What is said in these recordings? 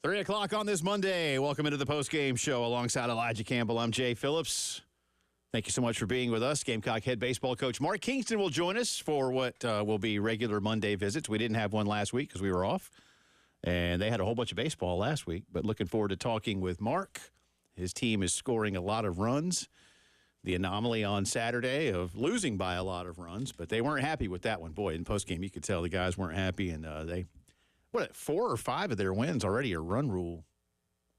3 o'clock on this Monday. Welcome into the Postgame show alongside Elijah Campbell. I'm Jay Phillips. Thank you so much for being with us. Gamecock head baseball coach Mark Kingston will join us for what will be regular Monday visits. We didn't have one last week because we were off, and they had a whole bunch of baseball last week. But looking forward to talking with Mark. His team is scoring a lot of runs. The anomaly on Saturday of losing by a lot of runs, but they weren't happy with that one. Boy, in postgame, you could tell the guys weren't happy, and they... 4 or 5 of their wins already are run rule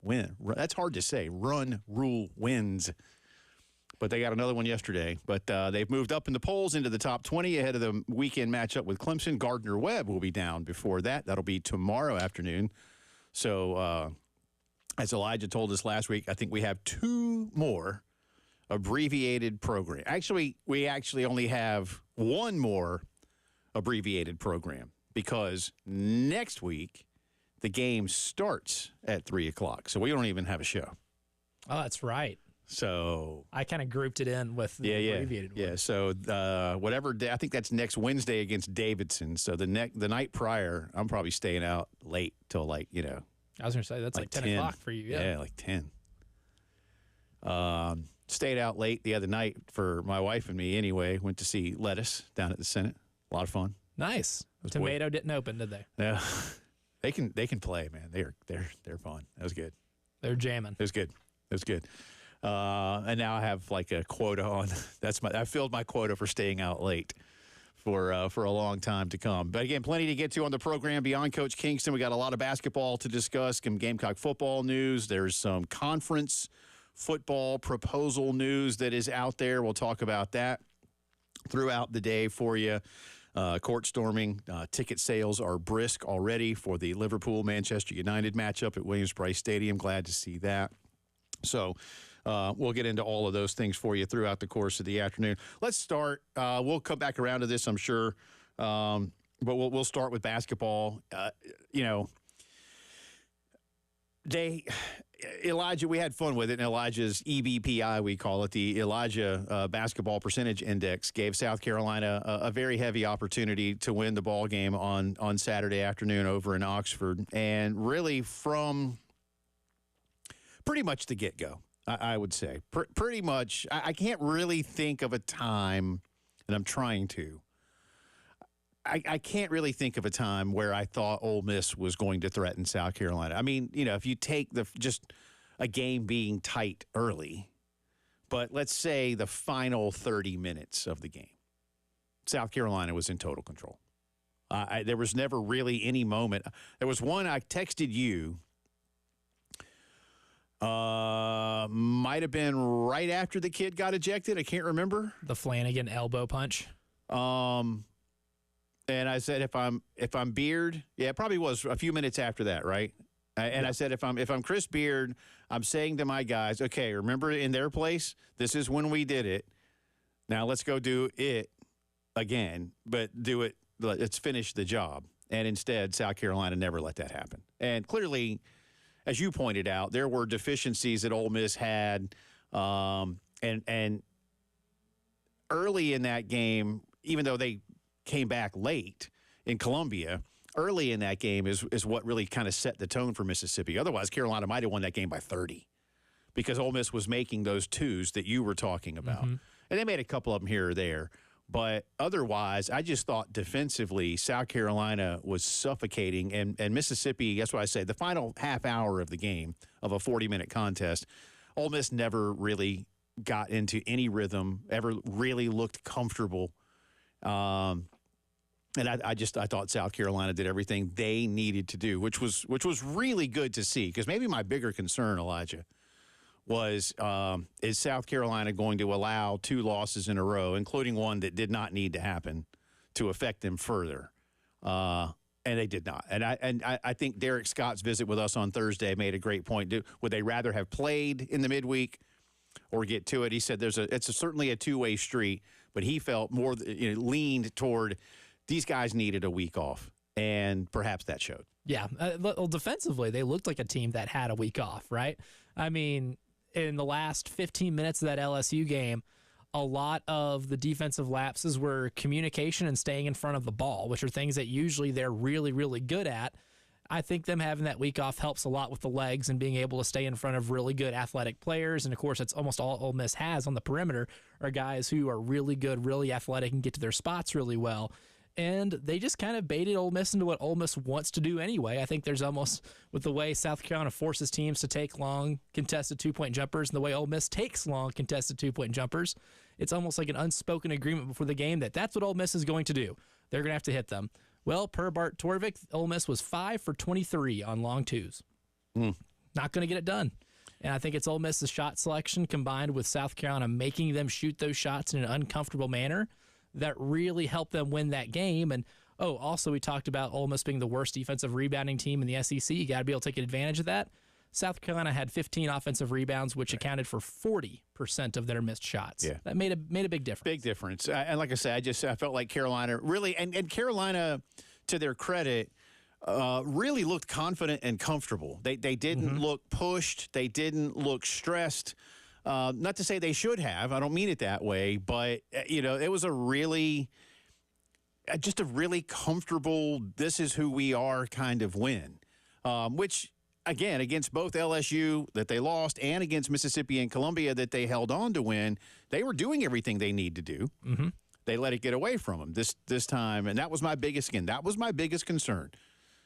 win. That's hard to say, run rule wins. But they got another one yesterday. But they've moved up in the polls into the top 20 ahead of the weekend matchup with Clemson. Gardner-Webb will be down before that. That'll be tomorrow afternoon. So as Elijah told us last week, I think we have 2 more abbreviated programs. Actually, we only have 1 more abbreviated program. Because next week, the game starts at 3 o'clock. So we don't even have a show. Oh, that's right. So I kind of grouped it in with the abbreviated one. Yeah, so whatever day, I think that's next Wednesday against Davidson. So the night prior, I'm probably staying out late till I was going to say, that's like 10 o'clock for you. Yeah, like 10. Stayed out late the other night for my wife and me anyway. Went to see Lettuce down at the Senate. A lot of fun. Nice. Tomato didn't open, did they? Yeah, they can play, man. They're fun. That was good. They're jamming. It was good. And now I have like a quota on. I filled my quota for staying out late for a long time to come. But again, plenty to get to on the program beyond Coach Kingston. We got a lot of basketball to discuss. Some Gamecock football news. There's some conference football proposal news that is out there. We'll talk about that throughout the day for you. Court storming. Ticket sales are brisk already for the Liverpool-Manchester United matchup at Williams-Brice Stadium. Glad to see that. So we'll get into all of those things for you throughout the course of the afternoon. Let's start. We'll come back around to this, I'm sure. But we'll start with basketball. Elijah, we had fun with it, and Elijah's EBPI, we call it, the Elijah Basketball Percentage Index, gave South Carolina a very heavy opportunity to win the ball game on Saturday afternoon over in Oxford. And really from pretty much the get-go, I would say. Pretty much, I can't really think of a time, and I'm trying to, I can't really think of a time where I thought Ole Miss was going to threaten South Carolina. I mean, if you take just a game being tight early, but let's say the final 30 minutes of the game, South Carolina was in total control. There was never really any moment. There was one I texted you. Might have been right after the kid got ejected. I can't remember. The Flanagan elbow punch. And I said, if I'm Beard, yeah, it probably was a few minutes after that, right? And I said, if I'm Chris Beard, I'm saying to my guys, okay, remember in their place, this is when we did it. Now let's go do it again, but do it. Let's finish the job. And instead, South Carolina never let that happen. And clearly, as you pointed out, there were deficiencies that Ole Miss had, and early in that game, even though they came back late in Columbia, early in that game is what really kind of set the tone for Mississippi. Otherwise, Carolina might have won that game by 30 because Ole Miss was making those twos that you were talking about. Mm-hmm. And they made a couple of them here or there. But otherwise, I just thought defensively, South Carolina was suffocating. And Mississippi, that's what I say, the final half hour of the game of a 40-minute contest, Ole Miss never really got into any rhythm, ever really looked comfortable. And I thought South Carolina did everything they needed to do, which was really good to see. Because maybe my bigger concern, Elijah, was is South Carolina going to allow 2 losses in a row, including one that did not need to happen, to affect them further? And they did not. And I think Derek Scott's visit with us on Thursday made a great point. Would they rather have played in the midweek or get to it? He said it's certainly a two-way street, but he felt more leaned toward these guys needed a week off, and perhaps that showed. Yeah. Well, defensively, they looked like a team that had a week off, right? I mean, in the last 15 minutes of that LSU game, a lot of the defensive lapses were communication and staying in front of the ball, which are things that usually they're really, really good at. I think them having that week off helps a lot with the legs and being able to stay in front of really good athletic players. And, of course, that's almost all Ole Miss has on the perimeter are guys who are really good, really athletic, and get to their spots really well. And they just kind of baited Ole Miss into what Ole Miss wants to do anyway. I think there's almost, with the way South Carolina forces teams to take long contested two-point jumpers and the way Ole Miss takes long contested two-point jumpers, it's almost like an unspoken agreement before the game that that's what Ole Miss is going to do. They're going to have to hit them. Well, per Bart Torvik, Ole Miss was 5 for 23 on long twos. Not going to get it done. And I think it's Ole Miss's shot selection combined with South Carolina making them shoot those shots in an uncomfortable manner that really helped them win that game. And, also we talked about Ole Miss being the worst defensive rebounding team in the SEC. You got to be able to take advantage of that. South Carolina had 15 offensive rebounds, which accounted for 40% of their missed shots. Yeah. That made a big difference. Big difference. And like I said, I felt like Carolina really, and Carolina, to their credit, really looked confident and comfortable. They didn't look pushed. They didn't look stressed. Not to say they should have. I don't mean it that way. But, it was just a really comfortable, this is who we are kind of win, which, again, against both LSU that they lost and against Mississippi and Columbia that they held on to win, they were doing everything they need to do. They let it get away from them this time, and that was my biggest concern,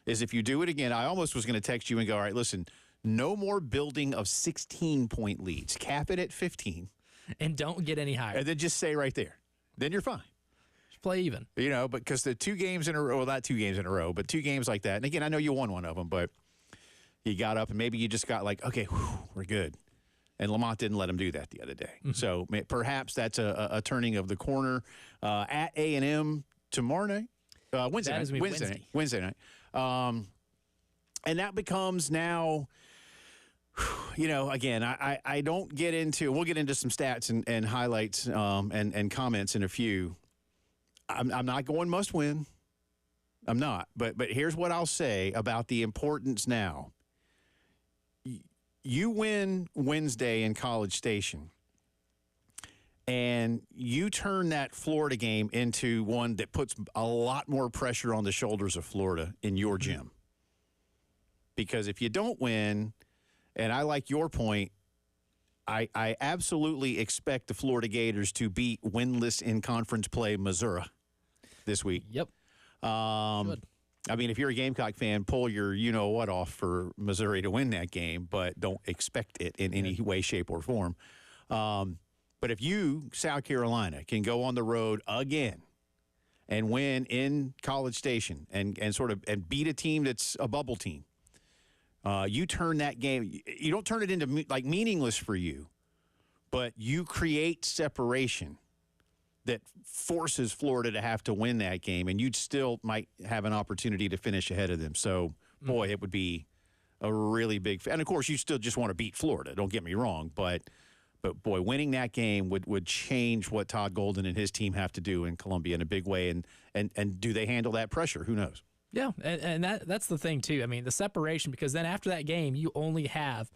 is if you do it again, I almost was going to text you and go, all right, listen, no more building of 16-point leads. Cap it at 15. And don't get any higher. And then just stay right there. Then you're fine. Just play even. Because the 2 games in a row, well, not 2 games in a row, but 2 games like that, and again, I know you won one of them, but you got up and maybe you just got like, okay, we're good. And Lamont didn't let him do that the other day. So perhaps that's a turning of the corner. At A&M tomorrow night, Wednesday night. And that becomes now, again, I don't get into, we'll get into some stats and highlights and comments in a few. I'm not going must win. I'm not. But here's what I'll say about the importance now. You win Wednesday in College Station, and you turn that Florida game into one that puts a lot more pressure on the shoulders of Florida in your gym. Because if you don't win, and I like your point, I absolutely expect the Florida Gators to beat winless in conference play Missouri this week. Yep. Good. I mean, if you're a Gamecock fan, pull your you-know-what off for Missouri to win that game, but don't expect it in any way, shape, or form. But if you, South Carolina, can go on the road again and win in College Station and beat a team that's a bubble team, you turn that game – you don't turn it into, meaningless for you, but you create separation that forces Florida to have to win that game, and you'd still might have an opportunity to finish ahead of them. So, boy, it would be a really big – and, of course, you still just want to beat Florida. Don't get me wrong. But boy, winning that game would change what Todd Golden and his team have to do in Columbia in a big way. And do they handle that pressure? Who knows? Yeah, and that's the thing, too. I mean, the separation, because then after that game, you only have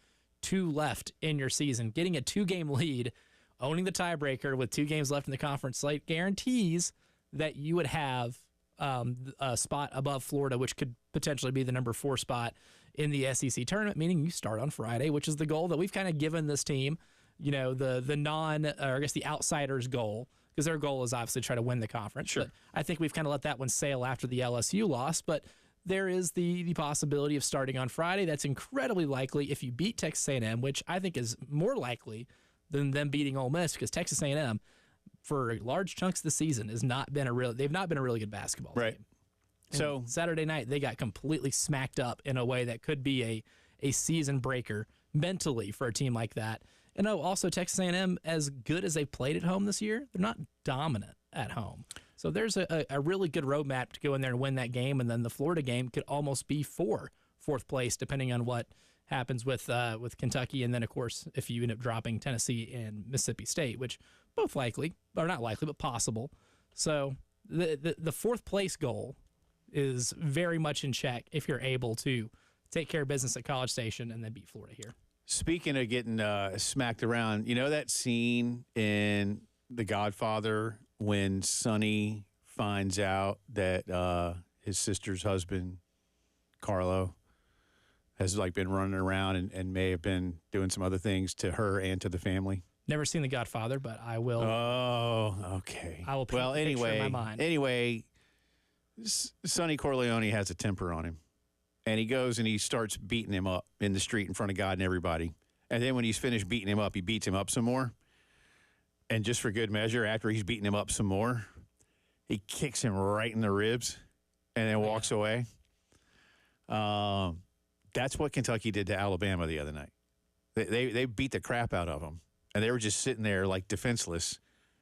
2 left in your season. Getting a 2-game lead – owning the tiebreaker with 2 games left in the conference slate guarantees that you would have a spot above Florida, which could potentially be the number 4 spot in the SEC tournament, meaning you start on Friday, which is the goal that we've kind of given this team, the outsiders goal, because their goal is obviously to try to win the conference. Sure. But I think we've kind of let that one sail after the LSU loss, but there is the possibility of starting on Friday. That's incredibly likely if you beat Texas A&M, which I think is more likely than them beating Ole Miss, because Texas A&M, for large chunks of the season, they've not been a really good basketball team. So Saturday night they got completely smacked up in a way that could be a season breaker mentally for a team like that. And also Texas A&M, as good as they've played at home this year, they're not dominant at home. So there's a really good roadmap to go in there and win that game, and then the Florida game could almost be for 4th place, depending on what happens with Kentucky, and then, of course, if you end up dropping Tennessee and Mississippi State, which both likely, or not likely, but possible. So the 4th place goal is very much in check if you're able to take care of business at College Station and then beat Florida here. Speaking of getting smacked around, that scene in The Godfather when Sonny finds out that his sister's husband, Carlo, has like been running around and may have been doing some other things to her and to the family. Never seen The Godfather, but I will. Oh, okay. I will paint the picture in my mind. Anyway, Sonny Corleone has a temper on him. And he goes and he starts beating him up in the street in front of God and everybody. And then when he's finished beating him up, he beats him up some more. And just for good measure, after he's beating him up some more, he kicks him right in the ribs and then walks away. That's what Kentucky did to Alabama the other night. They beat the crap out of them. And they were just sitting there like defenseless.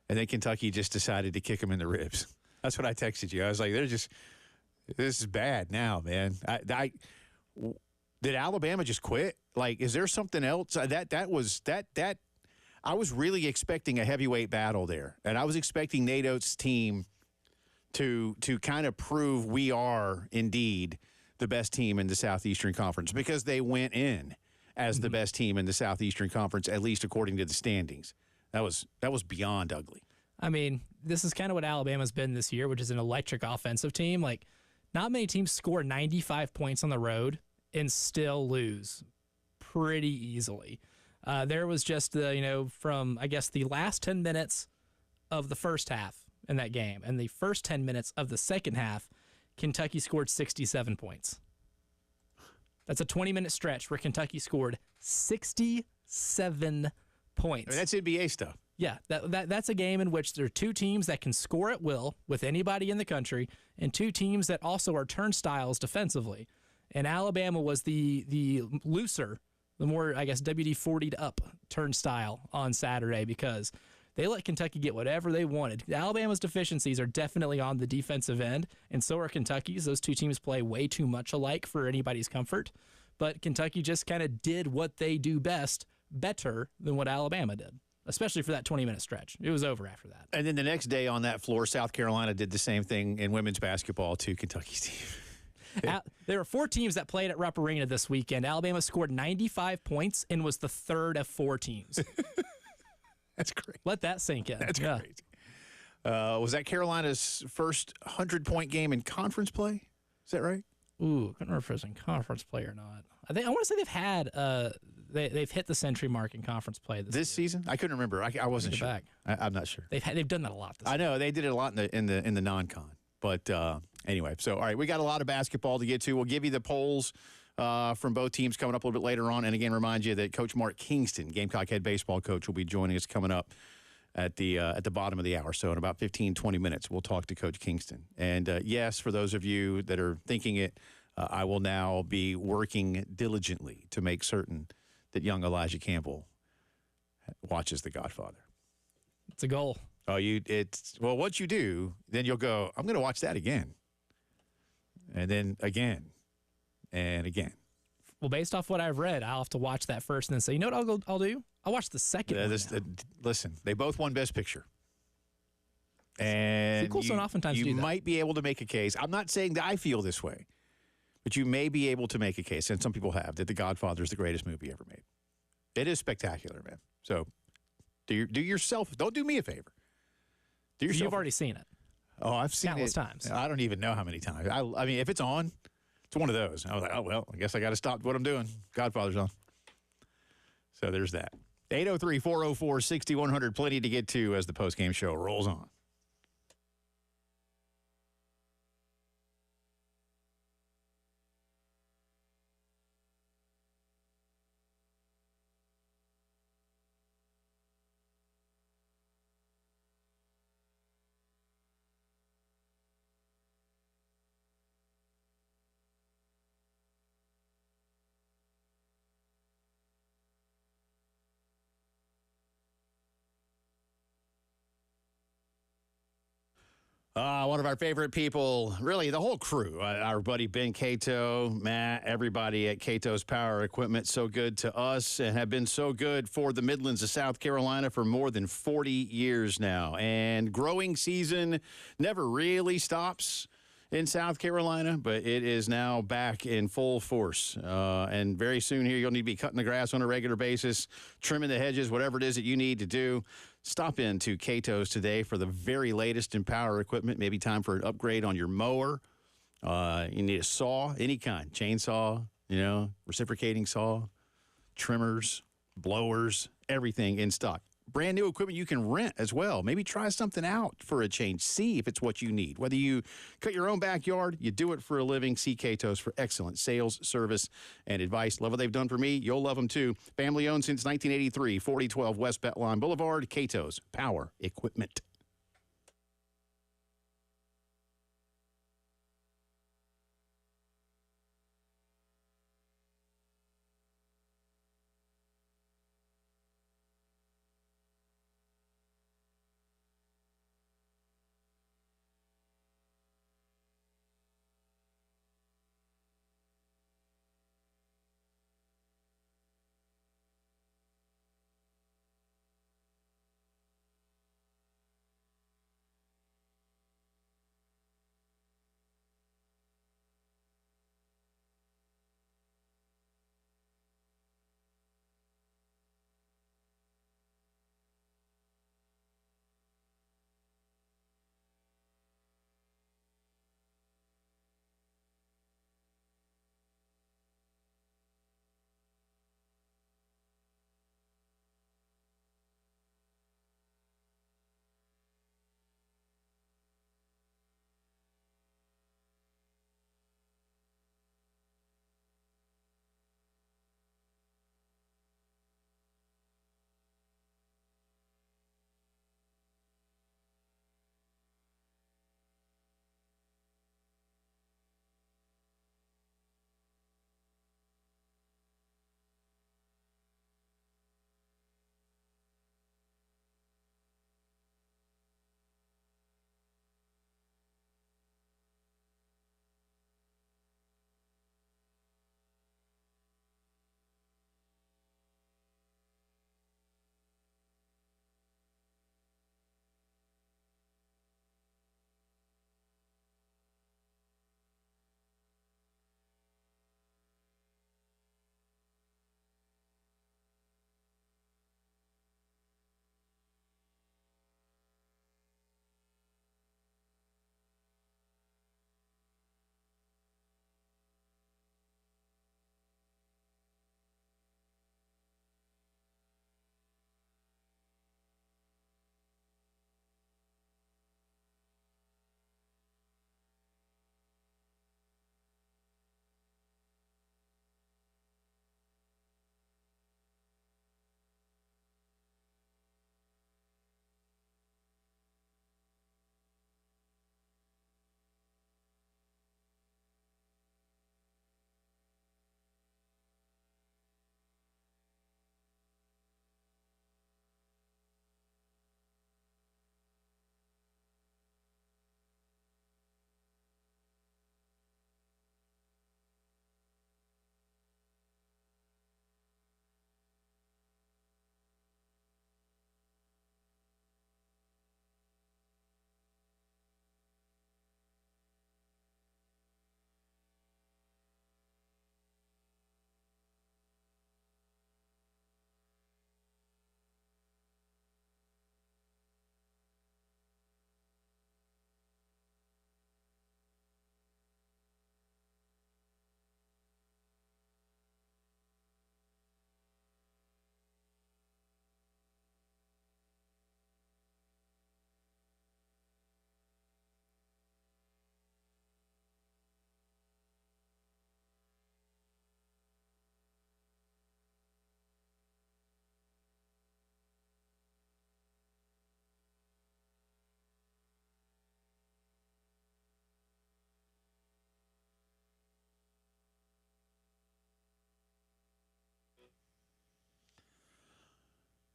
And then Kentucky just decided to kick him in the ribs. That's what I texted you. I was like, this is bad now, man. Did Alabama just quit? Like, is there something else? That I was really expecting a heavyweight battle there. And I was expecting Nate Oates' team to kind of prove we are indeed the best team in the Southeastern Conference because they went in as the best team in the Southeastern Conference, at least according to the standings. That was beyond ugly. I mean, this is kind of what Alabama's been this year, which is an electric offensive team. Like, not many teams score 95 points on the road and still lose pretty easily. There was just from I guess the last 10 minutes of the first half in that game and the first 10 minutes of the second half, Kentucky scored 67 points. That's a 20-minute stretch where Kentucky scored 67 points. I mean, that's NBA stuff. Yeah, that's a game in which there are two teams that can score at will with anybody in the country and two teams that also are turnstiles defensively. And Alabama was the looser, the more, I guess, WD-40'd up turnstile on Saturday because they let Kentucky get whatever they wanted. Alabama's deficiencies are definitely on the defensive end, and so are Kentucky's. Those two teams play way too much alike for anybody's comfort. But Kentucky just kind of did what they do best better than what Alabama did, especially for that 20-minute stretch. It was over after that. And then the next day on that floor, South Carolina did the same thing in women's basketball to Kentucky's team. There were 4 teams that played at Rupp Arena this weekend. Alabama scored 95 points and was the third of 4 teams. That's great. Let that sink in. That's crazy. Was that Carolina's first 100-point game in conference play? Is that right? Ooh, I can't remember if it was in conference play or not. I want to say they've had they've hit the century mark in conference play this season. I couldn't remember. I wasn't sure. Back. I'm not sure. They've done that a lot. I know they did it a lot in the non-con. But anyway, so all right, we got a lot of basketball to get to. We'll give you the polls from both teams coming up a little bit later on. And again, remind you that Coach Mark Kingston, Gamecock head baseball coach, will be joining us coming up at the bottom of the hour. So in about 15, 20 minutes, we'll talk to Coach Kingston. And yes, for those of you that are thinking it, I will now be working diligently to make certain that young Elijah Campbell watches The Godfather. It's a goal. Oh, well, once you do, then you'll go, I'm going to watch that again. And then again and again. Well, based off what I've read, I'll have to watch that first and then say, you know what I'll do? I'll watch the second one. Listen, they both won Best Picture. And sequels don't oftentimes do that. You might be able to make a case. I'm not saying that I feel this way, but you may be able to make a case, and some people have, that The Godfather is the greatest movie ever made. It is spectacular, man. So do yourself, don't do me a favor. You've already seen it. Oh, I've seen countless it times. I don't even know how many times. I mean, if it's on, it's one of those. I was like, oh, well, I guess I got to stop what I'm doing. Godfather's on. So there's that. 803-404-6100. Plenty to get to as the postgame show rolls on. One of our favorite people, really the whole crew, our buddy Ben Cato, Matt, everybody at Cato's Power Equipment, so good to us and have been so good for the Midlands of South Carolina for more than 40 years now. And growing season never really stops in South Carolina, but it is now back in full force. And very soon here, you'll need to be cutting the grass on a regular basis, trimming the hedges, whatever it is that you need to do. Stop in to Cato's today for the very latest in power equipment. Maybe time for an upgrade on your mower. You need a saw, any kind, chainsaw, reciprocating saw, trimmers, blowers, everything in stock. Brand new equipment you can rent as well. Maybe try something out for a change. See if it's what you need. Whether you cut your own backyard, you do it for a living, see Cato's for excellent sales, service, and advice. Love what they've done for me. You'll love them too. Family owned since 1983, 4012 West Betline Boulevard. Cato's Power Equipment.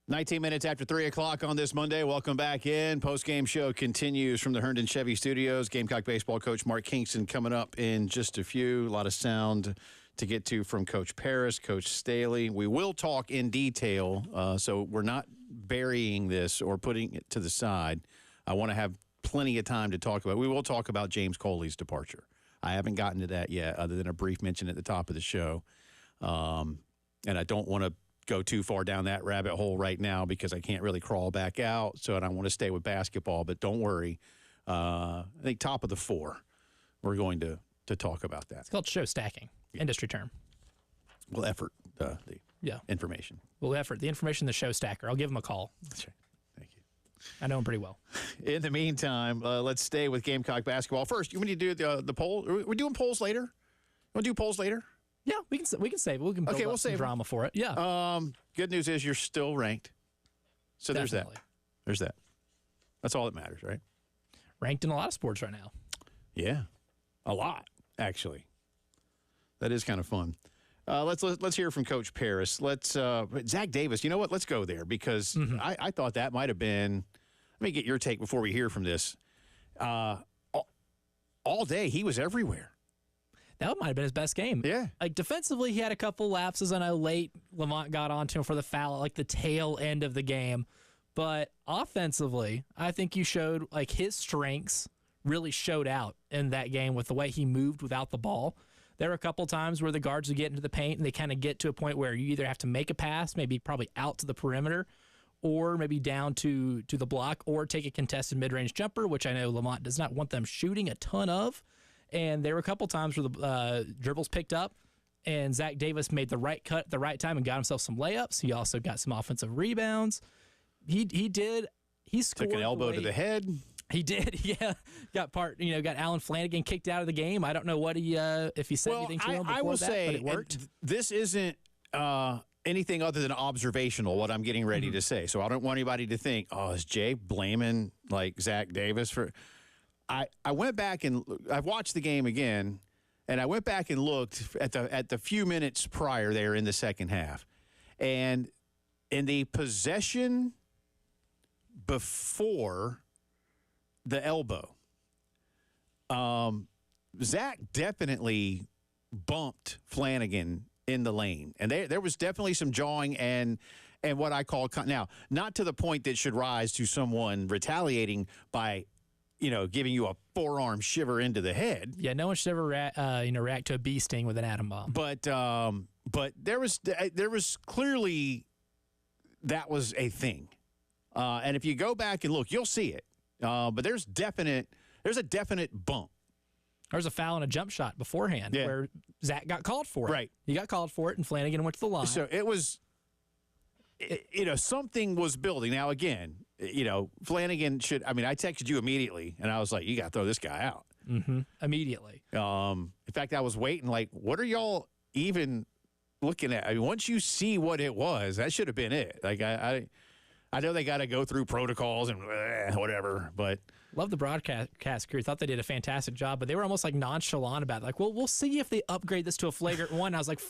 Nineteen minutes after 3 o'clock on this Monday. Welcome back in. Post-game show continues from the Herndon Chevy Studios. Gamecock baseball coach Mark Kingston coming up in just a few. A lot of sound to get to from Coach Paris, Coach Staley. We will talk in detail, so we're not burying this or putting it to the side. I want to have plenty of time to talk about it. We will talk about James Coley's departure. I haven't gotten to that yet, other than a brief mention at the top of the show. And I don't want to go too far down that rabbit hole right now because I can't really crawl back out. So I want to stay with basketball, but don't worry. I think top of the four, we're going to talk about that. It's called show stacking, industry term. We'll effort the information. We'll effort the information, the show stacker. I'll give him a call. That's right. Thank you. I know him pretty well. In the meantime, let's stay with Gamecock basketball. First, you want to do the poll? We're doing polls later? You want to do polls later? Yeah, we can save it. We can build up some drama for it. Yeah. Good news is you're still ranked. So Definitely. There's that. That's all that matters, right? Ranked in a lot of sports right now. Yeah. A lot, actually. That is kind of fun. Let's hear from Coach Paris. Zach Davis, you know what? Let's go there because I thought that might have been, let me get your take before we hear from this. All day, he was everywhere. That might have been his best game. Yeah. Like defensively, he had a couple lapses. I know late Lamont got onto him for the foul at like the tail end of the game. But offensively, I think you showed like his strengths really showed out in that game with the way he moved without the ball. There were a couple times where the guards would get into the paint and they kind of get to a point where you either have to make a pass, maybe probably out to the perimeter, or maybe down to the block, or take a contested mid-range jumper, which I know Lamont does not want them shooting a ton of. And there were a couple times where the dribbles picked up, and Zach Davis made the right cut at the right time and got himself some layups. He also got some offensive rebounds. He did. He scored. Took an elbow to the head. He did, yeah. Got Alan Flanagan kicked out of the game. I don't know what if he said anything to him before I will that, say, but it worked. This isn't anything other than observational, what I'm getting ready to say. So I don't want anybody to think, oh, is Jay blaming, like, Zach Davis for... I went back and I've watched the game again, and I went back and looked at the few minutes prior there in the second half. And in the possession before the elbow, Zach definitely bumped Flanagan in the lane. And there was definitely some jawing and what I call, now, not to the point that should rise to someone retaliating by, giving you a forearm shiver into the head. Yeah, no one should ever react to a bee sting with an atom bomb. But there was clearly that was a thing. And if you go back and look, you'll see it. But there's a definite bump. There was a foul and a jump shot beforehand where Zach got called for it. Right. He got called for it, and Flanagan went to the line. So it was, something was building. Now, again, Flanagan should, I texted you immediately, and I was like, you got to throw this guy out. Mm-hmm. Immediately. In fact, I was waiting, like, what are y'all even looking at? Once you see what it was, that should have been it. Like, I know they got to go through protocols and whatever, but... Love the broadcast crew. Thought they did a fantastic job, but they were almost like nonchalant about it. Like, well, we'll see if they upgrade this to a flagrant one. I was like,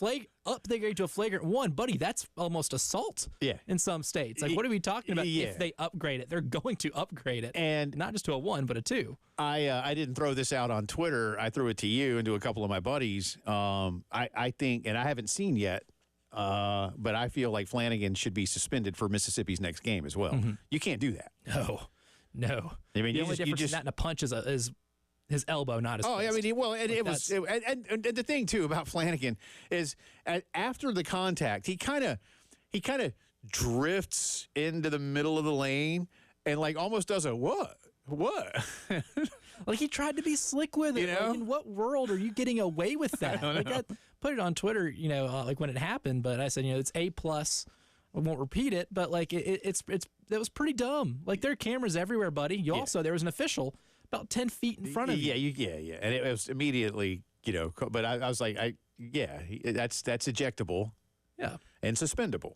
upgrade to a flagrant one, buddy. That's almost assault. Yeah. In some states, like, what are we talking about? Yeah. If they upgrade it, they're going to upgrade it, and not just to a 1, but a 2. I didn't throw this out on Twitter. I threw it to you and to a couple of my buddies. I think, and I haven't seen yet, but I feel like Flanagan should be suspended for Mississippi's next game as well. Mm-hmm. You can't do that. No. I mean, the only difference in that and a punch is his elbow, not his fist. And the thing too about Flanagan is after the contact, he kind of drifts into the middle of the lane and like almost does a what? Like he tried to be slick with it. Like, in what world are you getting away with that? I put it on Twitter, like when it happened, but I said, it's A+. I won't repeat it, but like it was pretty dumb. Like there are cameras everywhere, buddy. There was an official about 10 feet in front of you. Yeah. And it was immediately, but I was like, that's ejectable. Yeah. And suspendable.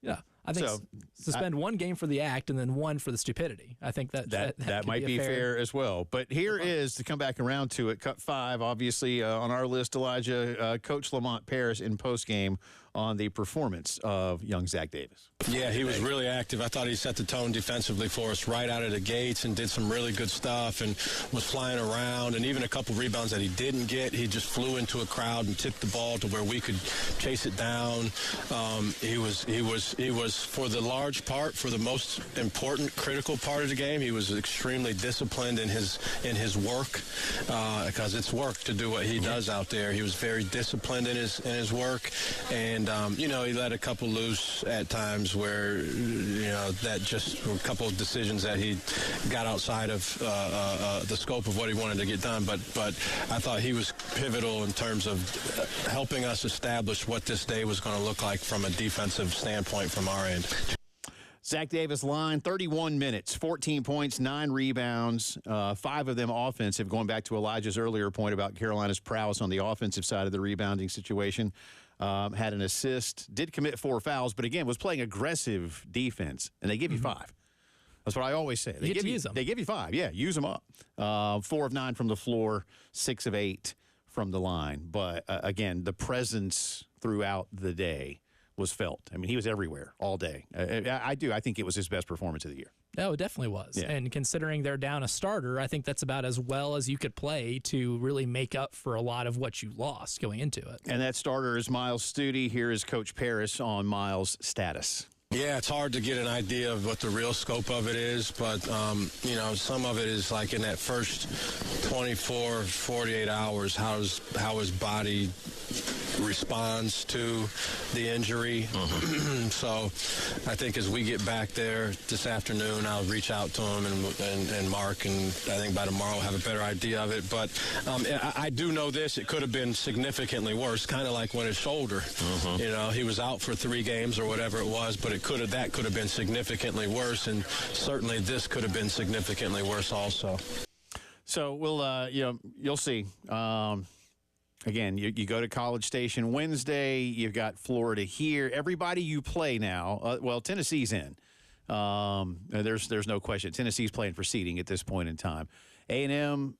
Yeah. I think suspend one game for the act and then one for the stupidity. I think that might be fair as well. But here is, to come back around to it, cut 5, obviously, on our list, Elijah, Coach Lamont Paris in postgame on the performance of young Zach Davis. Yeah, he was really active. I thought he set the tone defensively for us right out of the gates and did some really good stuff and was flying around. And even a couple rebounds that he didn't get, he just flew into a crowd and tipped the ball to where we could chase it down. He was for the large part, for the most important, critical part of the game, he was extremely disciplined in his work because it's work to do what he does out there. He was very disciplined in his work, and And, he let a couple loose at times where, that just were a couple of decisions that he got outside of the scope of what he wanted to get done. But I thought he was pivotal in terms of helping us establish what this day was going to look like from a defensive standpoint from our end. Zach Davis line, 31 minutes, 14 points, 9 rebounds, 5 of them offensive, going back to Elijah's earlier point about Carolina's prowess on the offensive side of the rebounding situation. Had an assist, did commit 4 fouls, but again, was playing aggressive defense, and they give you 5. That's what I always say. They give you 5. Yeah, use them up. 4 of 9 from the floor, 6 of 8 from the line. But, again, the presence throughout the day was felt. I mean, he was everywhere all day. I think it was his best performance of the year. Oh, it definitely was. Yeah. And considering they're down a starter, I think that's about as well as you could play to really make up for a lot of what you lost going into it. And that starter is Miles Studi. Here is Coach Paris on Miles' status. Yeah, it's hard to get an idea of what the real scope of it is, but, some of it is like in that first 24, 48 hours, how his body responds to the injury. So I think as we get back there this afternoon, I'll reach out to him and Mark, and I think by tomorrow we'll have a better idea of it. But I do know this, it could have been significantly worse, kind of like when his shoulder, he was out for 3 games or whatever it was, but that could have been significantly worse, and certainly this could have been significantly worse also. So we'll, you'll see. Again, you go to College Station Wednesday. You've got Florida here. Everybody you play now, Tennessee's in. There's no question. Tennessee's playing for seeding at this point in time. A&M,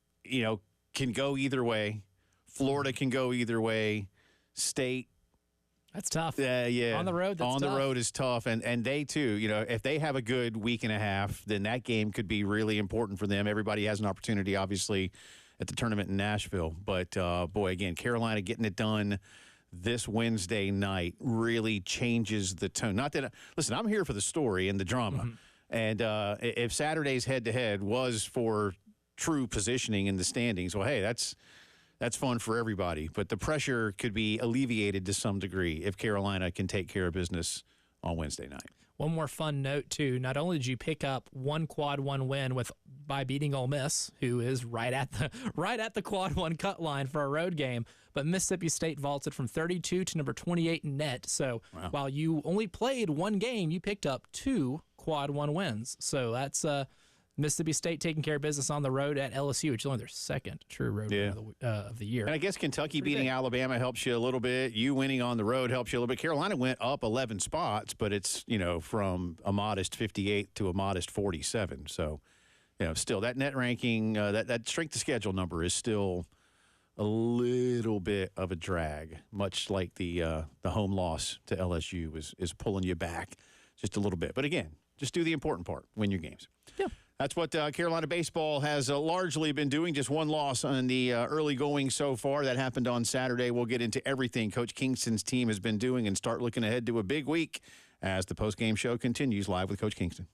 can go either way. Florida can go either way. State. That's tough. Yeah. On the road, that's tough. On the road is tough. And they, too, if they have a good week and a half, then that game could be really important for them. Everybody has an opportunity, obviously, at the tournament in Nashville. But, boy, again, Carolina getting it done this Wednesday night really changes the tone. Not that listen, I'm here for the story and the drama. And if Saturday's head-to-head was for true positioning in the standings, well, hey, that's fun for everybody. But the pressure could be alleviated to some degree if Carolina can take care of business on Wednesday night. One more fun note, too. Not only did you pick up one quad one win by beating Ole Miss, who is right at the quad one cut line for a road game, but Mississippi State vaulted from 32 to number 28 in net. So while you only played one game, you picked up 2 quad one wins. So that's Mississippi State taking care of business on the road at LSU, which is only their second true road win of the year. And I guess Kentucky beating Alabama helps you a little bit. You winning on the road helps you a little bit. Carolina went up 11 spots, but it's, from a modest 58 to a modest 47. So, still that net ranking, that strength of schedule number is still a little bit of a drag, much like the home loss to LSU is pulling you back just a little bit. But again, just do the important part, win your games. Yeah. That's what Carolina baseball has largely been doing. Just one loss on the early going so far. That happened on Saturday. We'll get into everything Coach Kingston's team has been doing and start looking ahead to a big week as the postgame show continues live with Coach Kingston.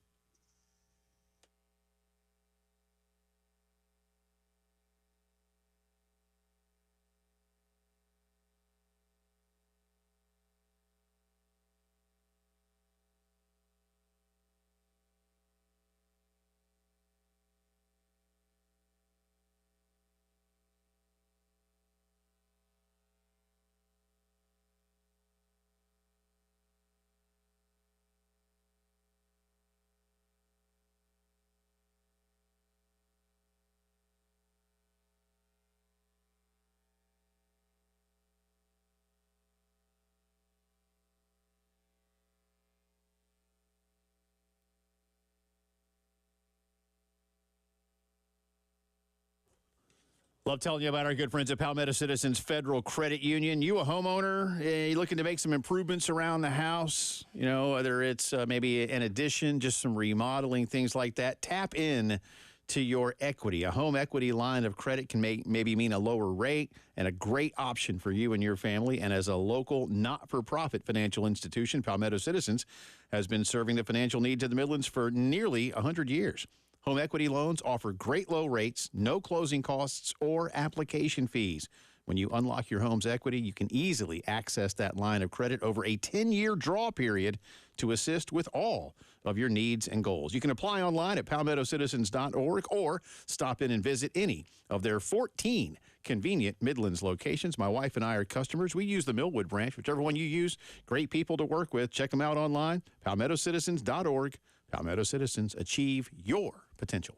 Love telling you about our good friends at Palmetto Citizens Federal Credit Union. You a homeowner, you looking to make some improvements around the house, whether it's maybe an addition, just some remodeling, things like that. Tap in to your equity. A home equity line of credit can maybe mean a lower rate and a great option for you and your family. And as a local not-for-profit financial institution, Palmetto Citizens has been serving the financial needs of the Midlands for nearly 100 years. Home equity loans offer great low rates, no closing costs or application fees. When you unlock your home's equity, you can easily access that line of credit over a 10-year draw period to assist with all of your needs and goals. You can apply online at palmettocitizens.org or stop in and visit any of their 14 convenient Midlands locations. My wife and I are customers. We use the Millwood branch, whichever one you use. Great people to work with. Check them out online, palmettocitizens.org. Palmetto Citizens, achieve your potential.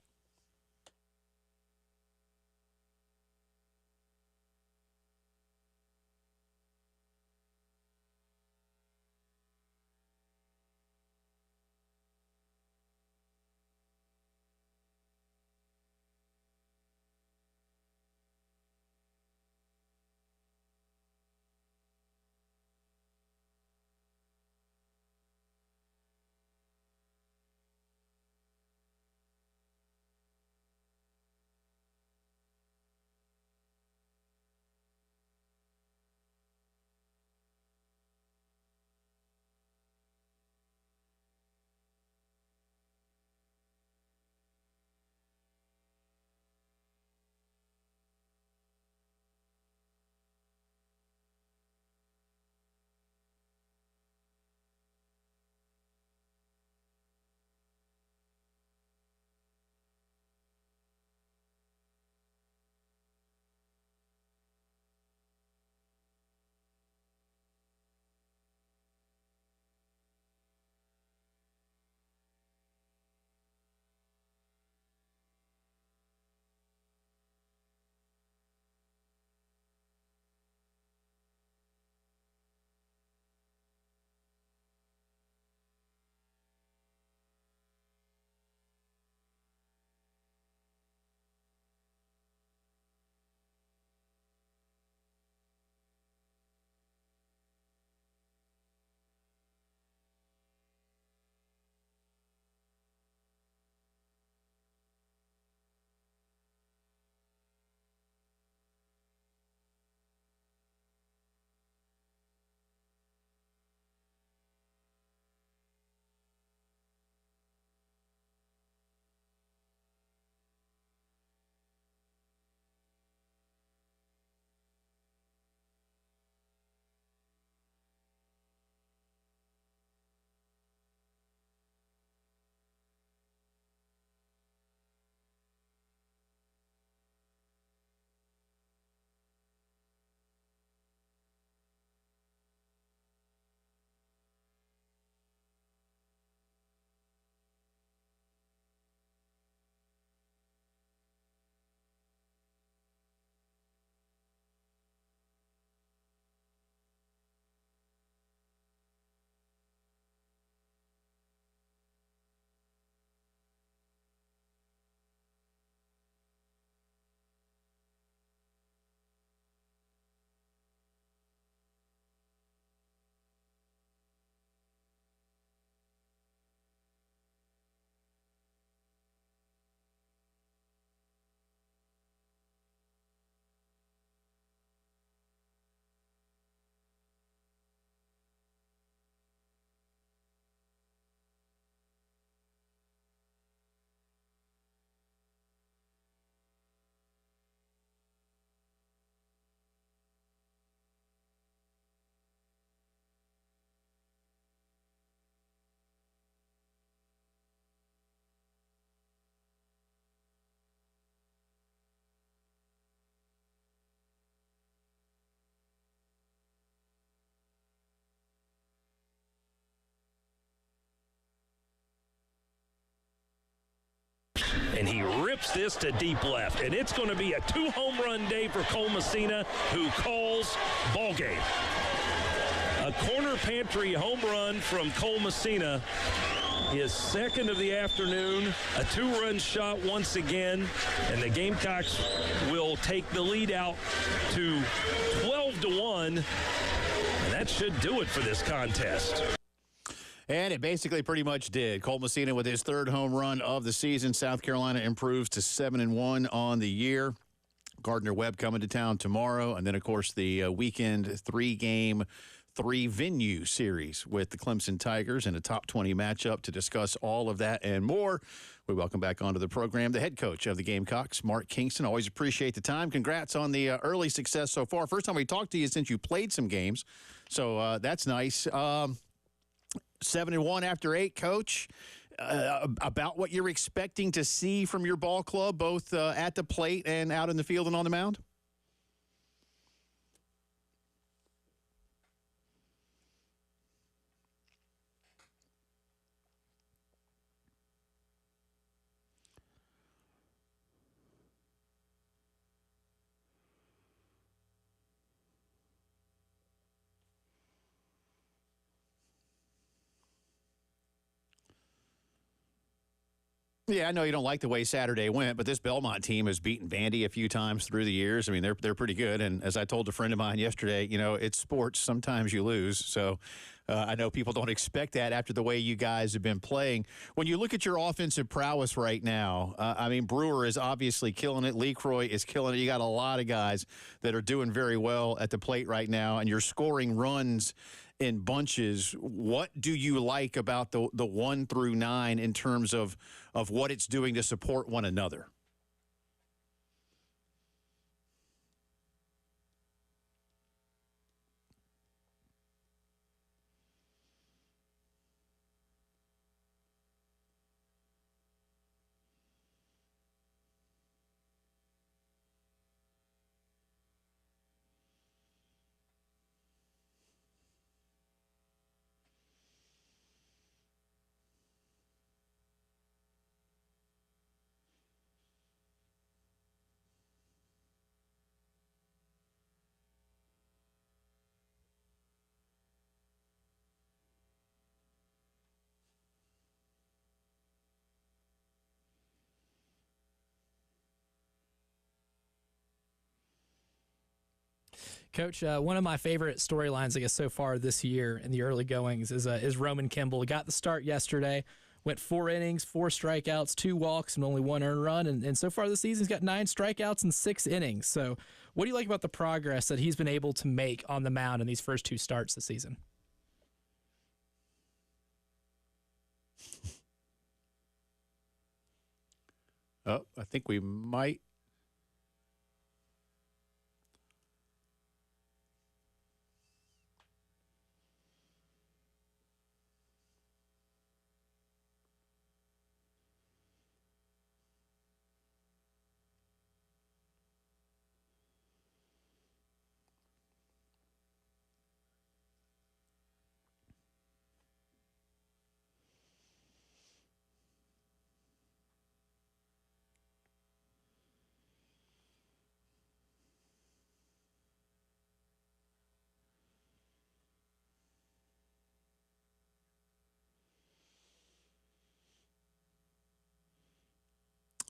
And he rips this to deep left. And it's going to be a 2-home run day for Cole Messina, who calls ball game. A corner pantry home run from Cole Messina. His second of the afternoon, a 2-run shot once again, and the Gamecocks will take the lead out to 12-1, and that should do it for this contest. And it basically pretty much did. Cole Messina with his third home run of the season. South Carolina improves to 7-1 on the year. Gardner Webb coming to town tomorrow. And then, of course, the weekend 3-game 3-venue series with the Clemson Tigers in a top 20 matchup. To discuss all of that and more, we welcome back onto the program the head coach of the Gamecocks, Mark Kingston. Always appreciate the time. Congrats on the early success so far. First time we talked to you since you played some games, so that's nice. 7-1 after 8, Coach. About what you're expecting to see from your ball club, both at the plate and out in the field and on the mound? Yeah, I know you don't like the way Saturday went, but this Belmont team has beaten Vandy a few times through the years. I mean, they're pretty good. And as I told a friend of mine yesterday, it's sports. Sometimes you lose. So I know people don't expect that after the way you guys have been playing. When you look at your offensive prowess right now, Brewer is obviously killing it. LeCroy is killing it. You got a lot of guys that are doing very well at the plate right now, and you're scoring runs in bunches. What do you like about the 1 through 9 in terms of what it's doing to support one another? Coach, one of my favorite storylines, I guess, so far this year in the early goings is Roman Kimball. He got the start yesterday, went 4 innings, 4 strikeouts, 2 walks, and only 1 earned run. And so far this season, he's got 9 strikeouts and 6 innings. So what do you like about the progress that he's been able to make on the mound in these first 2 starts this season? Oh, I think we might.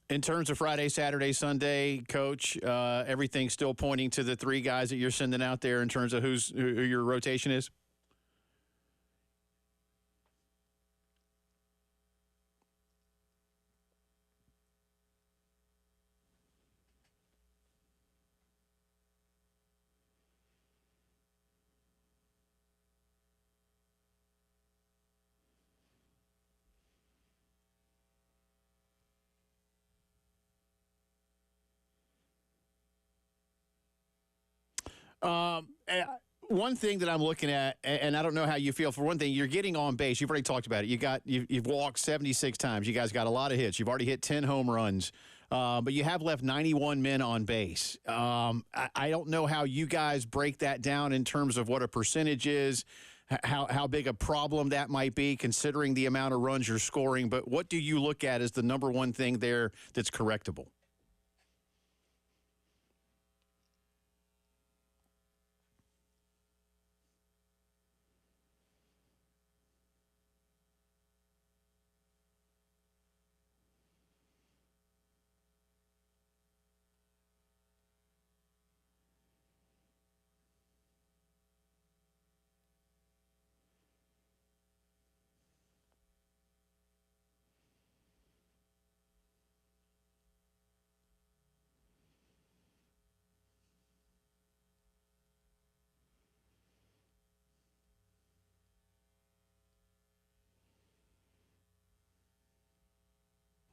In terms of Friday, Saturday, Sunday, Coach, everything's still pointing to the 3 guys that you're sending out there in terms of who your rotation is? One thing that I'm looking at, and I don't know how you feel. For one thing, you're getting on base. You've already talked about it. You've walked 76 times. You guys got a lot of hits. You've already hit 10 home runs, but you have left 91 men on base. I don't know how you guys break that down in terms of what a percentage is, how big a problem that might be, considering the amount of runs you're scoring. But what do you look at as the number one thing there that's correctable?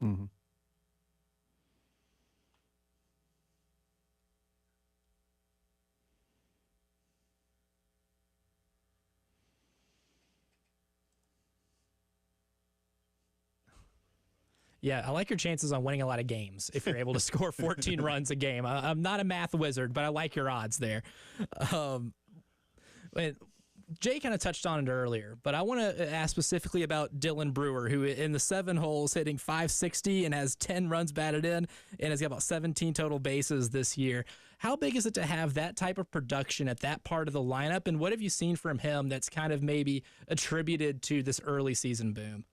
Mm-hmm. Yeah, I like your chances on winning a lot of games if you're able to score 14 runs a game. I'm not a math wizard, but I like your odds there. And Jay kind of touched on it earlier, but I want to ask specifically about Dylan Brewer, who in the 7 holes hitting .560 and has 10 runs batted in and has got about 17 total bases this year. How big is it to have that type of production at that part of the lineup, and what have you seen from him that's kind of maybe attributed to this early season boom?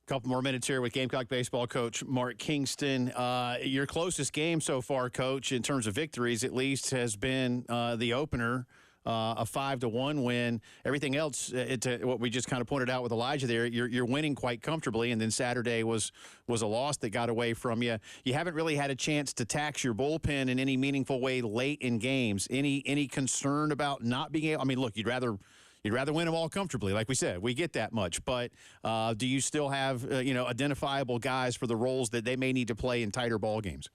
Couple more minutes here with Gamecock baseball coach Mark Kingston. Your closest game so far, Coach, in terms of victories at least, has been the opener, a 5-1 win. Everything else, what we just kind of pointed out with Elijah there, you're winning quite comfortably, and then Saturday was a loss that got away from you. You haven't really had a chance to tax your bullpen in any meaningful way late in games. Any concern about not being able? I mean, look, you'd rather win them all comfortably, like we said. We get that much. But do you still have, identifiable guys for the roles that they may need to play in tighter ball games?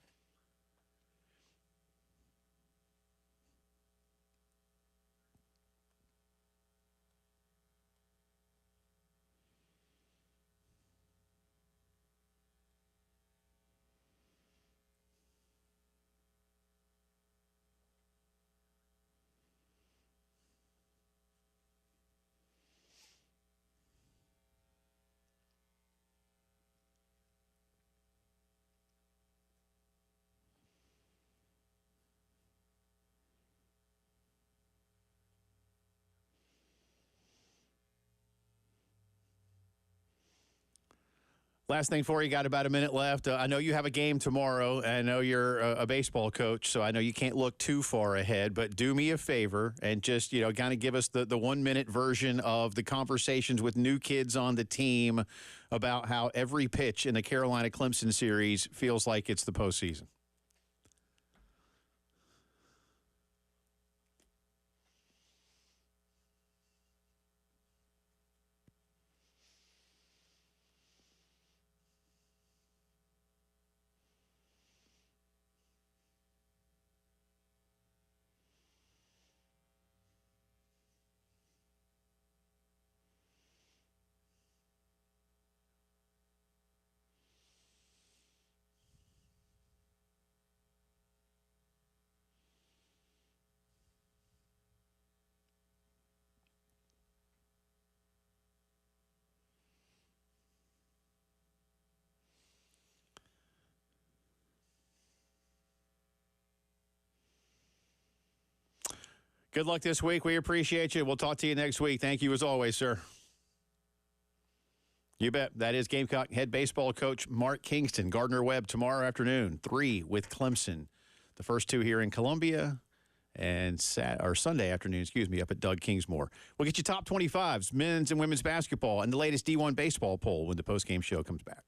Last thing for you, got about a minute left. I know you have a game tomorrow. I know you're a baseball coach, so I know you can't look too far ahead, but do me a favor and just, kind of give us the 1-minute version of the conversations with new kids on the team about how every pitch in the Carolina-Clemson series feels like it's the postseason. Good luck this week. We appreciate you. We'll talk to you next week. Thank you as always, sir. You bet. That is Gamecock head baseball coach Mark Kingston. Gardner-Webb tomorrow afternoon, 3 with Clemson. The first 2 here in Columbia, and Sunday afternoon, up at Doug Kingsmore. We'll get you top 25s, men's and women's basketball, and the latest D1 baseball poll when the postgame show comes back.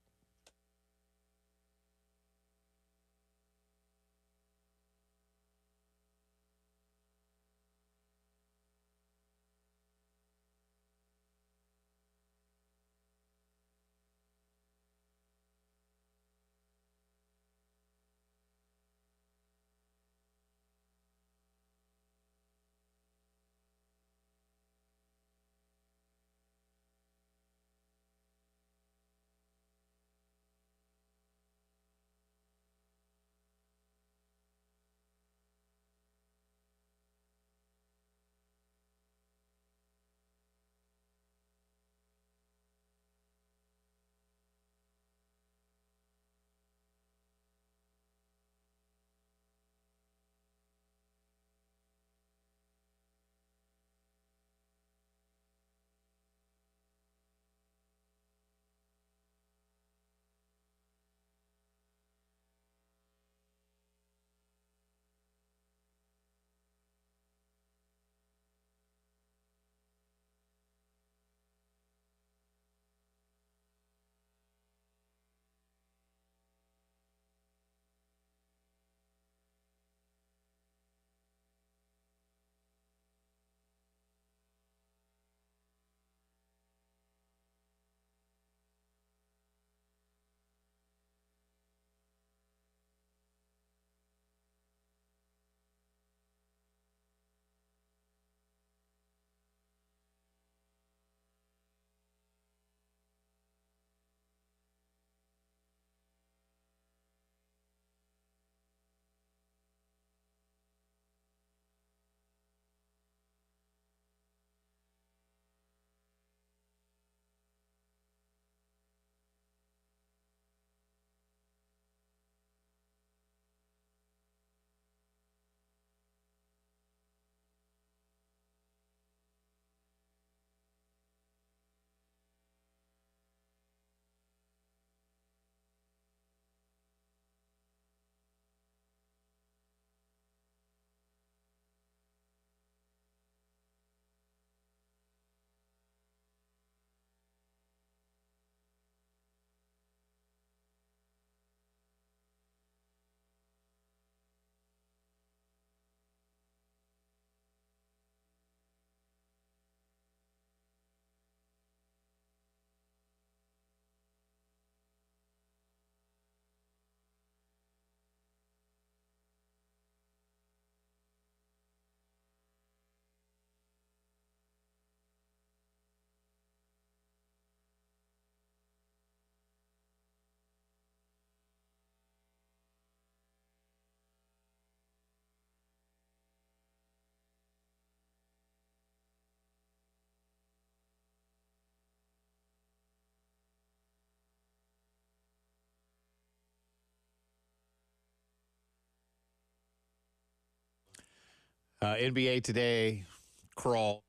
NBA today, crawl.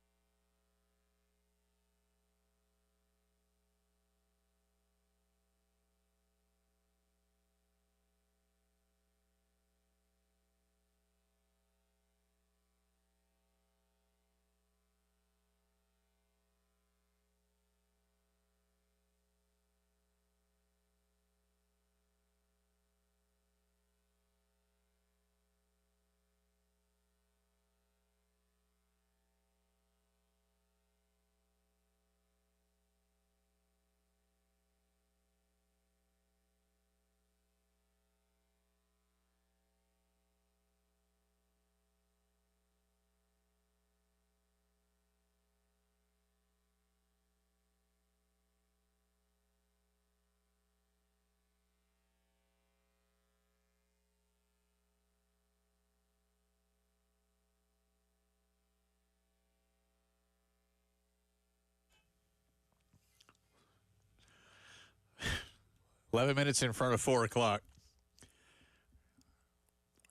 "11 minutes in front of 4 o'clock.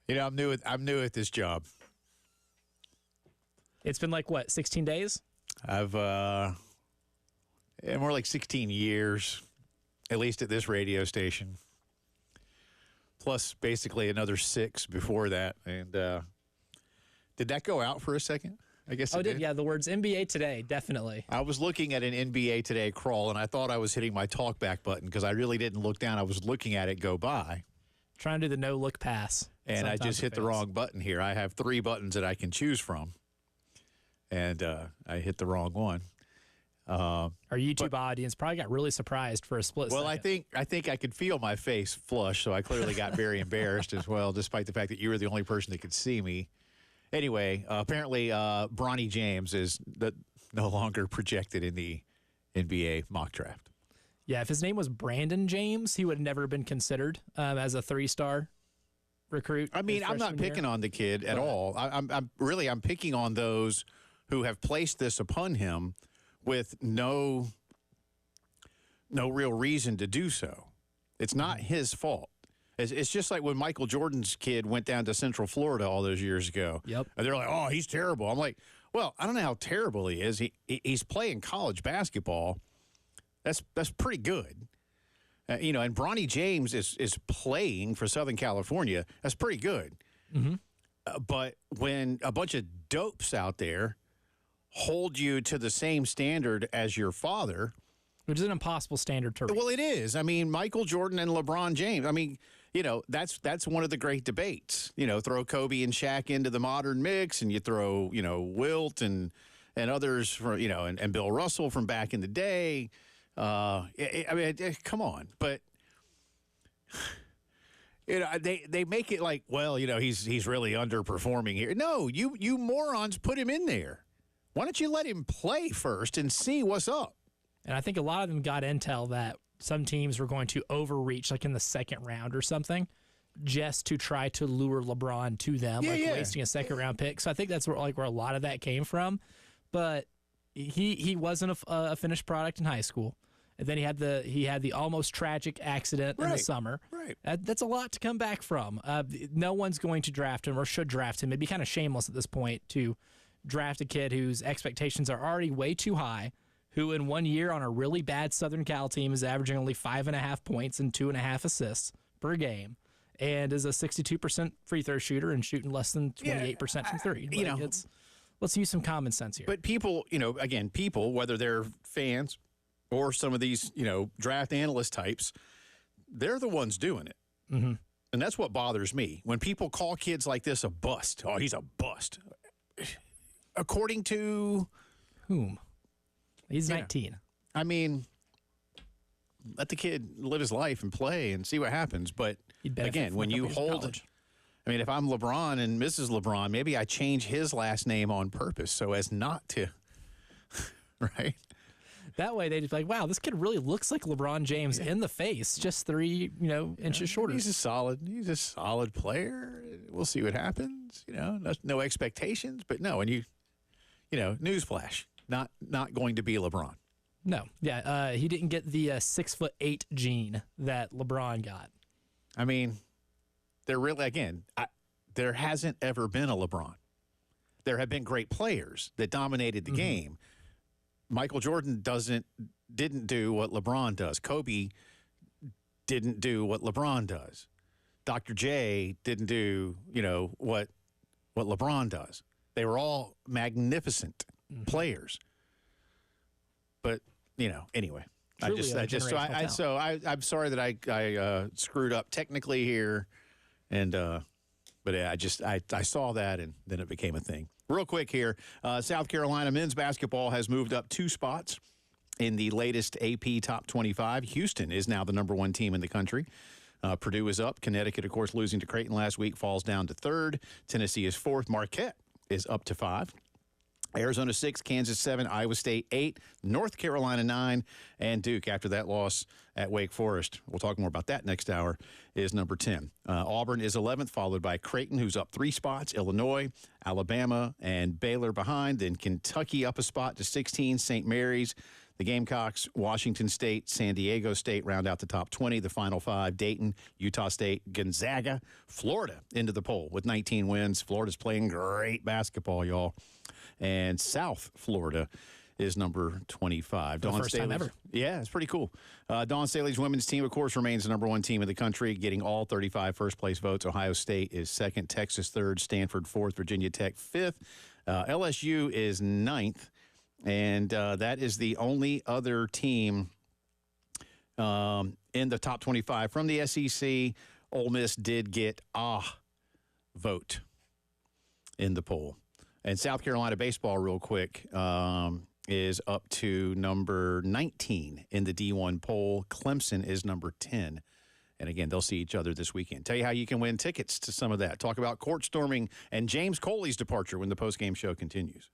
I'm new at this job. It's been like, what, 16 days? I've more like 16 years, at least at this radio station. Plus basically another 6 before that. And Did that go out for a second? I guess Oh, it did. Yeah, the words NBA Today, definitely. I was looking at an NBA Today crawl, and I thought I was hitting my talkback button because I really didn't look down. I was looking at it go by. Trying to do the no-look pass. And I Sometimes just it hit the fails. wrong button here. I have 3 buttons that I can choose from, and I hit the wrong one. Our YouTube audience probably got really surprised for a split Well, second. I think I could feel my face flush, so I clearly got very embarrassed as well, despite the fact that you were the only person that could see me. Anyway, apparently Bronny James is no longer projected in the NBA mock draft. Yeah, if his name was Brandon James, he would have never been considered as a 3-star recruit. I mean, his I'm not freshman year. picking on the kid at all. I'm picking on those who have placed this upon him with no real reason to do so. It's not his fault. It's just like when Michael Jordan's kid went down to Central Florida all those years ago. Yep. And they're like, oh, he's terrible. I'm like, well, I don't know how terrible he is. He's playing college basketball. That's pretty good. And Bronny James is playing for Southern California. That's pretty good. Mm-hmm. But when a bunch of dopes out there hold you to the same standard as your father, Which is an impossible standard to reach. well, it is. I mean, Michael Jordan and LeBron James. I mean, that's one of the great debates. Throw Kobe and Shaq into the modern mix, and you throw, Wilt and others from, and Bill Russell from back in the day. Come on, but they make it like, well, he's really underperforming here. No, you morons put him in there. Why don't you let him play first and see what's up? And I think a lot of them got intel that some teams were going to overreach, like in the second round or something, just to try to lure LeBron to them, wasting a second-round pick. So I think that's where a lot of that came from. But he wasn't a finished product in high school. And then he had the almost tragic accident in the summer. Right. That's a lot to come back from. No one's going to draft him or should draft him. It'd be kind of shameless at this point to draft a kid whose expectations are already way too high, who in 1 year on a really bad Southern Cal team is averaging only 5.5 points and 2.5 assists per game, and is a 62% free throw shooter and shooting less than 28% from three. Let's use some common sense here. But people, people, whether they're fans or some of these, draft analyst types, they're the ones doing it. Mm-hmm. And that's what bothers me. When people call kids like this a bust. Oh, he's a bust. According to whom? He's 19. I mean, let the kid live his life and play and see what happens. But again, when you hold, I mean, if I'm LeBron and Mrs. LeBron, maybe I change his last name on purpose so as not to, right? That way they'd be like, wow, this kid really looks like LeBron James in the face, just 3, inches shorter. He's a solid player. We'll see what happens. No expectations, but no, and newsflash, not going to be LeBron. No, yeah, he didn't get the 6'8" gene that LeBron got. I mean, there hasn't ever been a LeBron. There have been great players that dominated the game. Michael Jordan didn't do what LeBron does. Kobe didn't do what LeBron does. Dr. J didn't do, what LeBron does. They were all magnificent players. But, anyway. Truly I'm sorry that I screwed up technically here, and but yeah, I saw that and then it became a thing. Real quick here, South Carolina men's basketball has moved up 2 spots in the latest AP Top 25. Houston is now the #1 team in the country. Purdue is up. Connecticut, of course, losing to Creighton last week, falls down to 3rd. Tennessee is 4th. Marquette is up to 5. Arizona 6, Kansas 7, Iowa State 8, North Carolina 9, and Duke, after that loss at Wake Forest, we'll talk more about that next hour, is number 10. Auburn is 11th, followed by Creighton, who's up 3 spots, Illinois, Alabama, and Baylor behind. Then Kentucky up a spot to 16, St. Mary's. The Gamecocks, Washington State, San Diego State round out the top 20. The final 5, Dayton, Utah State, Gonzaga, Florida into the poll with 19 wins. Florida's playing great basketball, y'all. And South Florida is number 25. The first time ever. Yeah, it's pretty cool. Dawn Staley's women's team, of course, remains the number one team in the country, getting all 35 first-place votes. Ohio State is second, Texas third, Stanford fourth, Virginia Tech fifth. LSU is ninth, and that is the only other team in the top 25 from the SEC. Ole Miss did get a vote in the poll. And South Carolina baseball, real quick, is up to number 19 in the D1 poll. Clemson is number 10. And again, they'll see each other this weekend. Tell you how you can win tickets to some of that. Talk about court storming and James Coley's departure when the postgame show continues.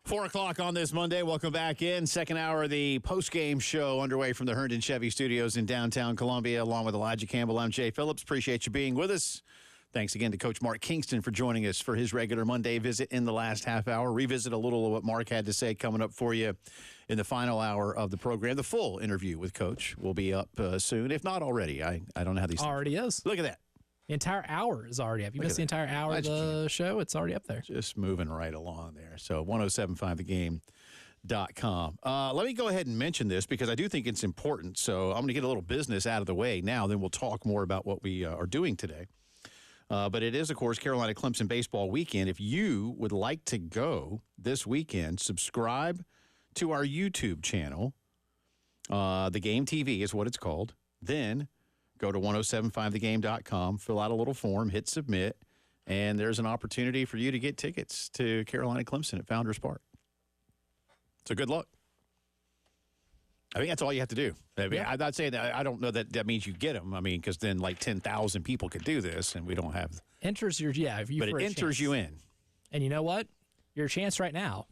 4 o'clock on this Monday. Welcome back in. Second hour of the post-game show underway from the Herndon Chevy Studios in downtown Columbia, along with Elijah Campbell. I'm Jay Phillips. Appreciate you being with us. Thanks again to Coach Mark Kingston for joining us for his regular Monday visit in the last half hour. Revisit a little of what Mark had to say coming up for you in the final hour of the program. The full interview with Coach will be up soon, if not already. I don't know how these already things. is. Look at that. The entire hour is already up. You missed the entire hour of the show. It's already up there. Just moving right along there. So 1075thegame.com. Let me go ahead and mention this because I do think it's important. So I'm going to get a little business out of the way now. Then we'll talk more about what we are doing today. But it is, of course, Carolina Clemson baseball weekend. If you would like to go this weekend, subscribe to our YouTube channel. The Game TV is what it's called. Then go to 1075thegame.com, fill out a little form, hit submit, and there's an opportunity for you to get tickets to Carolina Clemson at Founders Park. So good luck. I mean, that's all you have to do. I mean, I'm not saying that. I don't know that means you get them. I mean, because then like 10,000 people could do this, and we don't have. Enters your if you. But it enters you in. And you know what? Your chance right now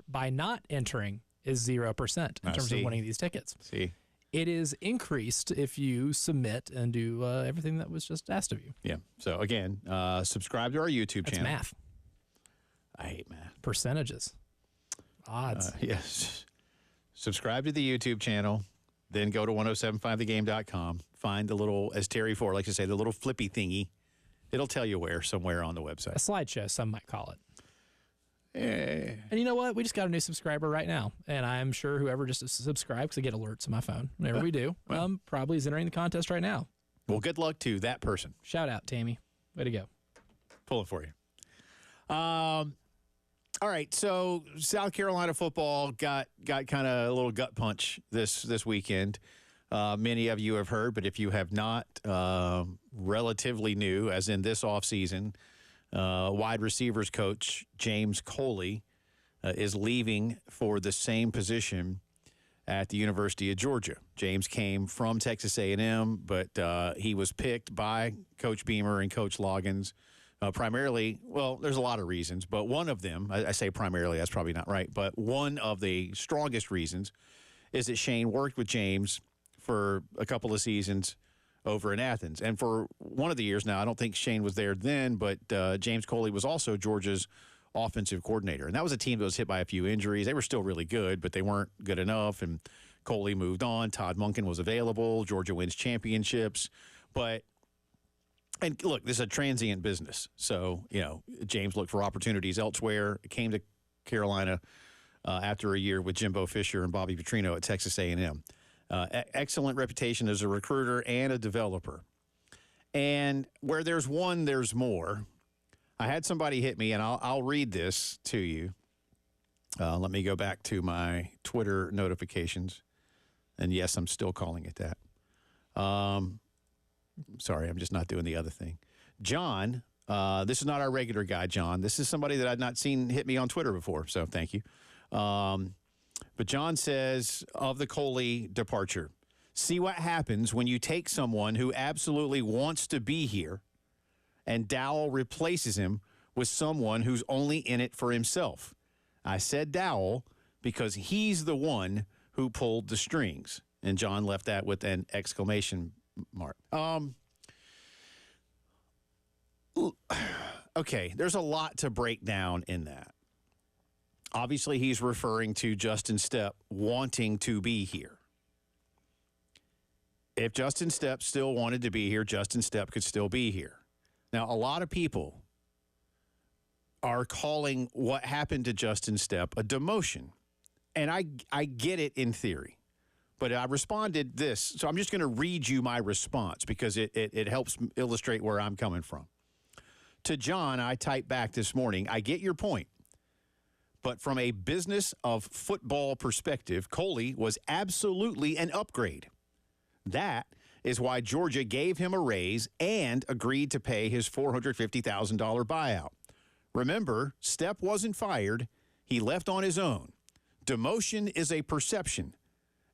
by not entering is 0% in terms of winning these tickets. See. It is increased if you submit and do everything that was just asked of you. Yeah. So, again, subscribe to our YouTube channel. Math. I hate math. Percentages. Odds. Yes. Subscribe to the YouTube channel. Then go to 1075thegame.com. Find the little, as Terry Ford likes to say, the little flippy thingy. It'll tell you where, somewhere on the website. A slideshow, some might call it. Yeah. And you know what? We just got a new subscriber right now. And I'm sure whoever just subscribed, because I get alerts on my phone whenever we do, probably is entering the contest right now. Well, good luck to that person. Shout out, Tammy. Way to go. Pull it for you. All right, so South Carolina football got kind of a little gut punch this weekend. Many of you have heard, but if you have not, relatively new, as in this offseason, wide receivers coach James Coley is leaving for the same position at the University of Georgia. James came from Texas A&M, but he was picked by Coach Beamer and Coach Loggins primarily. Well, there's a lot of reasons, but one of them, I say primarily, that's probably not right, but one of the strongest reasons is that Shane worked with James for a couple of seasons over in Athens. And for one of the years now, I don't think Shane was there then, but James Coley was also Georgia's offensive coordinator. And that was a team that was hit by a few injuries. They were still really good, but they weren't good enough. And Coley moved on. Todd Monken was available. Georgia wins championships. And look, this is a transient business. So, James looked for opportunities elsewhere. Came to Carolina after a year with Jimbo Fisher and Bobby Petrino at Texas A&M. Excellent reputation as a recruiter and a developer. And where there's one, there's more. I had somebody hit me, and I'll read this to you. Let me go back to my Twitter notifications. And yes, I'm still calling it that. Sorry, I'm just not doing the other thing. John, this is not our regular guy, John. This is somebody that I'd not seen hit me on Twitter before, so thank you. But John says, of the Coley departure, see what happens when you take someone who absolutely wants to be here and Dowell replaces him with someone who's only in it for himself. I said Dowell because he's the one who pulled the strings. And John left that with an exclamation mark. Okay, there's a lot to break down in that. Obviously, he's referring to Justin Stepp wanting to be here. If Justin Stepp still wanted to be here, Justin Stepp could still be here. Now, a lot of people are calling what happened to Justin Stepp a demotion. And I get it in theory. But I responded this. So I'm just going to read you my response because it helps illustrate where I'm coming from. To John, I typed back this morning, I get your point. But from a business of football perspective, Coley was absolutely an upgrade. That is why Georgia gave him a raise and agreed to pay his $450,000 buyout. Remember, Stepp wasn't fired. He left on his own. Demotion is a perception.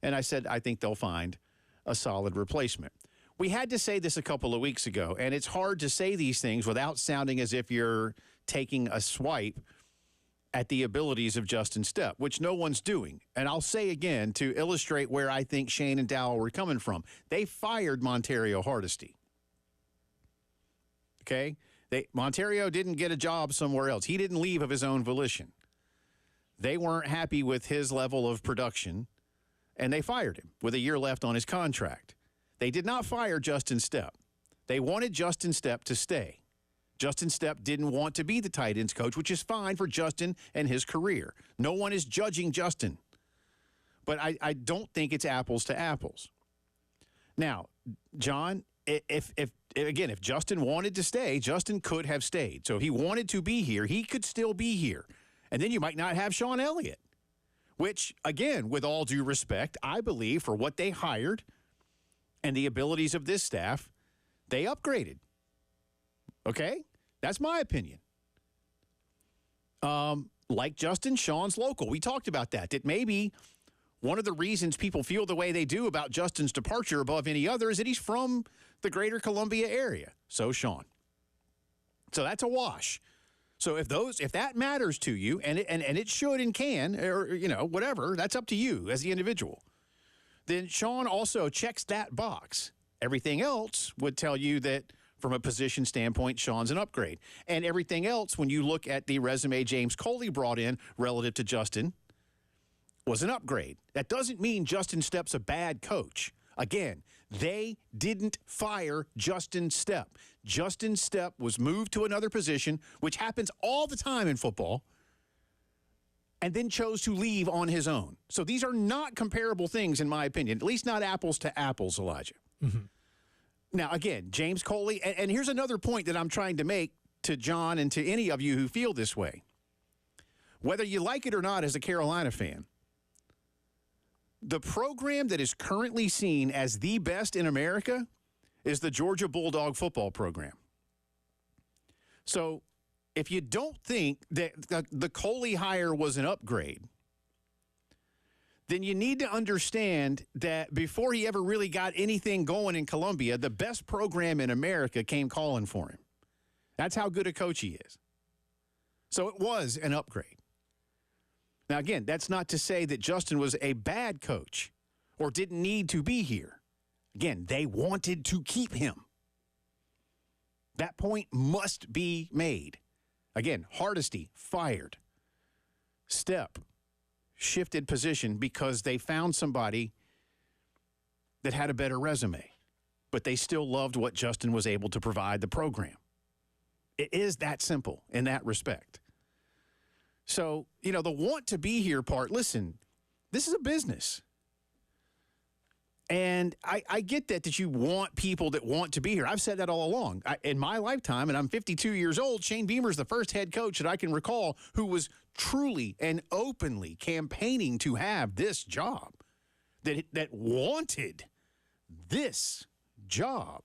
And I said, I think they'll find a solid replacement. We had to say this a couple of weeks ago, and it's hard to say these things without sounding as if you're taking a swipe at the abilities of Justin Stepp, which no one's doing. And I'll say again to illustrate where I think Shane and Dowell were coming from. They fired Montario Hardesty. Okay? Montario didn't get a job somewhere else. He didn't leave of his own volition. They weren't happy with his level of production, and they fired him with a year left on his contract. They did not fire Justin Stepp. They wanted Justin Stepp to stay. Justin Stepp didn't want to be the tight ends coach, which is fine for Justin and his career. No one is judging Justin. But I don't think it's apples to apples. Now, John, if Justin wanted to stay, Justin could have stayed. So if he wanted to be here, he could still be here. And then you might not have Sean Elliott, which, again, with all due respect, I believe for what they hired and the abilities of this staff, they upgraded. Okay? That's my opinion. Like Justin, Sean's local. We talked about that. That maybe one of the reasons people feel the way they do about Justin's departure above any other is that he's from the greater Columbia area. So Sean. So that's a wash. So if that matters to you, and it should and can, or whatever, that's up to you as the individual. Then Sean also checks that box. Everything else would tell you that from a position standpoint, Sean's an upgrade. And everything else, when you look at the resume James Coley brought in relative to Justin, was an upgrade. That doesn't mean Justin Stepp's a bad coach. Again, they didn't fire Justin Stepp. Justin Stepp was moved to another position, which happens all the time in football, and then chose to leave on his own. So these are not comparable things, in my opinion, at least not apples to apples, Elijah. Mm-hmm. Now, again, James Coley, and here's another point that I'm trying to make to John and to any of you who feel this way. Whether you like it or not as a Carolina fan, the program that is currently seen as the best in America is the Georgia Bulldog football program. So if you don't think that the Coley hire was an upgrade, then you need to understand that before he ever really got anything going in Columbia, the best program in America came calling for him. That's how good a coach he is. So it was an upgrade. Now, again, that's not to say that Justin was a bad coach or didn't need to be here. Again, they wanted to keep him. That point must be made. Again, Hardesty fired. Stepp shifted position because they found somebody that had a better resume, but they still loved what Justin was able to provide the program. It is that simple in that respect. So, the want to be here part, listen, this is a business. And I get that you want people that want to be here. I've said that all along. In my lifetime, and I'm 52 years old, Shane Beamer's the first head coach that I can recall who was truly and openly campaigning to have this job, that wanted this job.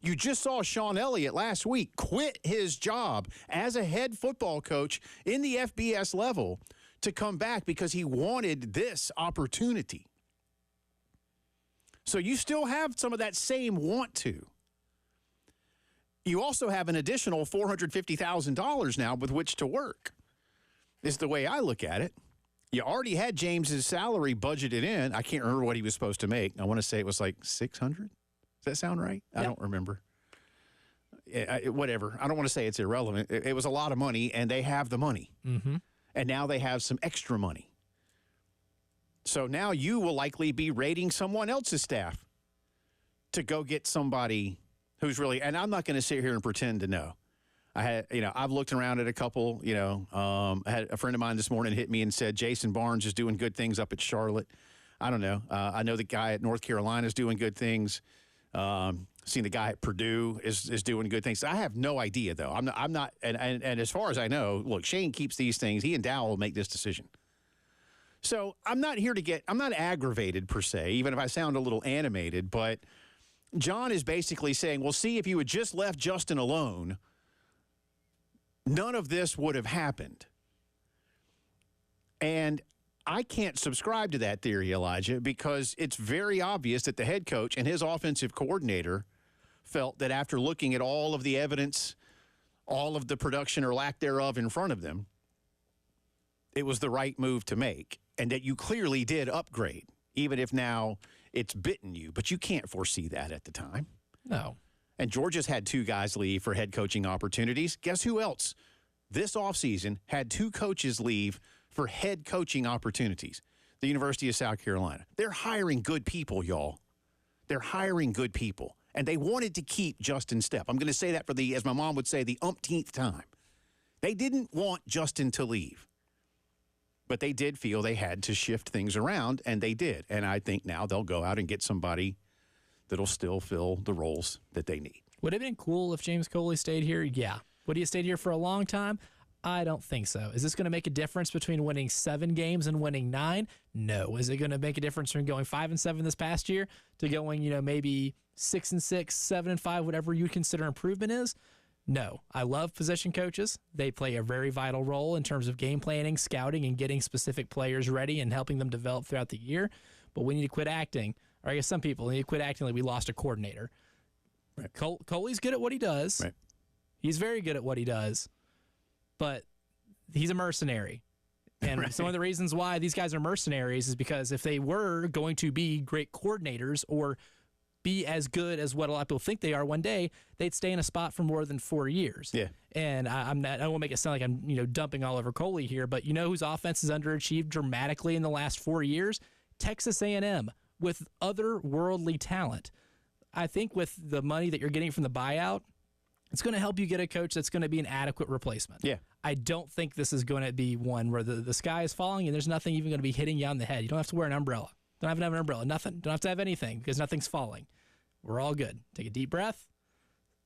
You just saw Sean Elliott last week quit his job as a head football coach in the FBS level to come back because he wanted this opportunity. So you still have some of that same want to. You also have an additional $450,000 now with which to work, is the way I look at it. You already had James's salary budgeted in. I can't remember what he was supposed to make. I want to say it was like $600. Does that sound right? Yep. I don't remember. Whatever. I don't want to say it's irrelevant. It was a lot of money, and they have the money. Mm-hmm. And now they have some extra money. So now you will likely be rating someone else's staff to go get somebody who's really, and I'm not going to sit here and pretend to know. I've looked around at a couple, I had a friend of mine this morning hit me and said, Jason Barnes is doing good things up at Charlotte. I don't know. I know the guy at North Carolina is doing good things. Seen the guy at Purdue is doing good things. I have no idea though. I'm not, and as far as I know, look, Shane keeps these things. He and Dowell will make this decision. So I'm not aggravated per se, even if I sound a little animated, but John is basically saying, well, see, if you had just left Justin alone, none of this would have happened. And I can't subscribe to that theory, Elijah, because it's very obvious that the head coach and his offensive coordinator felt that after looking at all of the evidence, all of the production or lack thereof in front of them, it was the right move to make and that you clearly did upgrade, even if now it's bitten you. But you can't foresee that at the time. No. And Georgia's had 2 guys leave for head coaching opportunities. Guess who else this offseason had 2 coaches leave for head coaching opportunities? The University of South Carolina. They're hiring good people, y'all. They're hiring good people. And they wanted to keep Justin Stepp. I'm going to say that for the, as my mom would say, the umpteenth time. They didn't want Justin to leave. But they did feel they had to shift things around, and they did. And I think now they'll go out and get somebody that'll still fill the roles that they need. Would it have been cool if James Coley stayed here? Yeah. Would he have stayed here for a long time? I don't think so. Is this going to make a difference between winning 7 games and winning 9? No. Is it going to make a difference from going 5-7 this past year to going, maybe 6-6, 7-5, whatever you consider improvement is? No. I love position coaches. They play a very vital role in terms of game planning, scouting, and getting specific players ready and helping them develop throughout the year. But we need to quit acting, or I guess some people need to quit acting like we lost a coordinator. Right. Coley's good at what he does. Right. He's very good at what he does. But he's a mercenary. And right. Some of the reasons why these guys are mercenaries is because if they were going to be great coordinators or be as good as what a lot of people think they are one day, they'd stay in a spot for more than 4 years. Yeah. And I don't want to make it sound like I'm dumping all over Coley here, but whose offense has underachieved dramatically in the last 4 years? Texas A&M with otherworldly talent. I think with the money that you're getting from the buyout, it's going to help you get a coach that's going to be an adequate replacement. Yeah. I don't think this is going to be one where the sky is falling and there's nothing even going to be hitting you on the head. You don't have to wear an umbrella. Don't have to have an umbrella. Nothing. Don't have to have anything because nothing's falling. We're all good. Take a deep breath.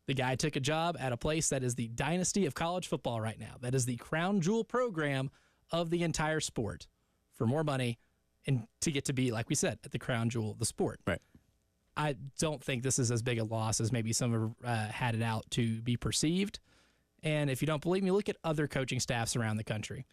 The guy took a job at a place that is the dynasty of college football right now. That is the crown jewel program of the entire sport for more money and to get to be, like we said, at the crown jewel of the sport. Right. I don't think this is as big a loss as maybe some have had it out to be perceived. And if you don't believe me, look at other coaching staffs around the country.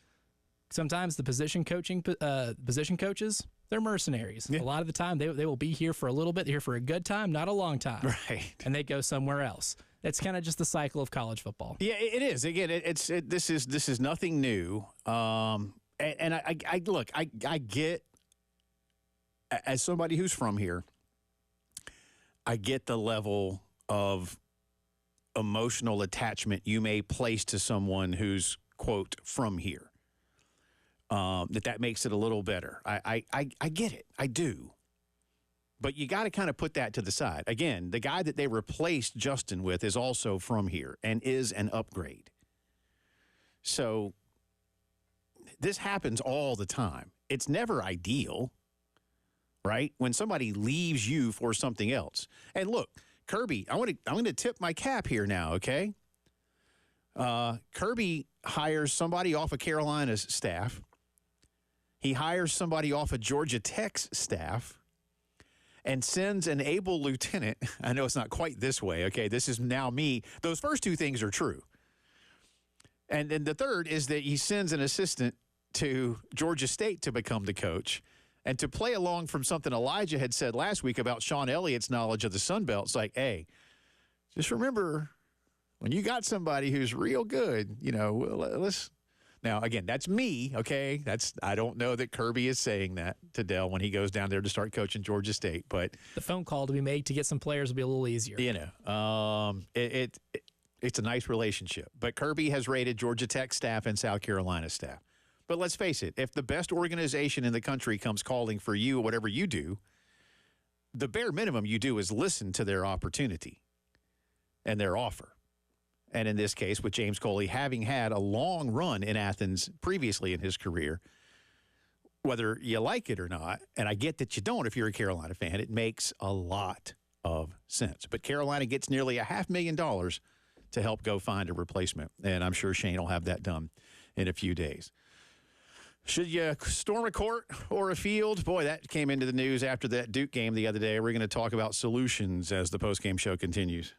Sometimes the position coaches, they're mercenaries. Yeah. A lot of the time, they will be here for a little bit, here for a good time, not a long time. Right. And they go somewhere else. It's kind of just the cycle of college football. Yeah, it is. Again, this is nothing new. And I look, I get, as somebody who's from here, I get the level of emotional attachment you may place to someone who's, quote, from here. That makes it a little better. I get it. I do. But you got to kind of put that to the side. Again, the guy that they replaced Justin with is also from here and is an upgrade. So this happens all the time. It's never ideal, right? When somebody leaves you for something else. And look, Kirby, I'm going to tip my cap here now, okay? Kirby hires somebody off of Carolina's staff. He hires somebody off of Georgia Tech's staff and sends an able lieutenant. I know it's not quite this way, okay? This is now me. Those first 2 things are true. And then the third is that he sends an assistant to Georgia State to become the coach. And to play along from something Elijah had said last week about Sean Elliott's knowledge of the Sun Belt, it's like, hey, just remember when you got somebody who's real good, let's. Now, again, that's me, okay? I don't know that Kirby is saying that to Dell when he goes down there to start coaching Georgia State, but the phone call to be made to get some players will be a little easier. It's a nice relationship. But Kirby has rated Georgia Tech staff and South Carolina staff. But let's face it, if the best organization in the country comes calling for you, whatever you do, the bare minimum you do is listen to their opportunity and their offer. And in this case, with James Coley having had a long run in Athens previously in his career, whether you like it or not, and I get that you don't if you're a Carolina fan, it makes a lot of sense. But Carolina gets nearly $500,000 to help go find a replacement, and I'm sure Shane will have that done in a few days. Should you storm a court or a field? Boy, that came into the news after that Duke game the other day. We're going to talk about solutions as the postgame show continues.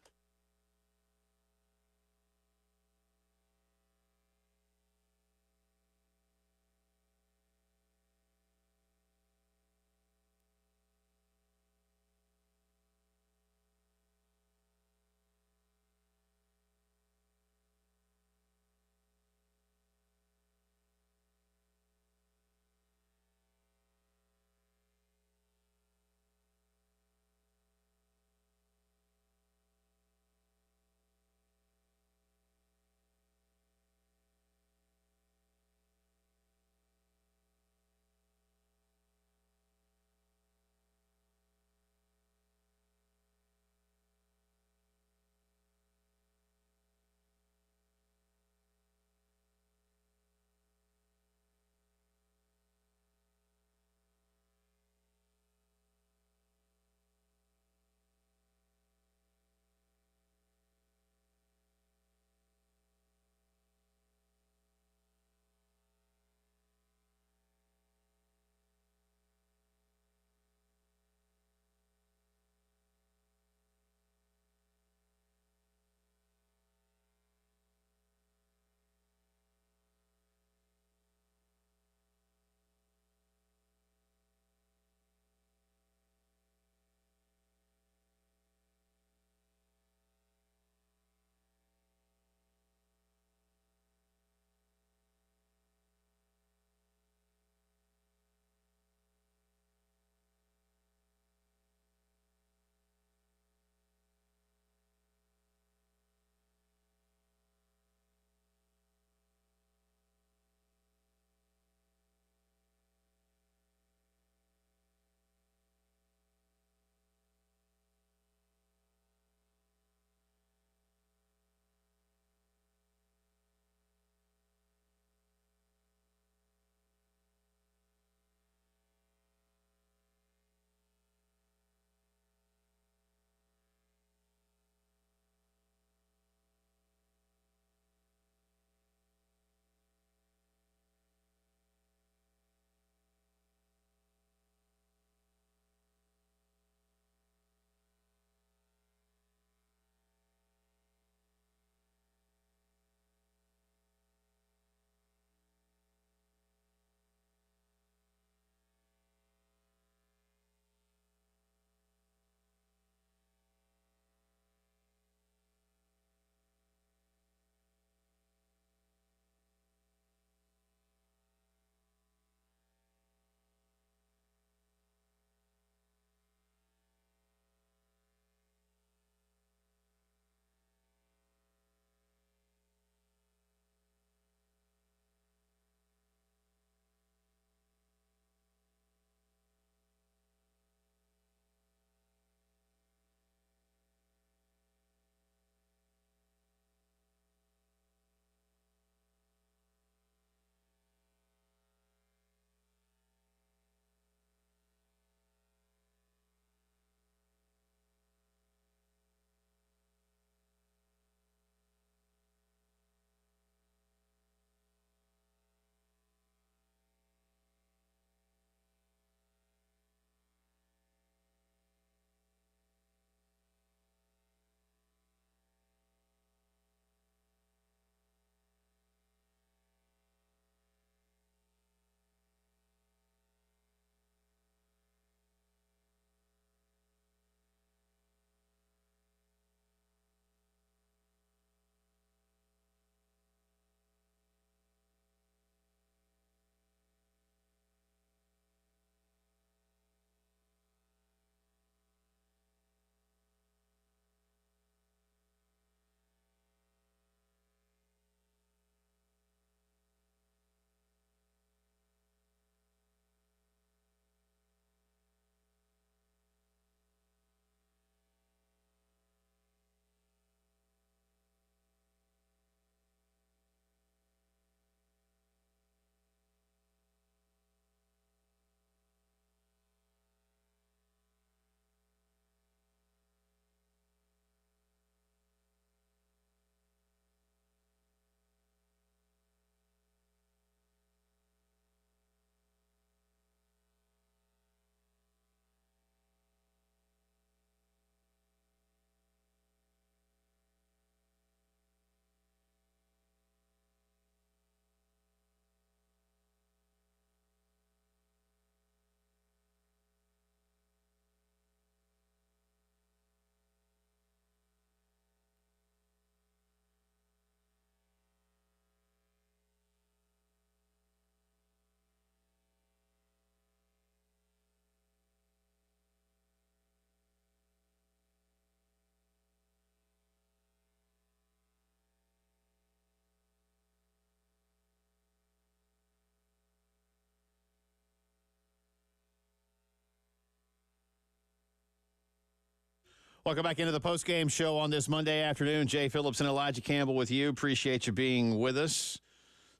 Welcome back into the post-game show on this Monday afternoon. Jay Phillips and Elijah Campbell with you. Appreciate you being with us.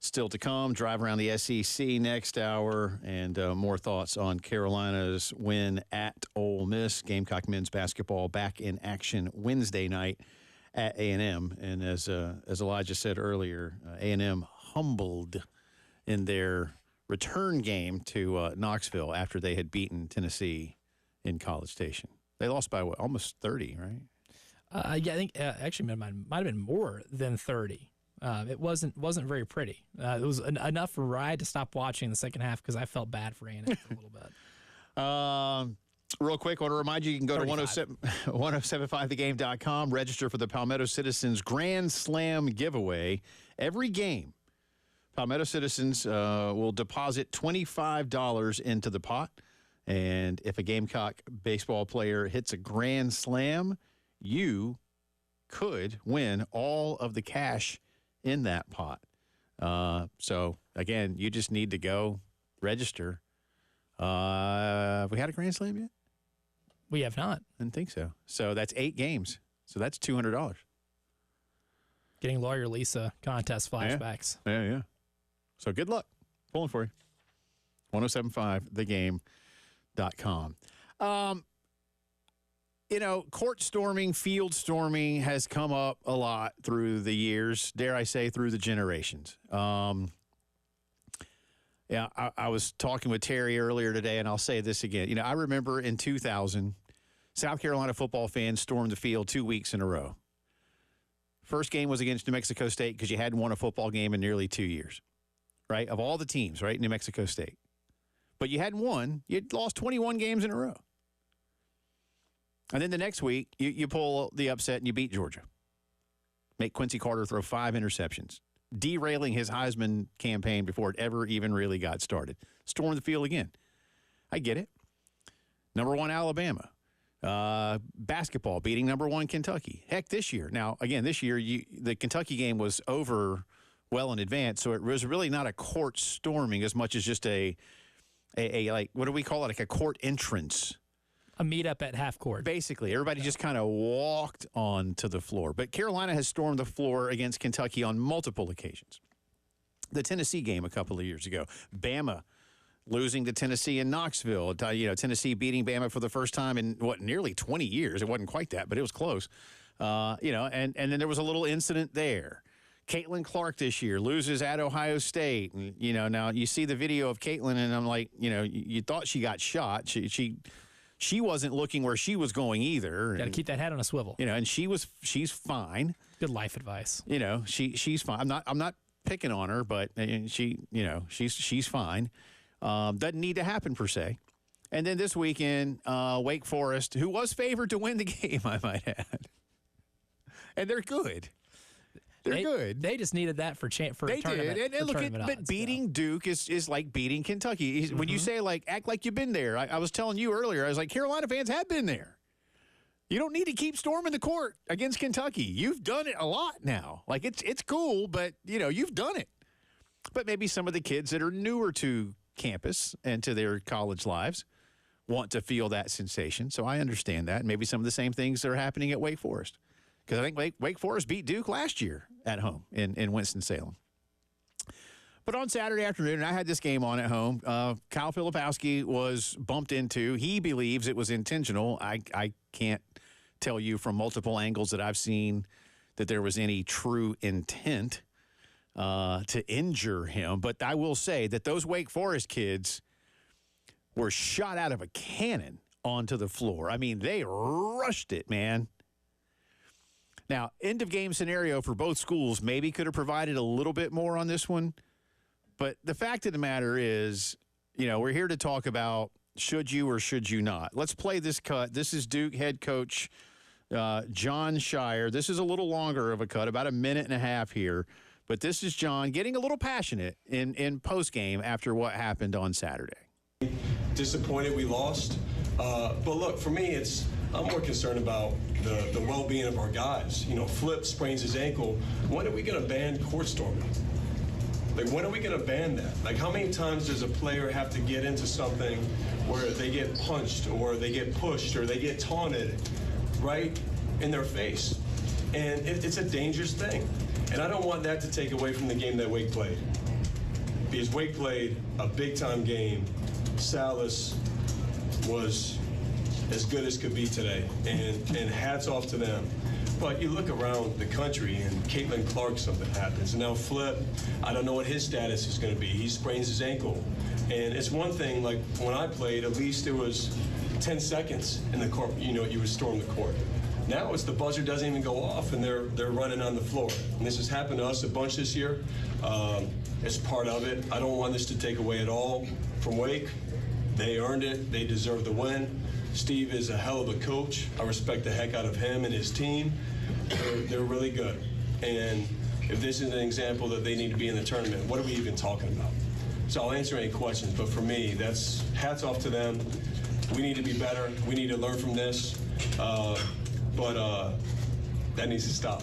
Still to come, drive around the SEC next hour, and more thoughts on Carolina's win at Ole Miss. Gamecock men's basketball back in action Wednesday night at A&M. And as Elijah said earlier, A&M humbled in their return game to Knoxville after they had beaten Tennessee in College Station. They lost by, what, almost 30, right? Yeah, I think actually might have been more than 30. It wasn't very pretty. It was enough for I had to stop watching the second half because I felt bad for A&M for a little bit. Real quick, I want to remind you, you can go to 1075thegame.com, register for the Palmetto Citizens Grand Slam giveaway. Every game, Palmetto Citizens will deposit $25 into the pot. And if a Gamecock baseball player hits a grand slam, you could win all of the cash in that pot. So, again, you just need to go register. Have we had a grand slam yet? We have not. I didn't think so. So that's 8 games. So that's $200. Getting Lawyer Lisa contest flashbacks. Yeah. So good luck. Pulling for you. 1075thegame.com. Court storming, field storming has come up a lot through the years, dare I say, through the generations. I was talking with Terry earlier today, and I'll say this again. I remember in 2000, South Carolina football fans stormed the field 2 weeks in a row. First game was against New Mexico State because you hadn't won a football game in nearly 2 years, right? Of all the teams, right? New Mexico State. But you hadn't won. You'd lost 21 games in a row. And then the next week, you pull the upset and you beat Georgia. Make Quincy Carter throw 5 interceptions, derailing his Heisman campaign before it ever even really got started. Storm the field again. I get it. Number 1, Alabama. Basketball, beating number 1, Kentucky. Heck, this year. Now, again, this year, the Kentucky game was over well in advance, so it was really not a court storming as much as just a like, what do we call it, like a court entrance. A meetup at half court. Basically, everybody just kind of walked onto the floor. But Carolina has stormed the floor against Kentucky on multiple occasions. The Tennessee game a couple of years ago. Bama losing to Tennessee in Knoxville. Tennessee beating Bama for the first time in, nearly 20 years. It wasn't quite that, but it was close. And then there was a little incident there. Caitlin Clark this year loses at Ohio State. And, now you see the video of Caitlin, and I'm like, you thought she got shot. She wasn't looking where she was going either. Got to keep that head on a swivel. And she's fine. Good life advice. She's fine. I'm not picking on her, but she's fine. Doesn't need to happen per se. And then this weekend, Wake Forest, who was favored to win the game, I might add, and they're good. They're good. They just needed that for they tournament. Did. And look, but beating Duke is like beating Kentucky. When you say, like, act like you've been there, I was telling you earlier, I was like, Carolina fans have been there. You don't need to keep storming the court against Kentucky. You've done it a lot now. Like, it's cool, but, you've done it. But maybe some of the kids that are newer to campus and to their college lives want to feel that sensation. So I understand that. Maybe some of the same things that are happening at Wake Forest. Because I think Wake Forest beat Duke last year at home in Winston-Salem. But on Saturday afternoon, and I had this game on at home, Kyle Filipowski was bumped into. He believes it was intentional. I can't tell you from multiple angles that I've seen that there was any true intent to injure him. But I will say that those Wake Forest kids were shot out of a cannon onto the floor. I mean, they rushed it, man. Now, end-of-game scenario for both schools maybe could have provided a little bit more on this one. But the fact of the matter is, we're here to talk about should you or should you not. Let's play this cut. This is Duke head coach John Shire. This is a little longer of a cut, about a minute and a half here. But this is John getting a little passionate in postgame after what happened on Saturday. Disappointed we lost. But look, for me, I'm more concerned about the well-being of our guys. Flip sprains his ankle. When are we going to ban court storming? Like, when are we going to ban that? Like, how many times does a player have to get into something where they get punched or they get pushed or they get taunted right in their face. And it's a dangerous thing. And I don't want that to take away from the game that Wake played. Because Wake played a big-time game. Salas was as good as could be today, and hats off to them. But you look around the country, and Caitlin Clark, something happens. And now Flip, I don't know what his status is going to be. He sprains his ankle. And it's one thing, like when I played, at least it was 10 seconds in the court, you would storm the court. Now it's the buzzer doesn't even go off, and they're running on the floor. And this has happened to us a bunch this year. It's part of it. I don't want this to take away at all from Wake. They earned it. They deserve the win. Steve is a hell of a coach. I respect the heck out of him and his team. They're really good. And if this is an example that they need to be in the tournament, what are we even talking about? So I'll answer any questions, but for me, that's hats off to them. We need to be better. We need to learn from this. But that needs to stop.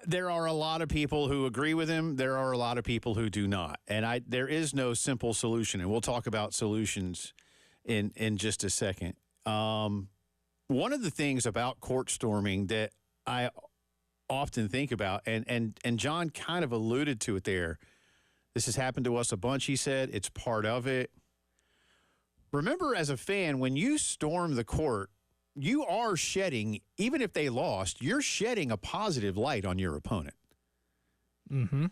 There are a lot of people who agree with him. There are a lot of people who do not. And there is no simple solution. And we'll talk about solutions in just a second. One of the things about court storming that I often think about, and John kind of alluded to it there. This has happened to us a bunch, he said. It's part of it. Remember, as a fan, when you storm the court, you are shedding, even if they lost, you're shedding a positive light on your opponent. Mm-hmm.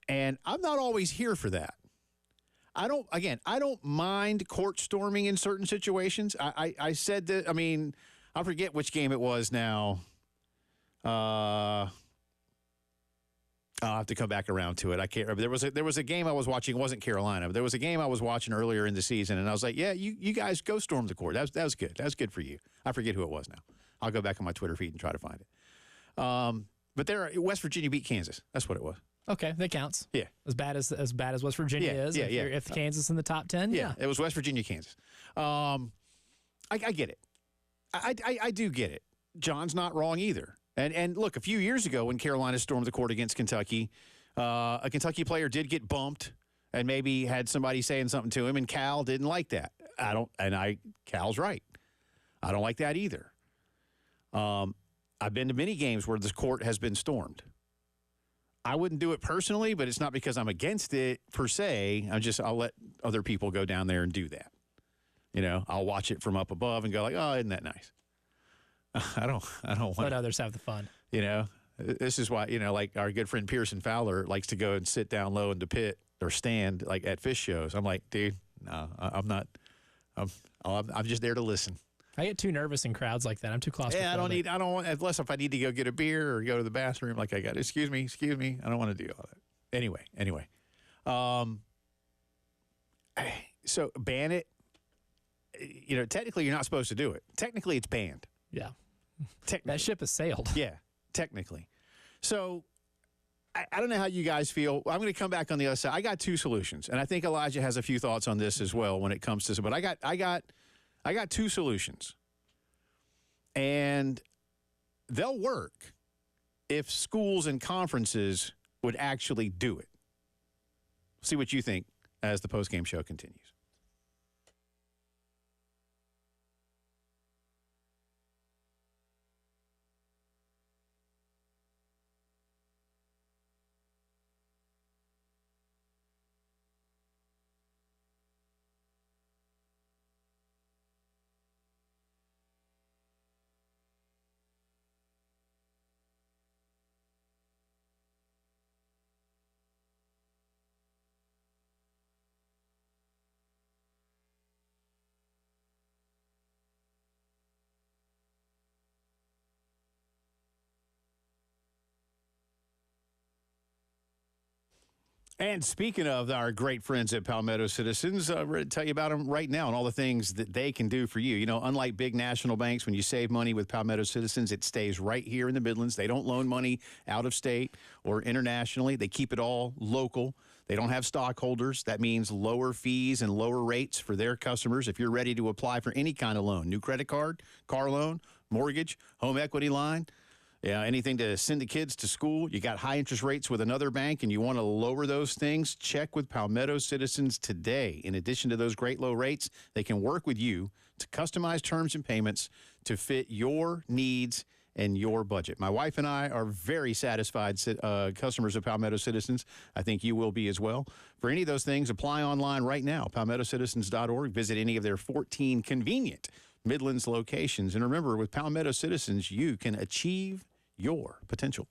And I'm not always here for that. I don't mind court storming in certain situations. I said that, I forget which game it was now. I'll have to come back around to it. I can't remember. There was a game I was watching. It wasn't Carolina, but there was a game I was watching earlier in the season, and I was like, yeah, you guys go storm the court. That was good. That was good for you. I forget who it was now. I'll go back on my Twitter feed and try to find it. But West Virginia beat Kansas. That's what it was. Okay, that counts. Yeah. As bad as West Virginia is. Yeah, If Kansas in the top 10, yeah. It was West Virginia, Kansas. I get it. I do get it. John's not wrong either. And look, a few years ago when Carolina stormed the court against Kentucky, a Kentucky player did get bumped and maybe had somebody saying something to him, and Cal didn't like that. Cal's right. I don't like that either. I've been to many games where this court has been stormed. I wouldn't do it personally, but it's not because I'm against it per se. I'll let other people go down there and do that. I'll watch it from up above and go like, oh, isn't that nice? I don't want Let others have the fun. This is why, like our good friend Pearson Fowler likes to go and sit down low in the pit or stand like at fish shows. I'm like, dude, no, I'm not. I'm just there to listen. I get too nervous in crowds like that. I'm too claustrophobic. Yeah, I don't want, unless if I need to go get a beer or go to the bathroom, like I got, excuse me. I don't want to do all that. Anyway. So ban it. Technically you're not supposed to do it. Technically it's banned. Yeah. That ship has sailed. Yeah, technically. So I don't know how you guys feel. I'm going to come back on the other side. I got two solutions, and I think Elijah has a few thoughts on this as well when it comes to. But I got two solutions, and they'll work if schools and conferences would actually do it. See what you think as the postgame show continues. And speaking of our great friends at Palmetto Citizens, I'm ready to tell you about them right now and all the things that they can do for you. Unlike big national banks, when you save money with Palmetto Citizens, it stays right here in the Midlands. They don't loan money out of state or internationally. They keep it all local. They don't have stockholders. That means lower fees and lower rates for their customers. If you're ready to apply for any kind of loan, new credit card, car loan, mortgage, home equity line, Yeah, anything to send the kids to school. You got high interest rates with another bank and you want to lower those things, check with Palmetto Citizens today. In addition to those great low rates, they can work with you to customize terms and payments to fit your needs and your budget. My wife and I are very satisfied customers of Palmetto Citizens. I think you will be as well. For any of those things, apply online right now, palmettocitizens.org. Visit any of their 14 convenient Midlands locations. And remember, with Palmetto Citizens, you can achieve your potential.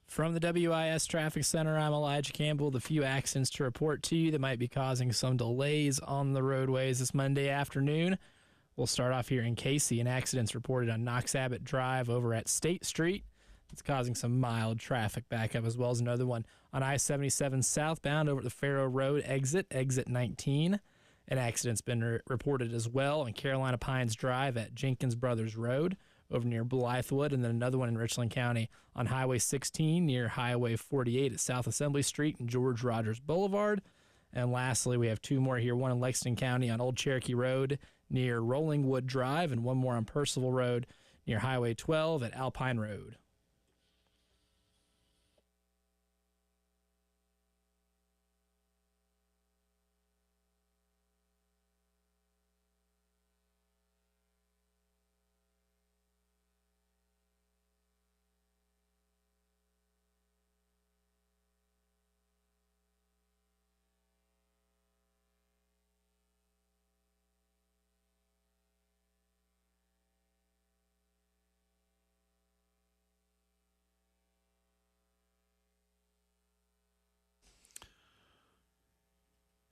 From the WIS Traffic Center, I'm Elijah Campbell. The few accidents to report to you that might be causing some delays on the roadways this Monday afternoon. We'll start off here in Casey. An accident's reported on Knox Abbott Drive over at State Street. It's causing some mild traffic backup, as well as another one on I-77 southbound over at the Faro Road exit 19. An accident's been reported as well on Carolina Pines Drive at Jenkins Brothers Road over near Blythewood, and then another one in Richland County on Highway 16 near Highway 48 at South Assembly Street and George Rogers Boulevard. And lastly, we have two more here, one in Lexington County on Old Cherokee Road near Rolling Wood Drive, and one more on Percival Road near Highway 12 at Alpine Road.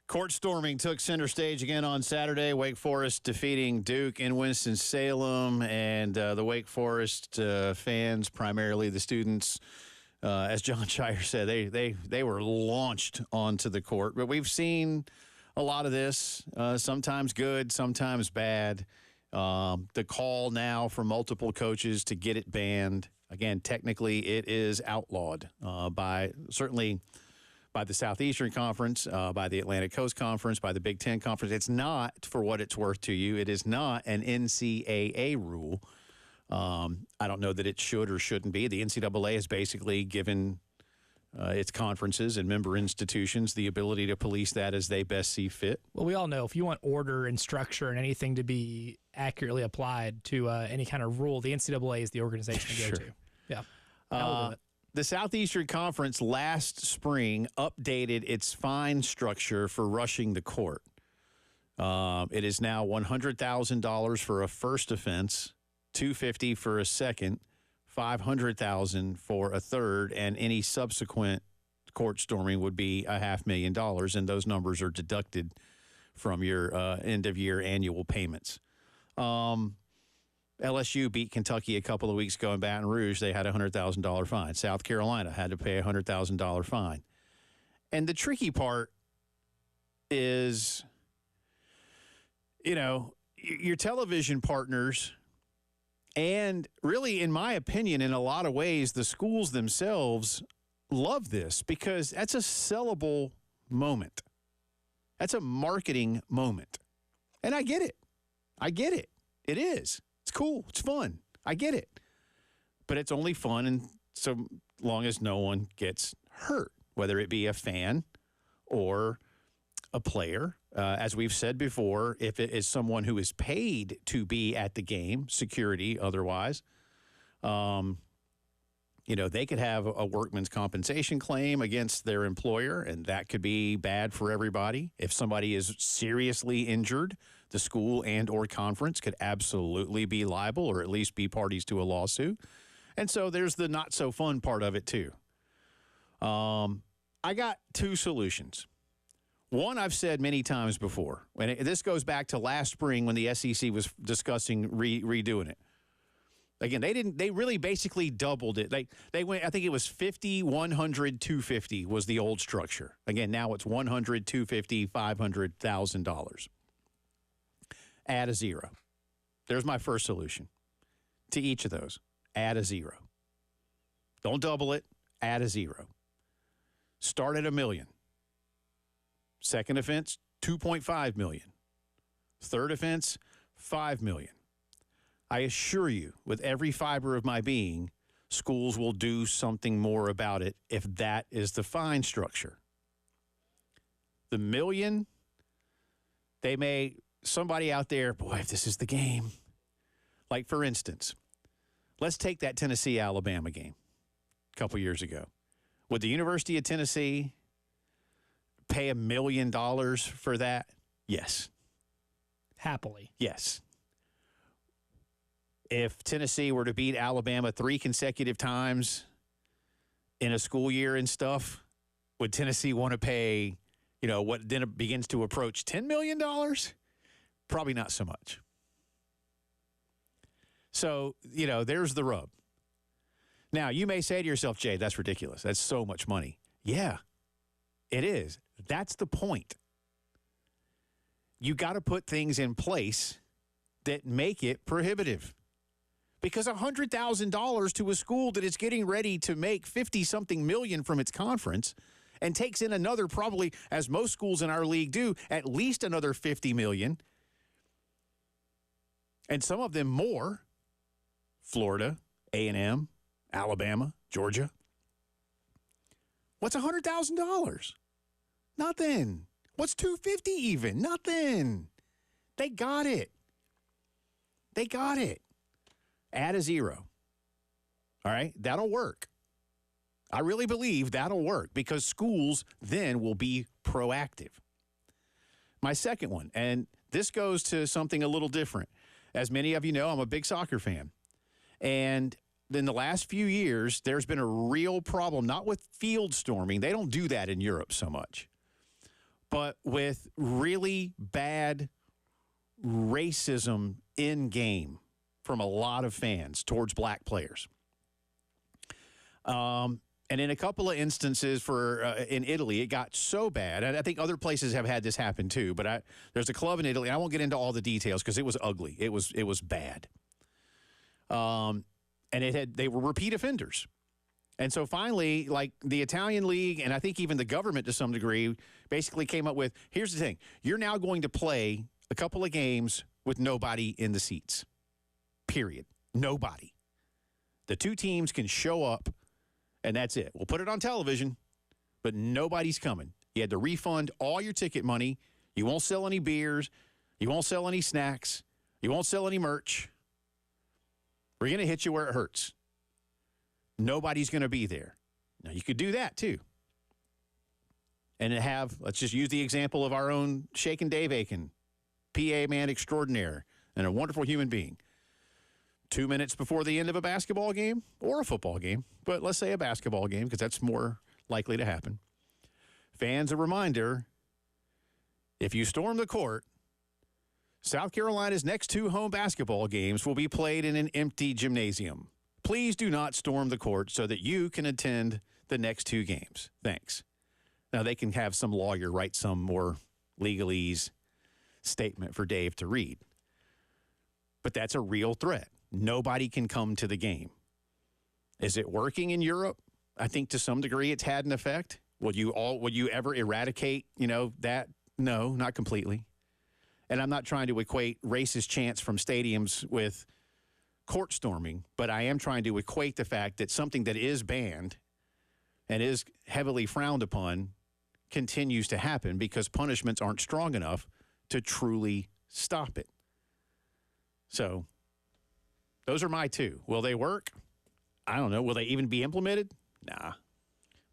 Court storming took center stage again on Saturday. Wake Forest defeating Duke in Winston-Salem, and the Wake Forest fans, primarily the students, as John Shire said, they were launched onto the court. But we've seen a lot of this, sometimes good, sometimes bad. The call now for multiple coaches to get it banned. Again, technically it is outlawed by the Southeastern Conference, by the Atlantic Coast Conference, by the Big Ten Conference. It's not, for what it's worth to you, it is not an NCAA rule. I don't know that it should or shouldn't be. The NCAA has basically given its conferences and member institutions the ability to police that as they best see fit. Well, we all know if you want order and structure and anything to be accurately applied to any kind of rule, the NCAA is the organization to go to. Yeah. The Southeastern Conference last spring updated its fine structure for rushing the court. It is now $100,000 for a first offense, $250,000 for a second, $500,000 for a third, and any subsequent court storming would be $500,000, and those numbers are deducted from your end-of-year annual payments. LSU beat Kentucky a couple of weeks ago in Baton Rouge. They had a $100,000 fine. South Carolina had to pay a $100,000 fine. And the tricky part is, you know, your television partners and really, in my opinion, in a lot of ways, the schools themselves love this because that's a sellable moment. That's a marketing moment. And I get it. I get it. It is. It's cool. It's fun. I get it. But it's only fun and so long as no one gets hurt, whether it be a fan or a player. As we've said before, if it is someone who is paid to be at the game, security otherwise, you know, they could have a workman's compensation claim against their employer, and that could be bad for everybody. If somebody is seriously injured, the school and or conference could absolutely be liable or at least be parties to a lawsuit. And so there's the not so fun part of it too. I got two solutions. One, I've said many times before, and this goes back to last spring when the SEC was discussing redoing it. Again, they really basically doubled it. They went, I think it was 50, 100, 250 was the old structure. Again, now it's 100, 250, $500,000. Add a zero. There's my first solution to each of those. Add a zero. Don't double it. Add a zero. Start at $1 million. Second offense, $2.5 million. Third offense, $5 million. I assure you, with every fiber of my being, schools will do something more about it if that is the fine structure. The $1 million, somebody out there, boy, if this is the game. Like, for instance, let's take that Tennessee-Alabama game a couple years ago. Would the University of Tennessee pay $1 million for that? Yes. Happily. Yes. If Tennessee were to beat Alabama 3 consecutive times in a school year and stuff, would Tennessee want to pay, you know, what then begins to approach $10 million? Probably not so much. So, you know, there's the rub. Now, you may say to yourself, Jay, that's ridiculous. That's so much money. Yeah, it is. That's the point. You got to put things in place that make it prohibitive. Because $100,000 to a school that is getting ready to make 50-something million from its conference and takes in another, probably, as most schools in our league do, at least another $50 million, and some of them more, Florida, A&M, Alabama, Georgia. What's $100,000? Nothing. What's $250 even? Nothing. They got it. They got it. Add a zero. All right? That'll work. I really believe that'll work because schools then will be proactive. My second one, and this goes to something a little different. As many of you know, I'm a big soccer fan. And in the last few years, there's been a real problem, not with field storming. They don't do that in Europe so much. But with really bad racism in game from a lot of fans towards black players. And in a couple of instances in Italy, it got so bad, and I think other places have had this happen too, but there's a club in Italy, and I won't get into all the details because it was ugly. It was bad. And they were repeat offenders. And so finally, like the Italian league, and I think even the government to some degree, basically came up with, here's the thing. You're now going to play a couple of games with nobody in the seats. Period. Nobody. The two teams can show up And that's it. We'll put it on television, but nobody's coming. You had to refund all your ticket money. You won't sell any beers. You won't sell any snacks. You won't sell any merch. We're going to hit you where it hurts. Nobody's going to be there. Now, you could do that, too. And let's just use the example of our own Shakin' Dave Aiken, PA man extraordinaire, and a wonderful human being. 2 minutes before the end of a basketball game or a football game, but let's say a basketball game because that's more likely to happen. Fans, a reminder, if you storm the court, South Carolina's next 2 home basketball games will be played in an empty gymnasium. Please do not storm the court so that you can attend the next 2 games. Thanks. Now, they can have some lawyer write some more legalese statement for Dave to read. But that's a real threat. Nobody can come to the game. Is it working in Europe? I think to some degree it's had an effect. Will you ever eradicate, that? No, not completely. And I'm not trying to equate racist chants from stadiums with court storming, but I am trying to equate the fact that something that is banned and is heavily frowned upon continues to happen because punishments aren't strong enough to truly stop it. So those are my 2. Will they work? I don't know. Will they even be implemented? Nah.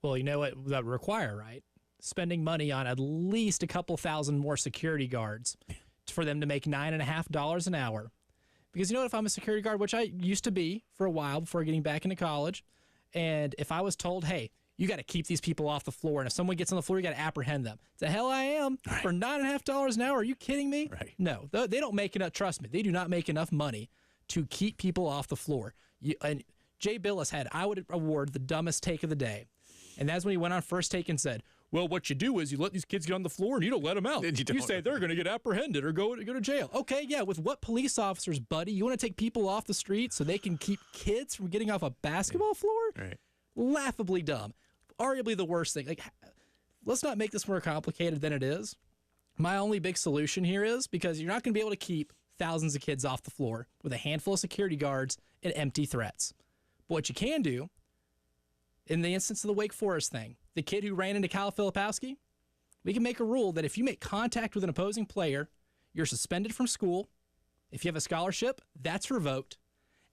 Well, you know what that would require, right? Spending money on at least a couple thousand more security guards for them to make $9.50 an hour. Because if I'm a security guard, which I used to be for a while before getting back into college, and if I was told, hey, you got to keep these people off the floor, and if someone gets on the floor, you got to apprehend them. The hell I am. Right. For $9.50 an hour, are you kidding me? Right. No, they don't make enough. Trust me, they do not make enough money to keep people off the floor. And Jay Billis had, I would award the dumbest take of the day. And that's when he went on First Take and said, well, what you do is you let these kids get on the floor and you don't let them out. You say they're going to get apprehended or go to jail. Okay, yeah, with what police officers, buddy? You want to take people off the street so they can keep kids from getting off a basketball floor? Right. Laughably dumb. Arguably the worst thing. Let's not make this more complicated than it is. My only big solution here is because you're not going to be able to keep thousands of kids off the floor with a handful of security guards and empty threats. But what you can do, in the instance of the Wake Forest thing, the kid who ran into Kyle Filipowski, we can make a rule that if you make contact with an opposing player, you're suspended from school. If you have a scholarship, that's revoked.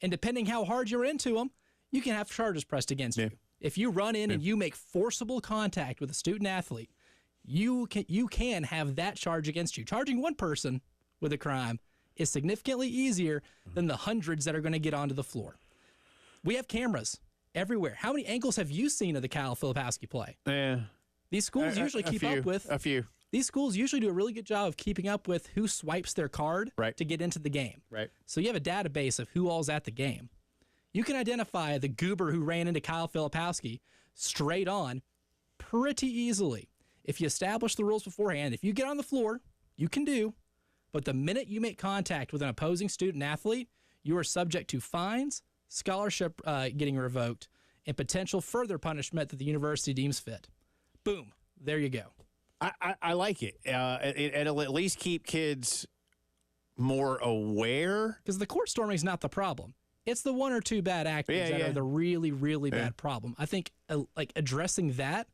And depending how hard you're into them, you can have charges pressed against you. If you run in and you make forcible contact with a student athlete, you can have that charge against you. Charging one person with a crime is significantly easier than the hundreds that are going to get onto the floor. We have cameras everywhere. How many angles have you seen of the Kyle Filipowski play? Yeah. These schools usually keep up with a few. These schools usually do a really good job of keeping up with who swipes their card to get into the game. Right. So you have a database of who all's at the game. You can identify the goober who ran into Kyle Filipowski straight on pretty easily. If you establish the rules beforehand, if you get on the floor, you can do. But the minute you make contact with an opposing student athlete, you are subject to fines, scholarship getting revoked, and potential further punishment that the university deems fit. Boom. There you go. I like it. It'll at least keep kids more aware. Because the court storming is not the problem. It's the 1 or 2 bad actors that are the really, really bad problem. I think addressing that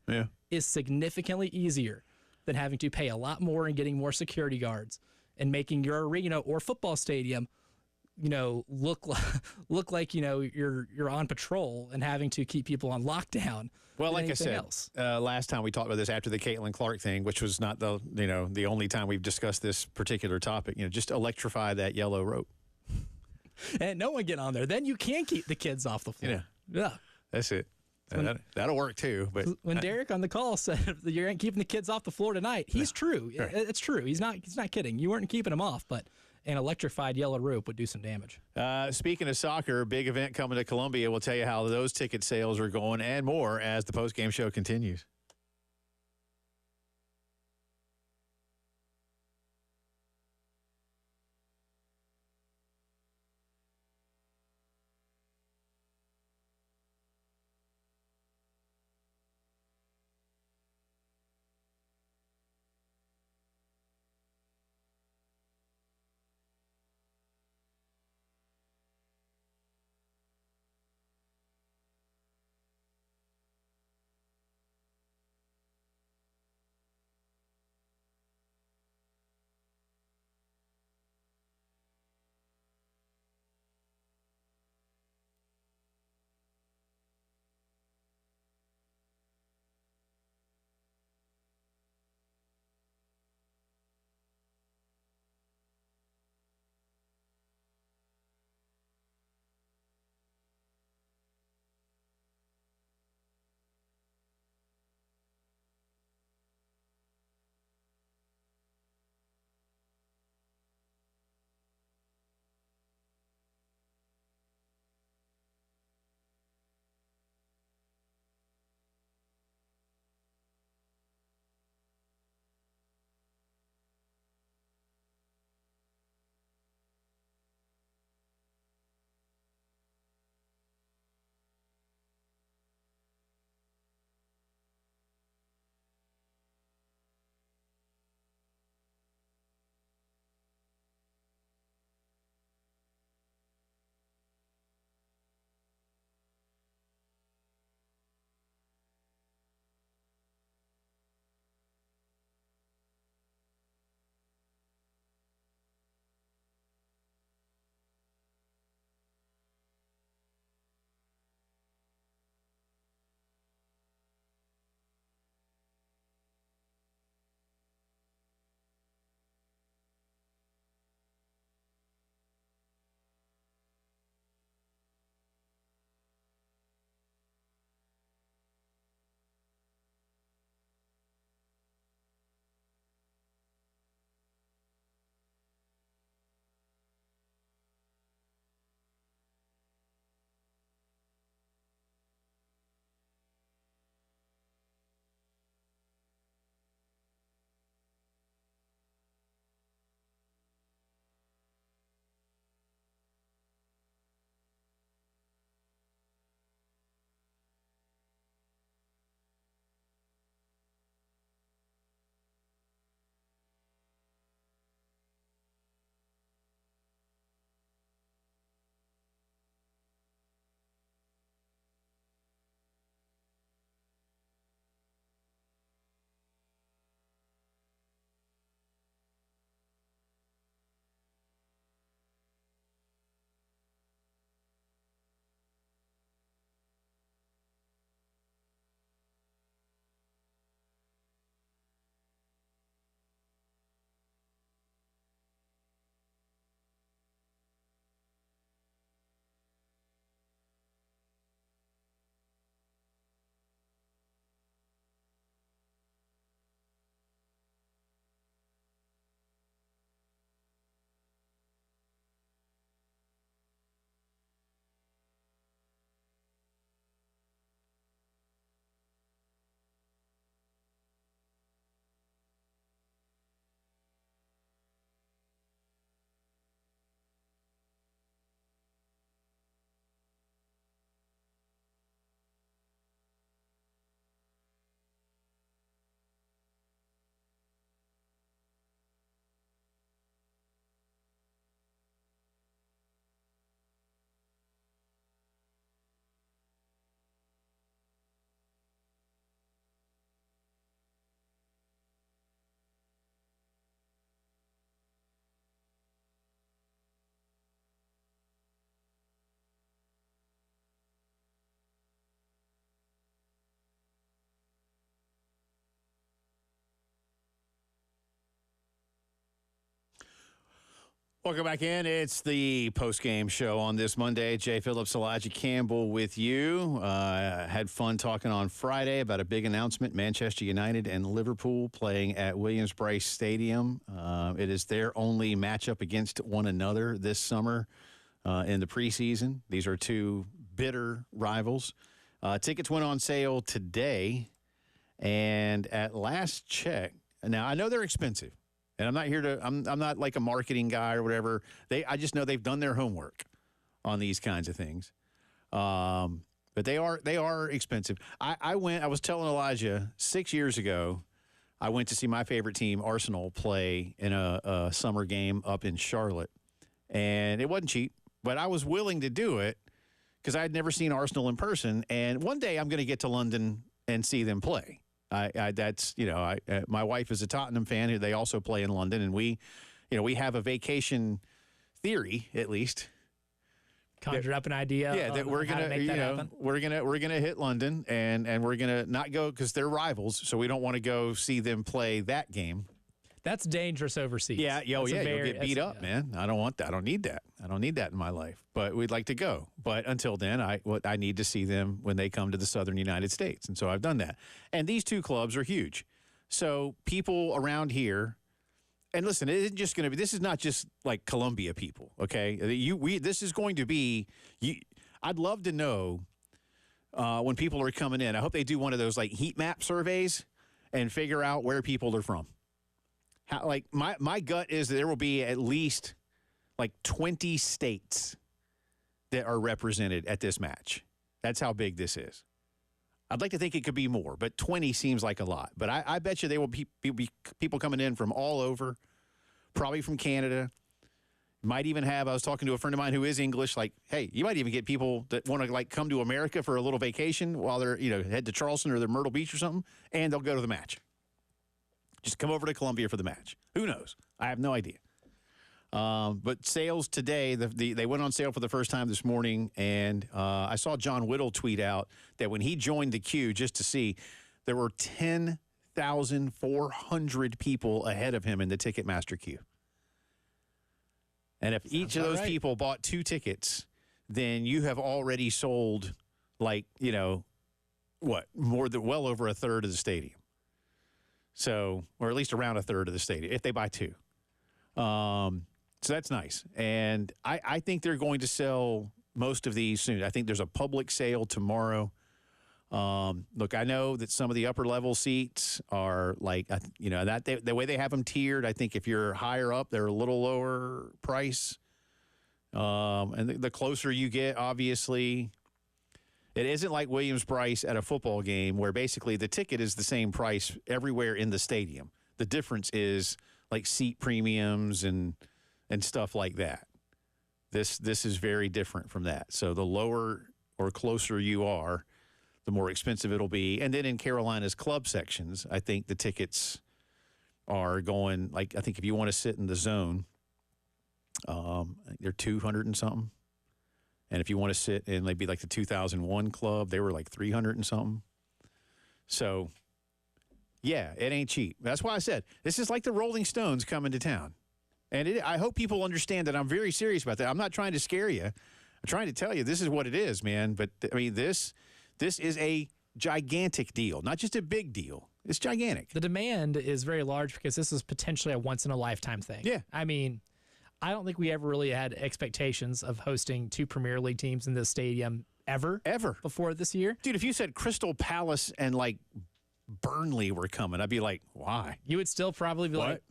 is significantly easier than having to pay a lot more and getting more security guards and making your arena or football stadium, look like you're on patrol and having to keep people on lockdown. Well, like I said, last time we talked about this after the Caitlin Clark thing, which was not the only time we've discussed this particular topic. Just electrify that yellow rope. And no one get on there. Then you can keep the kids off the floor. Yeah. That's it. That'll work too. But when Derek on the call said that you ain't keeping the kids off the floor tonight, he's true. Right. It's true. He's not kidding. You weren't keeping them off, but an electrified yellow rope would do some damage. Speaking of soccer, big event coming to Columbia. We'll tell you how those ticket sales are going and more as the postgame show continues. Welcome back in. It's the post-game show on this Monday. Jay Phillips, Elijah Campbell with you. Had fun talking on Friday about a big announcement. Manchester United and Liverpool playing at Williams-Brice Stadium. It is their only matchup against one another this summer in the preseason. These are two bitter rivals. Tickets went on sale today, and at last check, now I know they're expensive. And I'm not here to. I'm not like a marketing guy or whatever. I just know they've done their homework on these kinds of things. But they are expensive. I was telling Elijah 6 years ago, I went to see my favorite team, Arsenal, play in a summer game up in Charlotte, and it wasn't cheap, but I was willing to do it because I had never seen Arsenal in person. And one day I'm going to get to London and see them play. My wife is a Tottenham fan. They also play in London, and we have a vacation theory, at least. Conjure up an idea. Yeah, that we're gonna hit London, and we're gonna not go because they're rivals, so we don't want to go see them play that game. That's dangerous overseas. Yeah, you'll get beat up, man. I don't want that. I don't need that. I don't need that in my life. But we'd like to go. But until then, I need to see them when they come to the southern United States. And so I've done that. And these two clubs are huge. So people around here, and listen, it isn't just going to be, this is not just like Columbia people, okay? This is going to be, I'd love to know when people are coming in. I hope they do one of those like heat map surveys and figure out where people are from. My gut is that there will be at least like 20 states that are represented at this match. That's how big this is. I'd like to think it could be more, but 20 seems like a lot. But I bet you there will be people coming in from all over, probably from Canada. Might even have, I was talking to a friend of mine who is English, like, hey, you might even get people that want to like come to America for a little vacation while they're, head to Charleston or they're Myrtle Beach or something, and they'll go to the match. Just come over to Columbia for the match. Who knows? I have no idea. But sales today, they went on sale for the first time this morning, and I saw John Whittle tweet out that when he joined the queue just to see, there were 10,400 people ahead of him in the Ticketmaster queue. And if each of those people bought 2 tickets, then you have already sold well over a third of the stadium. So, or at least around a third of the stadium, if they buy 2. So that's nice. And I think they're going to sell most of these soon. I think there's a public sale tomorrow. Look, I know that some of the upper level seats are the way they have them tiered. I think if you're higher up, they're a little lower price. And the closer you get, obviously, it isn't like Williams-Brice at a football game where basically the ticket is the same price everywhere in the stadium. The difference is like seat premiums and stuff like that. This is very different from that. So the lower or closer you are, the more expensive it'll be. And then in Carolina's club sections, I think the tickets are going, I think if you want to sit in the zone, they're 200 and something. And if you want to sit in maybe like the 2001 club, they were like 300 and something. So, yeah, it ain't cheap. That's why I said this is like the Rolling Stones coming to town. And I hope people understand that I'm very serious about that. I'm not trying to scare you. I'm trying to tell you this is what it is, man. But, I mean, this is a gigantic deal, not just a big deal. It's gigantic. The demand is very large because this is potentially a once-in-a-lifetime thing. Yeah. I mean, I don't think we ever really had expectations of hosting 2 Premier League teams in this stadium ever before this year. Dude, if you said Crystal Palace and, Burnley were coming, I'd be like, why? You would still probably be like,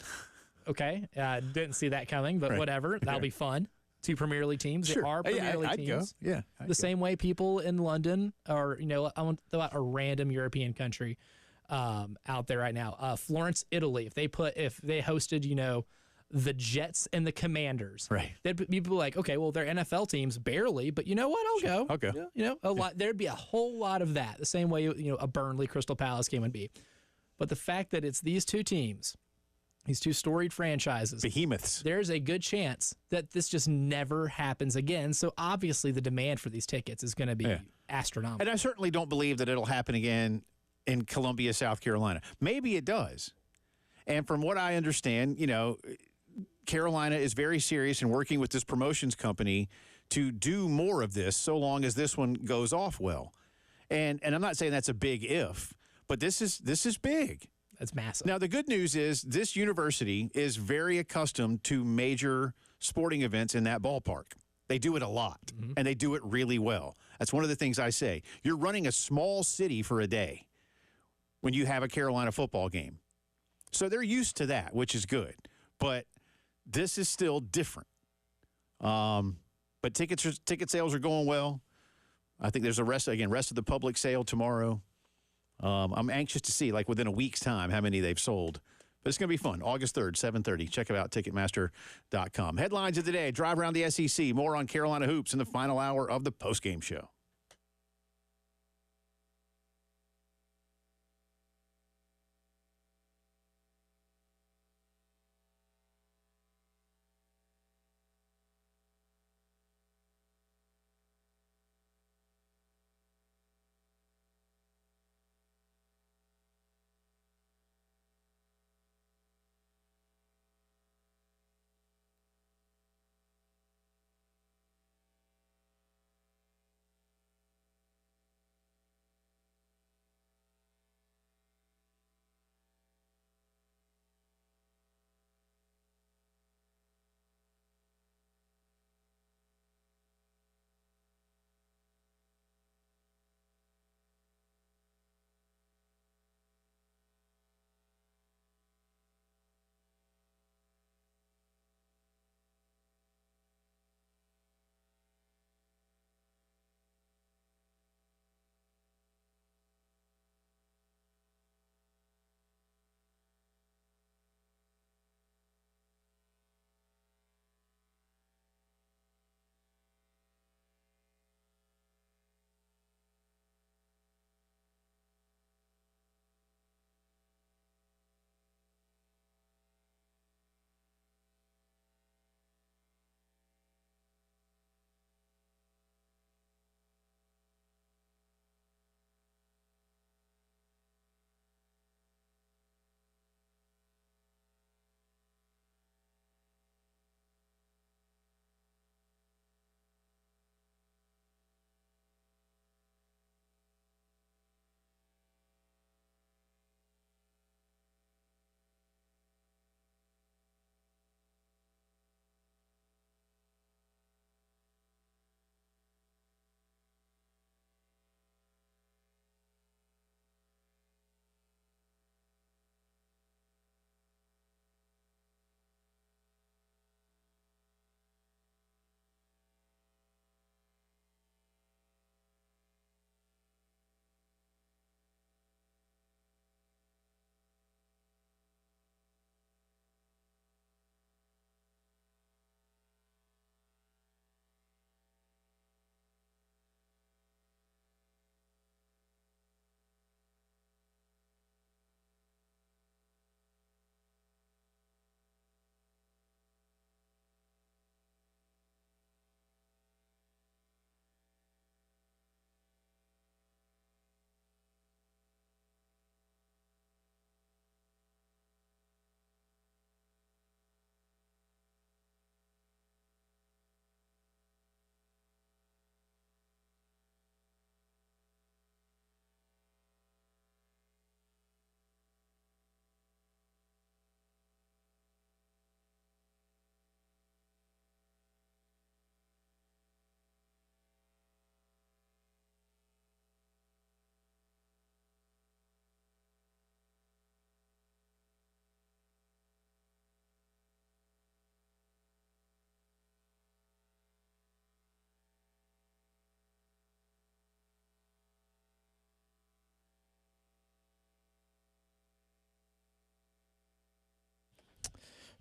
okay, didn't see that coming, but whatever. That'll be fun. 2 Premier League teams. Sure. There are Premier League teams. Go. Yeah. The same way people in London or, I want to throw out a random European country out there right now. Florence, Italy. If they hosted, the Jets and the Commanders. Right. There'd be people like, okay, well, they're NFL teams barely, but you know what? I'll go. A lot. There'd be a whole lot of that. The same way, a Burnley Crystal Palace game would be. But the fact that it's these 2 teams, these 2 storied franchises, behemoths, there's a good chance that this just never happens again. So obviously the demand for these tickets is going to be astronomical. And I certainly don't believe that it'll happen again in Columbia, South Carolina. Maybe it does. And from what I understand, Carolina is very serious in working with this promotions company to do more of this so long as this one goes off well. And I'm not saying that's a big if, but this is big. That's massive. Now, the good news is this university is very accustomed to major sporting events in that ballpark. They do it a lot, and they do it really well. That's one of the things I say. You're running a small city for a day when you have a Carolina football game. So they're used to that, which is good. But this is still different. But ticket sales are going well. I think there's a rest of the public sale tomorrow. I'm anxious to see, like within a week's time, how many they've sold. But it's going to be fun. August 3rd, 7:30. Check it out, Ticketmaster.com. Headlines of the day, drive around the SEC. More on Carolina Hoops in the final hour of the postgame show.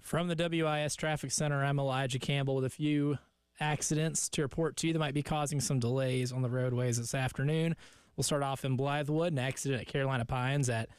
From the WIS Traffic Center, I'm Elijah Campbell with a few accidents to report to you that might be causing some delays on the roadways this afternoon. We'll start off in Blythewood. An accident at Carolina Pines at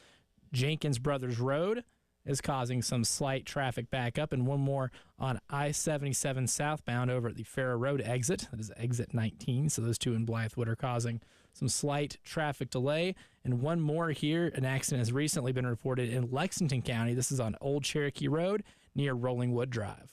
Jenkins Brothers Road is causing some slight traffic backup, and one more on I-77 southbound over at the Farrow Road exit. That is exit 19, so those two in Blythewood are causing some slight traffic delay. And one more here, an accident has recently been reported in Lexington County. This is on Old Cherokee Road near Rollingwood Drive.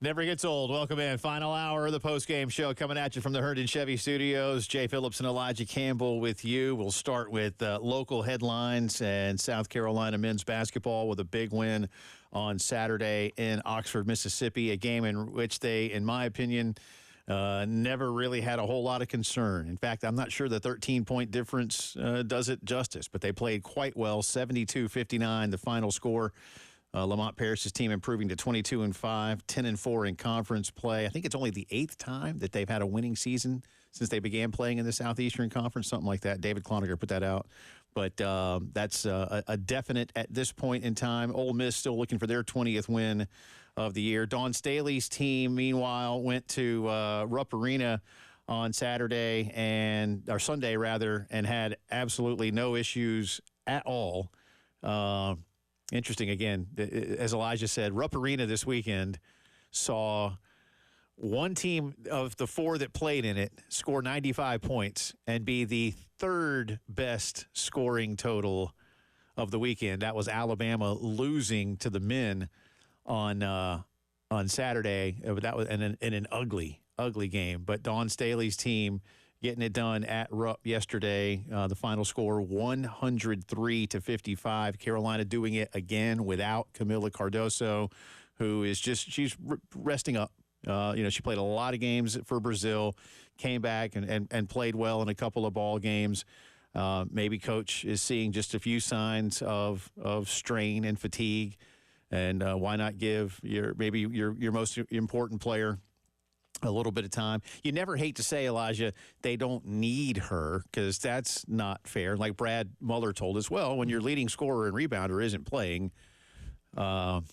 Never gets old. Welcome in. Final hour of the postgame show coming at you from the Herndon Chevy Studios. Jay Phillips and Elijah Campbell with you. We'll start with local headlines and South Carolina men's basketball with a big win on Saturday in Oxford, Mississippi, a game in which they, in my opinion, never really had a whole lot of concern. In fact, I'm not sure the 13-point difference does it justice, but they played quite well, 72-59, the final score. Lamont Paris's team improving to 22-5, 10-4 in conference play. I think it's only the 8th time that they've had a winning season since they began playing in the Southeastern Conference, something like that. David Cloninger put that out. But that's a definite at this point in time. Ole Miss still looking for their 20th win of the year. Dawn Staley's team, meanwhile, went to Rupp Arena on Sunday, and had absolutely no issues at all. Interesting, again, as Elijah said, Rupp Arena this weekend saw one team of the 4 that played in it score 95 points and be the 3rd best scoring total of the weekend. That was Alabama losing to the men on Saturday. That was in an ugly game. But Dawn Staley's team getting it done at Rupp yesterday. The final score, 103-55. Carolina doing it again without Camila Cardoso, who is she's resting up. She played a lot of games for Brazil, came back and played well in a couple of ball games. Maybe coach is seeing just a few signs of strain and fatigue, and why not give your most important player a little bit of time. You never hate to say, Elijah, they don't need her, because that's not fair. Like Brad Muller told us, well, when your leading scorer and rebounder isn't playing, and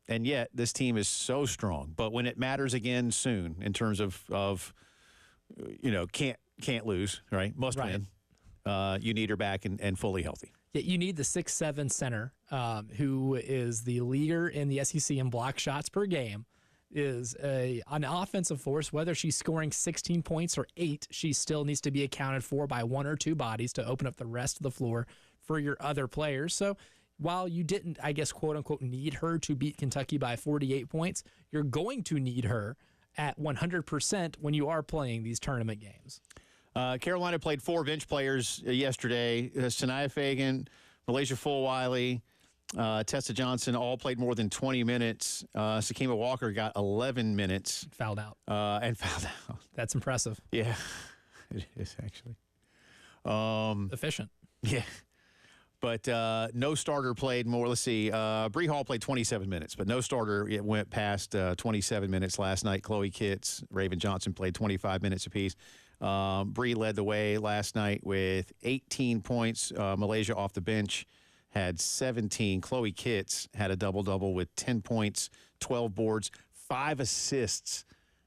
yet this team is so strong. But when it matters again soon, in terms of can't lose, right? Must win. You need her back and fully healthy. Yeah, you need the 6'7" center, who is the leader in the SEC in block shots per game. Is an offensive force. Whether she's scoring 16 points or 8, she still needs to be accounted for by 1 or 2 bodies to open up the rest of the floor for your other players. So while you didn't, I guess, quote unquote, need her to beat Kentucky by 48 points, you're going to need her at 100% when you are playing these tournament games. Carolina played 4 bench players yesterday. Sanaya Fagan, Malaysia Fulwiley, Tessa Johnson all played more than 20 minutes. Sakima Walker got 11 minutes. Fouled out. And fouled out. That's impressive. Yeah, it is actually. Efficient. Yeah. But no starter played more. Let's see. Bree Hall played 27 minutes, but no starter went past 27 minutes last night. Chloe Kitts, Raven Johnson played 25 minutes apiece. Bree led the way last night with 18 points. Malaysia off the bench had 17. Chloe Kitts had a double-double with 10 points, 12 boards, 5 assists,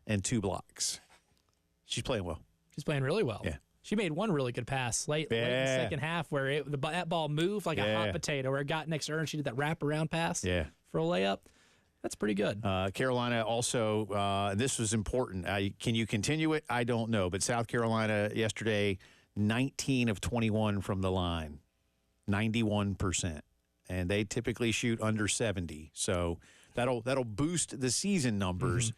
and 2 blocks. She's playing well. She's playing really well. Yeah. She made one really good pass late in the second half where that ball moved like a hot potato, where it got next to her and she did that wraparound pass for a layup. That's pretty good. Carolina also, this was important. Can you continue it? I don't know. But South Carolina yesterday, 19 of 21 from the line. 91%, and they typically shoot under 70. So that'll boost the season numbers.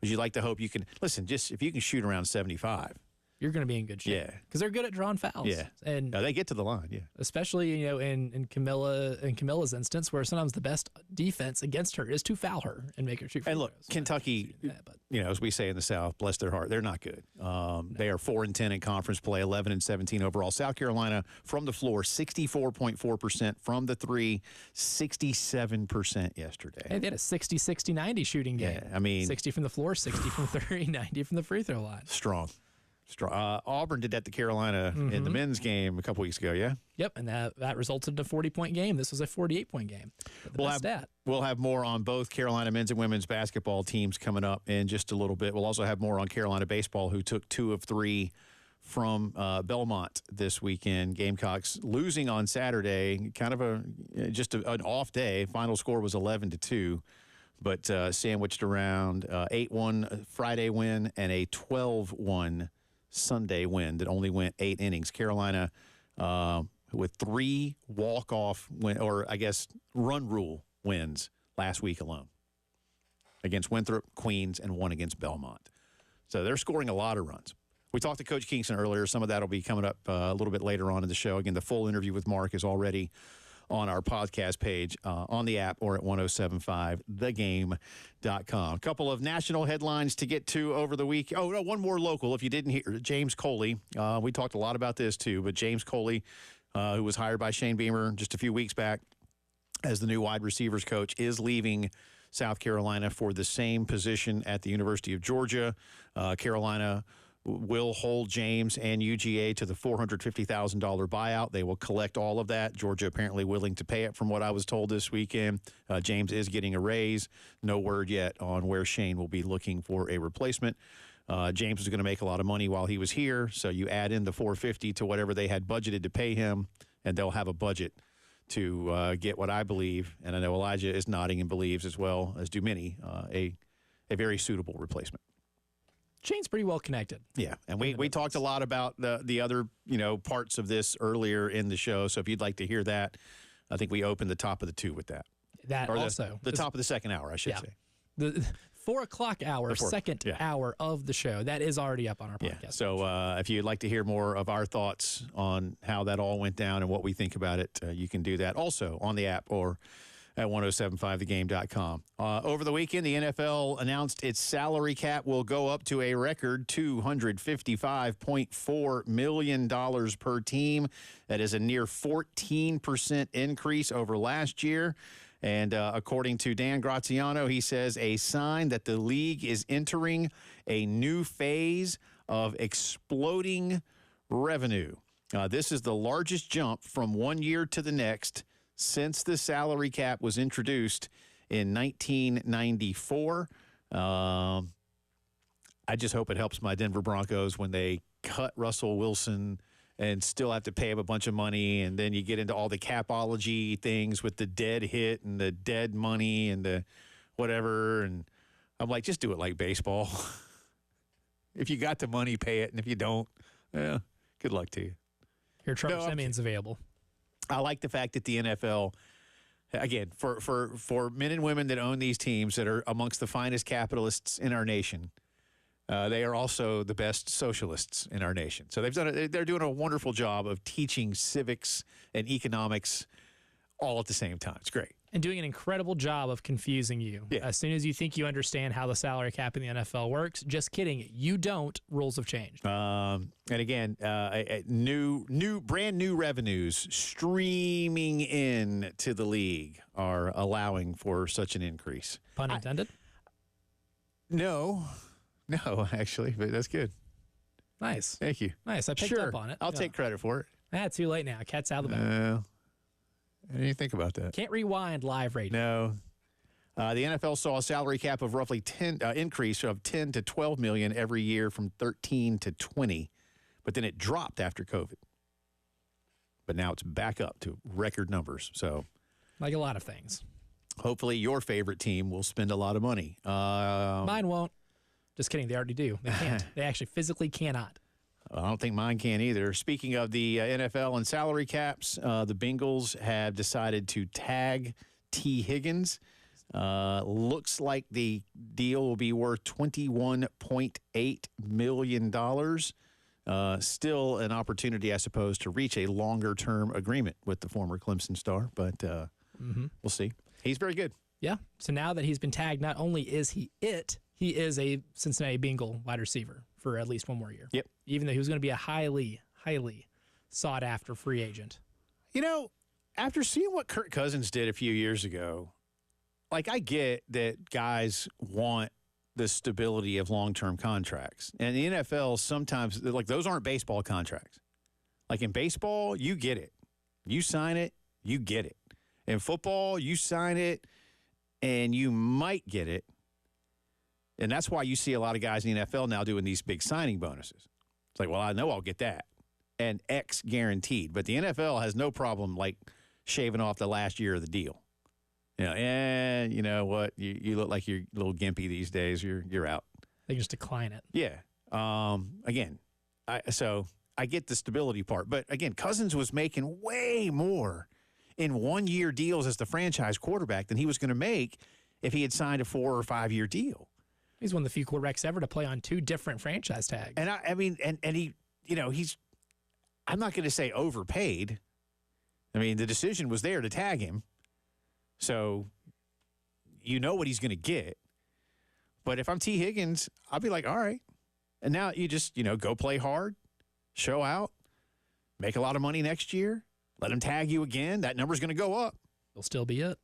But you'd like to hope you can listen. Just if you can shoot around 75, you're going to be in good shape. Yeah. Because they're good at drawing fouls. Yeah. And No, they get to the line, yeah. especially, in Camilla's instance, where sometimes the best defense against her is to foul her and make her shoot free And look, throws. Kentucky, But as we say in the South, bless their heart, they're not good. They are 4-10 in conference play, 11-17 overall. South Carolina from the floor, 64.4%, from the three, 67% yesterday. hey, they had a 60-60-90 shooting game. Yeah, I mean- 60 from the floor, 60 from three, 90 from the free throw line. Strong. Auburn did that to Carolina in the men's game a couple weeks ago, yeah? Yep, and that resulted in a 40-point game. This was a 48-point game. But the best stat. We'll have more on both Carolina men's and women's basketball teams coming up in just a little bit. We'll also have more on Carolina baseball, who took 2 of 3 from Belmont this weekend. Gamecocks losing on Saturday, kind of an off day. Final score was 11-2, but sandwiched around 8-1 Friday win and a 12-1 Sunday win that only went 8 innings. Carolina with 3 walk-off run rule wins last week alone against Winthrop, Queens, and 1 against Belmont. So they're scoring a lot of runs. We talked to Coach Kingston earlier. Some of that will be coming up a little bit later on in the show. Again, the full interview with Mark is already on our podcast page, on the app, or at 1075thegame.com. A couple of national headlines to get to over the week. Oh, no, one more local. If you didn't hear, James Coley. We talked a lot about this, too, but James Coley, who was hired by Shane Beamer just a few weeks back as the new wide receivers coach, is leaving South Carolina for the same position at the University of Georgia. Carolina will hold James and UGA to the $450,000 buyout. They will collect all of that. Georgia apparently willing to pay it, from what I was told this weekend. James is getting a raise. No word yet on where Shane will be looking for a replacement. James was going to make a lot of money while he was here, so you add in the $450 to whatever they had budgeted to pay him, and they'll have a budget to get what I believe, and I know Elijah is nodding and believes as well, as do many, a very suitable replacement. Shane's pretty well connected. Yeah, and we talked a lot about the other parts of this earlier in the show. So if you'd like to hear that, I think we opened the top of the 2 with that. That or also. the top of the second hour, I should say. The 4 o'clock hour, second yeah. hour of the show, that is already up on our podcast. Yeah. So if you'd like to hear more of our thoughts on how that all went down and what we think about it, you can do that also on the app or at 1075thegame.com. Over the weekend, the NFL announced its salary cap will go up to a record $255.4 million per team. That is a near 14% increase over last year. And according to Dan Graziano, he says a sign that the league is entering a new phase of exploding revenue. This is the largest jump from one year to the next since the salary cap was introduced in 1994. I just hope it helps my Denver Broncos when they cut Russell Wilson and still have to pay him a bunch of money, and then you get into all the capology things with the dead hit and the dead money and the whatever, and I'm like, just do it like baseball. If you got the money, pay it, and if you don't, good luck to you. Here, Trevor Siemian's available. I like the fact that the NFL, again, for men and women that own these teams that are amongst the finest capitalists in our nation, they are also the best socialists in our nation. So they're doing a wonderful job of teaching civics and economics all at the same time. It's great. And doing an incredible job of confusing you. Yeah. As soon as you think you understand how the salary cap in the NFL works, just kidding, you don't. Rules have changed. And again, brand new revenues streaming in to the league are allowing for such an increase. Pun intended? No, actually, but that's good. Nice. Thank you. Nice. I picked up on it. I'll take credit for it. Too late now. Cat's out of the bag. I didn't even think about that. Can't rewind live radio. No. The NFL saw a salary cap of roughly increase of 10 to 12 million every year from 13 to 20, but then it dropped after COVID. But now it's back up to record numbers. So, like a lot of things. Hopefully your favorite team will spend a lot of money. Mine won't. Just kidding. They already do. They can't. They actually physically cannot. I don't think mine can either. Speaking of the NFL and salary caps, the Bengals have decided to tag T. Higgins. Looks like the deal will be worth $21.8 million. still an opportunity, I suppose, to reach a longer-term agreement with the former Clemson star, but we'll see. He's very good. Yeah. So now that he's been tagged, not only is he is a Cincinnati Bengal wide receiver for at least one more year. Yep. Even though he was going to be a highly, highly sought-after free agent. You know, after seeing what Kirk Cousins did a few years ago, like, I get that guys want the stability of long-term contracts. And the NFL sometimes, like, those aren't baseball contracts. Like, in baseball, you get it. You sign it, you get it. In football, you sign it, and you might get it. And that's why you see a lot of guys in the NFL now doing these big signing bonuses. It's like, well, I know I'll get that. And X guaranteed. But the NFL has no problem, like, shaving off the last year of the deal. You know, and you know what? You look like you're a little gimpy these days. You're out. They just decline it. Yeah. Again, I get the stability part. But, again, Cousins was making way more in one-year deals as the franchise quarterback than he was going to make if he had signed a 4 or 5 year deal. He's one of the few quarterbacks ever to play on 2 different franchise tags. And I mean, and he, you know, I'm not going to say overpaid. I mean, the decision was there to tag him. So you know what he's going to get. But if I'm T. Higgins, I'll be like, all right. And now you just, you know, go play hard, show out, make a lot of money next year, let him tag you again. That number's going to go up. It'll still be it.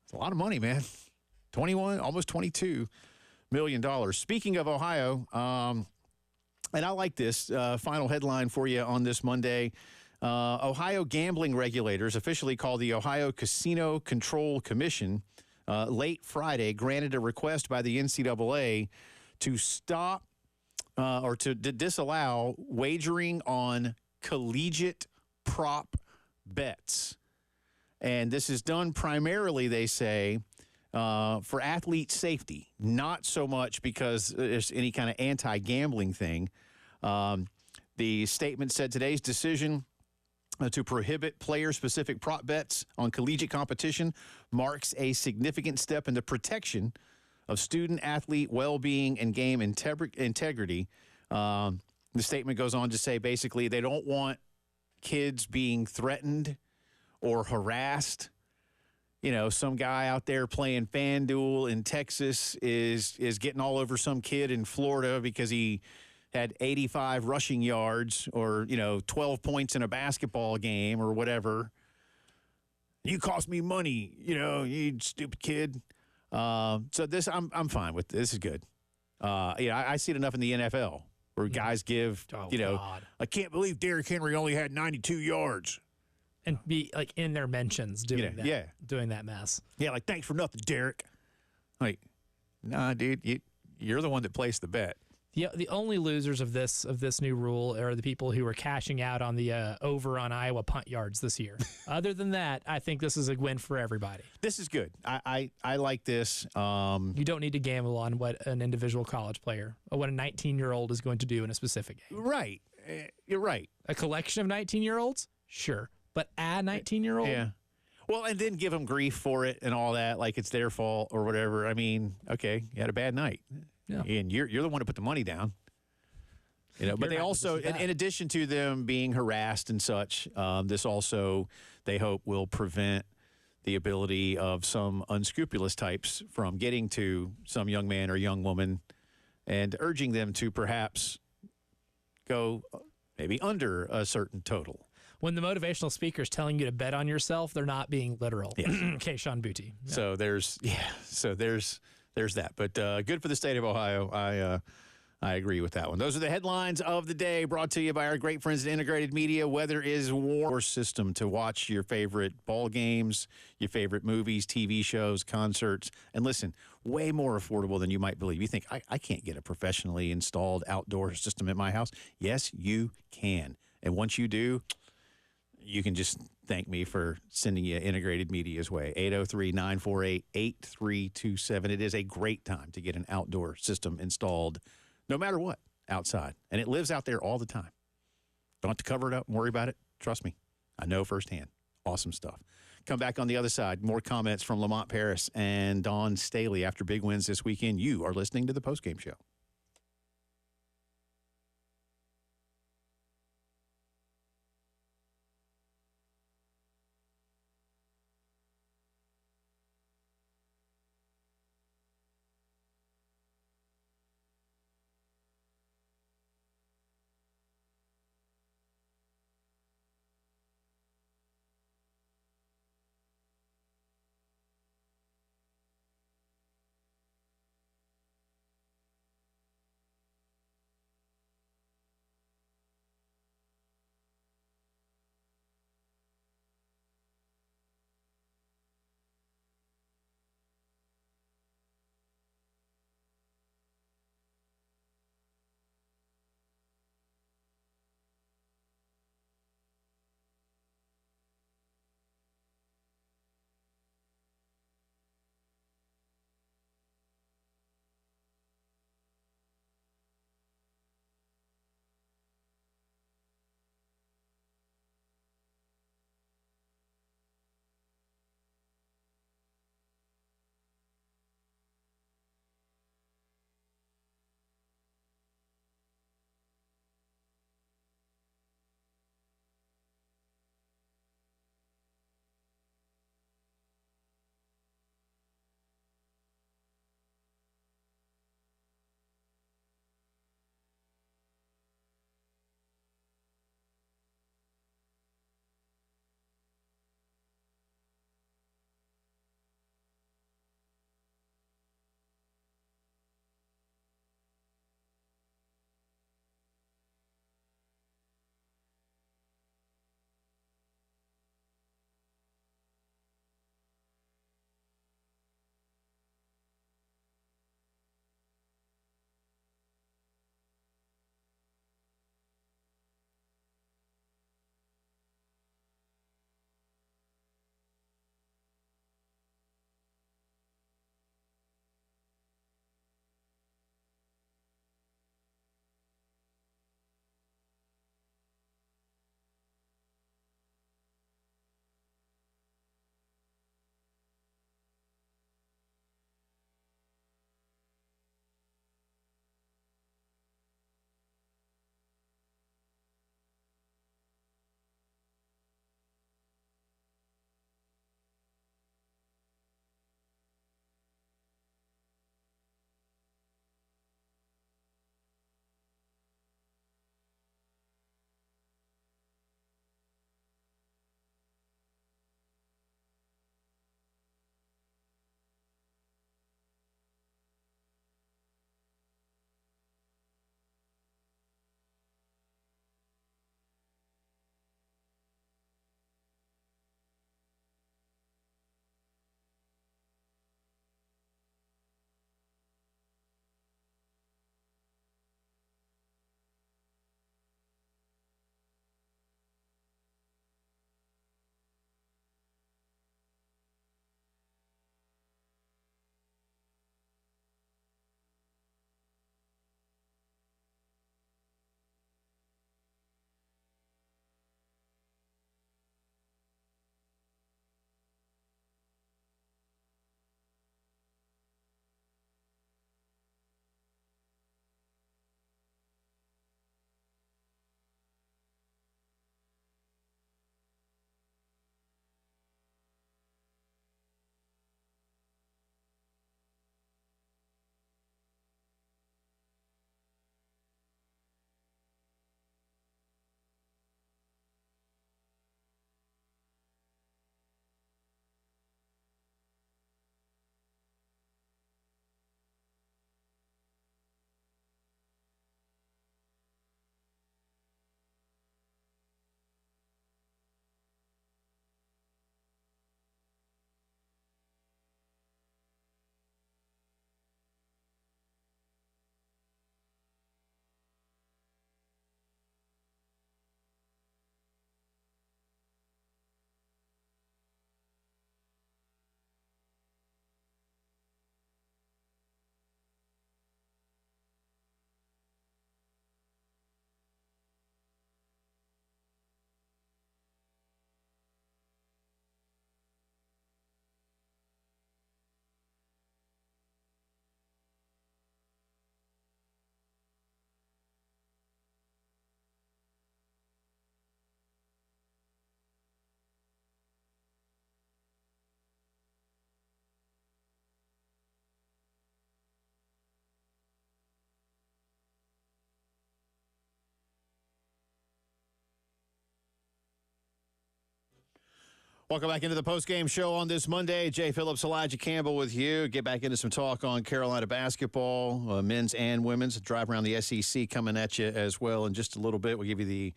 It's a lot of money, man. 21, almost $22 million. Speaking of Ohio, and I like this final headline for you on this Monday. Ohio gambling regulators, officially called the Ohio Casino Control Commission, late Friday granted a request by the NCAA to stop or to disallow wagering on collegiate prop bets. And this is done primarily, they say, for athlete safety, not so much because there's any kind of anti-gambling thing. The statement said today's decision to prohibit player-specific prop bets on collegiate competition marks a significant step in the protection of student-athlete well-being and game integrity. The statement goes on to say, basically, they don't want kids being threatened or harassed. You know, some guy out there playing FanDuel in Texas is getting all over some kid in Florida because he had 85 rushing yards or, 12 points in a basketball game or whatever. You cost me money, you stupid kid. So this, I'm fine with. This is good. I see it enough in the NFL where guys give, God. I can't believe Derrick Henry only had 92 yards. And be like in their mentions doing that. Yeah. Doing that mess. Yeah, like, thanks for nothing, Derrick. Like, nah, dude, you're the one that placed the bet. The only losers of this new rule are the people who are cashing out on the over on Iowa punt yards this year. Other than that, I think this is a win for everybody. This is good. I like this. You don't need to gamble on what an individual college player or what a 19-year-old is going to do in a specific game. Right. You're right. A collection of 19-year-olds? Sure. But a 19-year-old? Yeah. Well, and then give them grief for it and all that, like it's their fault or whatever. I mean, okay, you had a bad night. Yeah. And you're the one who put the money down. But they also, in addition to them being harassed and such, this also, they hope, will prevent the ability of some unscrupulous types from getting to some young man or young woman and urging them to perhaps go maybe under a certain total. When the motivational speaker is telling you to bet on yourself, they're not being literal. Yes. Okay, Sean Booty. Yeah. So there's that. But good for the state of Ohio. I agree with that one. Those are the headlines of the day, brought to you by our great friends at Integrated Media. Weather is warm. System to watch your favorite ball games, your favorite movies, TV shows, concerts, and listen, way more affordable than you might believe. You think, I can't get a professionally installed outdoor system at my house. Yes, you can. And once you do, you can just thank me for sending you Integrated Media's way. 803-948-8327. It is a great time to get an outdoor system installed, no matter what, outside. And it lives out there all the time. Don't have to cover it up and worry about it. Trust me. I know firsthand. Awesome stuff. Come back on the other side. More comments from Lamont Paris and Dawn Staley after big wins this weekend. You are listening to the Postgame Show. Welcome back into the post-game show on this Monday. Jay Phillips, Elijah Campbell with you. Get back into some talk on Carolina basketball, men's and women's. Drive around the SEC coming at you as well in just a little bit. We'll give you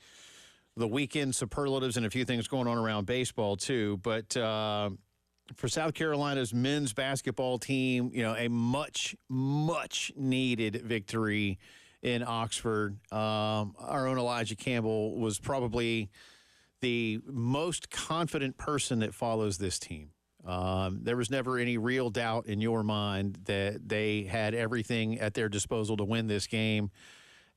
the weekend superlatives and a few things going on around baseball too. But for South Carolina's men's basketball team, a much, much needed victory in Oxford. Our own Elijah Campbell was probably the most confident person that follows this team. There was never any real doubt in your mind that they had everything at their disposal to win this game.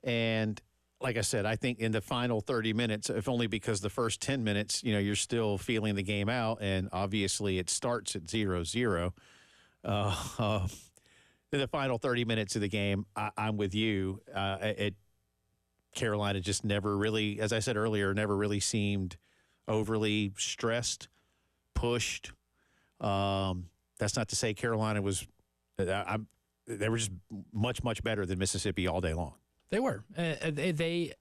And like I said, I think in the final 30 minutes, if only because the first 10 minutes, you're still feeling the game out, and obviously it starts at 0-0. In the final 30 minutes of the game, I'm with you. Carolina just never really, as I said earlier, never really seemed overly stressed, pushed. That's not to say Carolina was they were just much, much better than Mississippi all day long. They were. They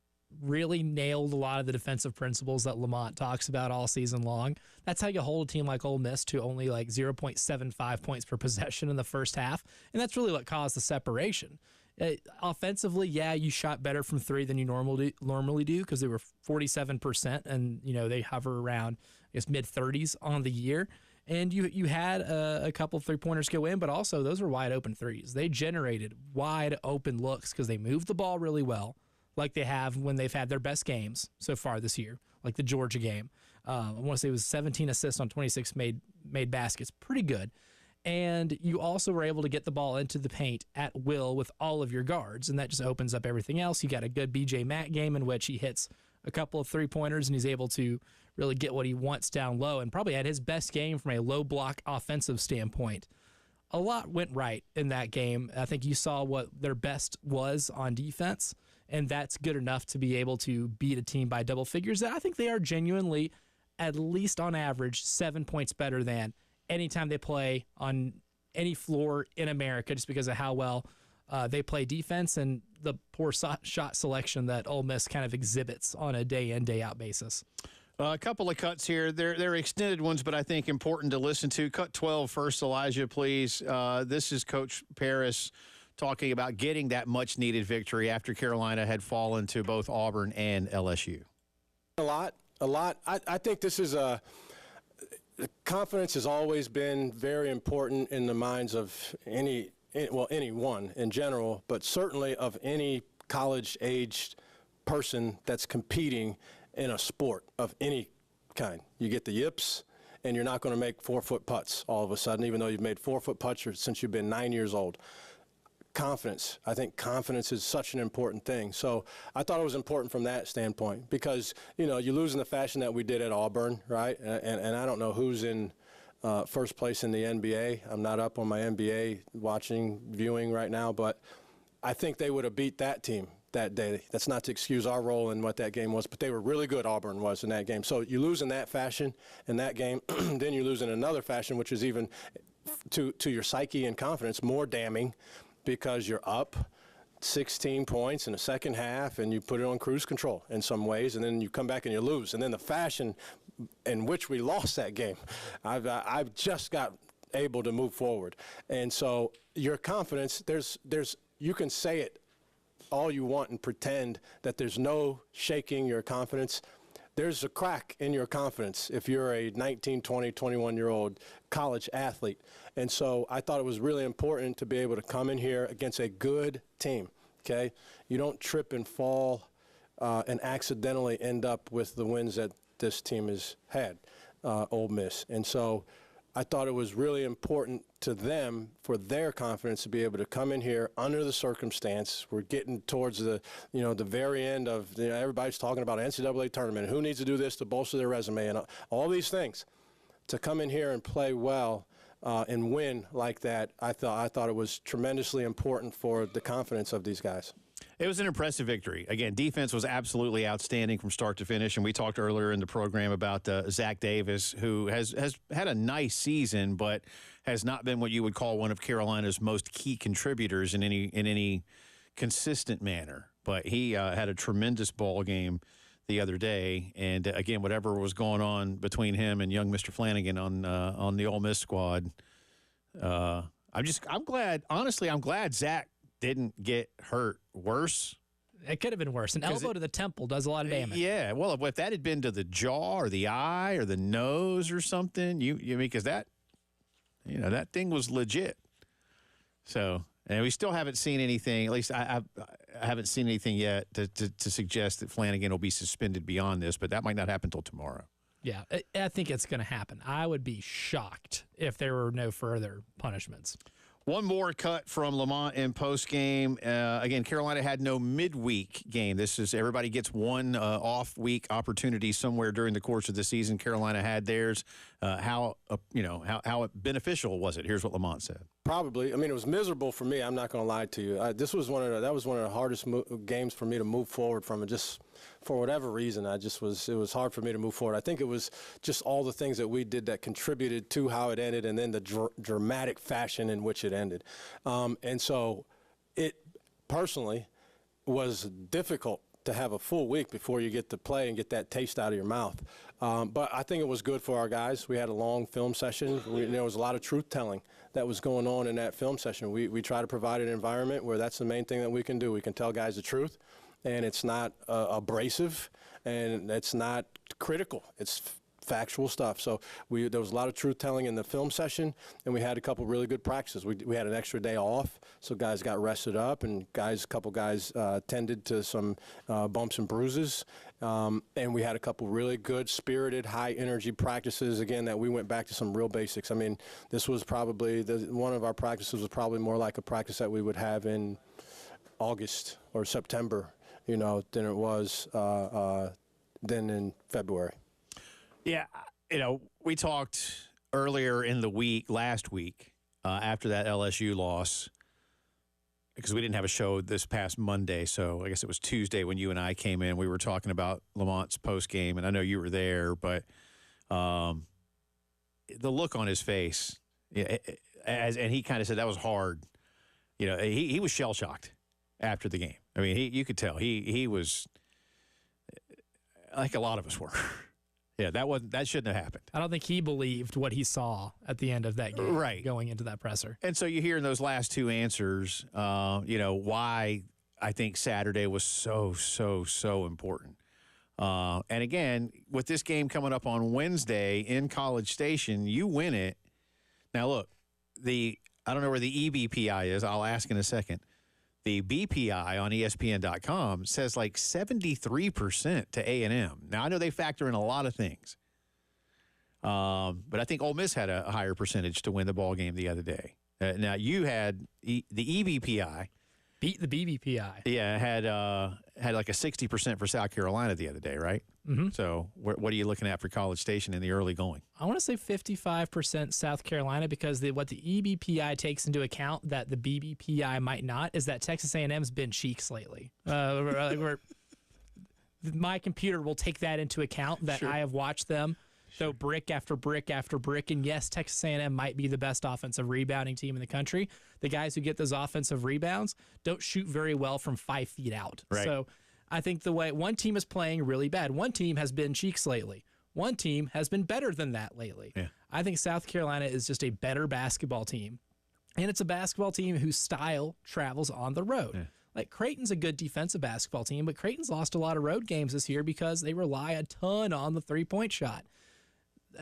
really nailed a lot of the defensive principles that Lamont talks about all season long. That's how you hold a team like Ole Miss to only like 0.75 points per possession in the first half, and that's really what caused the separation. Offensively, yeah, you shot better from three than you normally do because they were 47%, and they hover around mid-30s on the year. And you had a couple of three-pointers go in, but also those were wide-open threes. They generated wide-open looks because they moved the ball really well, like they have when they've had their best games so far this year, like the Georgia game. I want to say it was 17 assists on 26 made baskets. Pretty good. And you also were able to get the ball into the paint at will with all of your guards, and that just opens up everything else. You got a good B.J. Mack game in which he hits a couple of three-pointers, and he's able to really get what he wants down low, and probably had his best game from a low-block offensive standpoint. A lot went right in that game. I think you saw what their best was on defense, and that's good enough to be able to beat a team by double figures. I think they are genuinely, at least on average, 7 points better than anytime they play on any floor in America, just because of how well they play defense and the poor shot selection that Ole Miss kind of exhibits on a day-in, day-out basis. A couple of cuts here. They're extended ones, but I think important to listen to. Cut 12 first, Elijah, please. This is Coach Paris talking about getting that much-needed victory after Carolina had fallen to both Auburn and LSU. A lot. I think this is confidence has always been very important in the minds of anyone in general, but certainly of any college-aged person that's competing in a sport of any kind. You get the yips, and you're not going to make 4-foot putts all of a sudden, even though you've made 4-foot putts since you've been 9 years old. Confidence. I think confidence is such an important thing. So I thought it was important from that standpoint because, you lose in the fashion that we did at Auburn, right? And I don't know who's in first place in the NBA. I'm not up on my NBA viewing right now, but I think they would have beat that team that day. That's not to excuse our role in what that game was, but they were really good, Auburn was, in that game. So you lose in that fashion in that game, then you lose in another fashion, which is even to your psyche and confidence more damning, because you're up 16 points in the second half and you put it on cruise control in some ways, and then you come back and you lose. And then the fashion in which we lost that game, I've just got able to move forward. And so your confidence, you can say it all you want and pretend that there's no shaking your confidence. There's a crack in your confidence if you're a 19, 20, 21-year-old college athlete. And so I thought it was really important to be able to come in here against a good team, okay? You don't trip and fall and accidentally end up with the wins that this team has had, Ole Miss. And so I thought it was really important to them for their confidence to be able to come in here under the circumstance. We're getting towards the very end of, everybody's talking about NCAA tournament. Who needs to do this to bolster their resume and all these things. To come in here and play well and win like that, I thought it was tremendously important for the confidence of these guys. It was an impressive victory. Again, defense was absolutely outstanding from start to finish, and we talked earlier in the program about Zach Davis, who has had a nice season, but has not been what you would call one of Carolina's most key contributors in any consistent manner. But he had a tremendous ball game the other day, and again, whatever was going on between him and young Mr. Flanagan on the Ole Miss squad, I'm glad. Honestly, I'm glad Zach didn't get hurt worse. It could have been worse. An elbow to the temple does a lot of damage. Yeah, well, if that had been to the jaw or the eye or the nose or something, because that thing was legit. So, and we still haven't seen anything. At least I haven't seen anything yet to suggest that Flanagan will be suspended beyond this. But that might not happen until tomorrow. Yeah, I think it's going to happen. I would be shocked if there were no further punishments. One more cut from Lamont in postgame. Again, Carolina had no midweek game. This is everybody gets one off-week opportunity somewhere during the course of the season. Carolina had theirs. How beneficial was it? Here's what Lamont said. Probably. I mean, it was miserable for me. I'm not going to lie to you. That was one of the hardest games for me to move forward from. And just for whatever reason, it was hard for me to move forward. I think it was just all the things that we did that contributed to how it ended, and then the dramatic fashion in which it ended. And so, it personally was difficult to have a full week before you get to play and get that taste out of your mouth. But I think it was good for our guys. We had a long film session. There was a lot of truth-telling that was going on in that film session. We try to provide an environment where that's the main thing that we can do. We can tell guys the truth, and it's not abrasive, and it's not critical. It's factual stuff. So there was a lot of truth-telling in the film session, and we had a couple really good practices. We had an extra day off, so guys got rested up, and a couple guys tended to some bumps and bruises. And we had a couple really good, spirited, high-energy practices, again, that we went back to some real basics. I mean, this was probably one of our practices was probably more like a practice that we would have in August or September, than it was than in February. Yeah, we talked earlier in the week, last week, after that LSU loss, because we didn't have a show this past Monday, so I guess it was Tuesday when you and I came in. We were talking about Lamont's postgame, and I know you were there, but the look on his face, and he kind of said that was hard. He was shell-shocked after the game. I mean, you could tell. He was, like a lot of us were. Yeah, that shouldn't have happened. I don't think he believed what he saw at the end of that game, right, going into that presser. And so you hear in those last two answers, why I think Saturday was so important. And again, with this game coming up on Wednesday in College Station, you win it. Now look, I don't know where the EBPI is. I'll ask in a second. The BPI on ESPN.com says like 73% to A&M. Now, I know they factor in a lot of things. But I think Ole Miss had a higher percentage to win the ball game the other day. Now, you had the EBPI. Beat the BBPI. Yeah, had like a 60% for South Carolina the other day, right? Mm-hmm. So what are you looking at for College Station in the early going? I want to say 55% South Carolina, because what the EBPI takes into account that the BBPI might not is that Texas A&M's been cheeks lately. My computer will take that into account, that sure. I have watched them throw brick after brick after brick. And yes, Texas A&M might be the best offensive rebounding team in the country. The guys who get those offensive rebounds don't shoot very well from 5 feet out. Right. So I think the way one team is playing really bad. One team has been cheeks lately. One team has been better than that lately. Yeah. I think South Carolina is just a better basketball team. And it's a basketball team whose style travels on the road. Yeah. Like, Creighton's a good defensive basketball team, but Creighton's lost a lot of road games this year because they rely a ton on the three-point shot.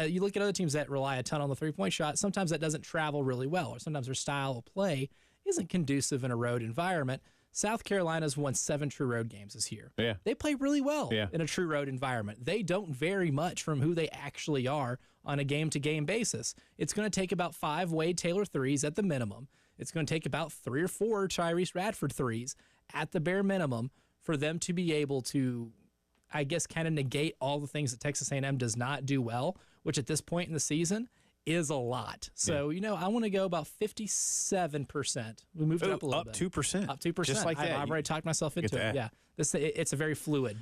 You look at other teams that rely a ton on the three-point shot, sometimes that doesn't travel really well, or sometimes their style of play isn't conducive in a road environment. South Carolina's won 7 true road games this year. Yeah. They play really well in a true road environment. They don't vary much from who they actually are on a game-to-game basis. It's going to take about 5 Wade Taylor threes at the minimum. It's going to take about 3 or 4 Tyrese Radford threes at the bare minimum for them to be able to, I guess, kind of negate all the things that Texas A&M does not do well, which at this point in the season is a lot. So, I want to go about 57%. We moved it up a little bit. 2%. Up 2%. Just like that. I've already talked myself into it. Yeah. It's a very fluid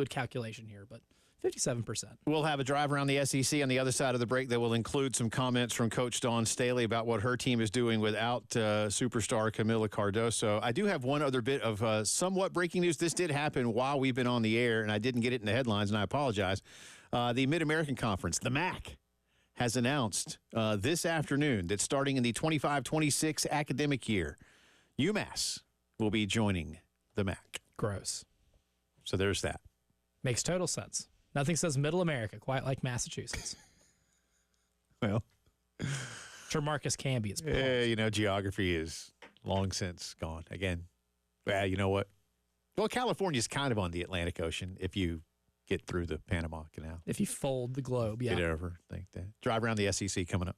calculation here. But 57%. We'll have a drive around the SEC on the other side of the break that will include some comments from Coach Dawn Staley about what her team is doing without superstar Camila Cardoso. I do have one other bit of somewhat breaking news. This did happen while we've been on the air, and I didn't get it in the headlines, and I apologize. The Mid-American Conference, the MAC, has announced this afternoon that starting in the 25-26 academic year, UMass will be joining the MAC. Gross. So there's that. Makes total sense. Nothing says Middle America quite like Massachusetts. Well, Sure, Marcus Camby is. geography is long since gone. Again, well, you know what? Well, California's kind of on the Atlantic Ocean if you get through the Panama Canal. If you fold the globe, yeah. Get over, think that. Drive around the SEC coming up.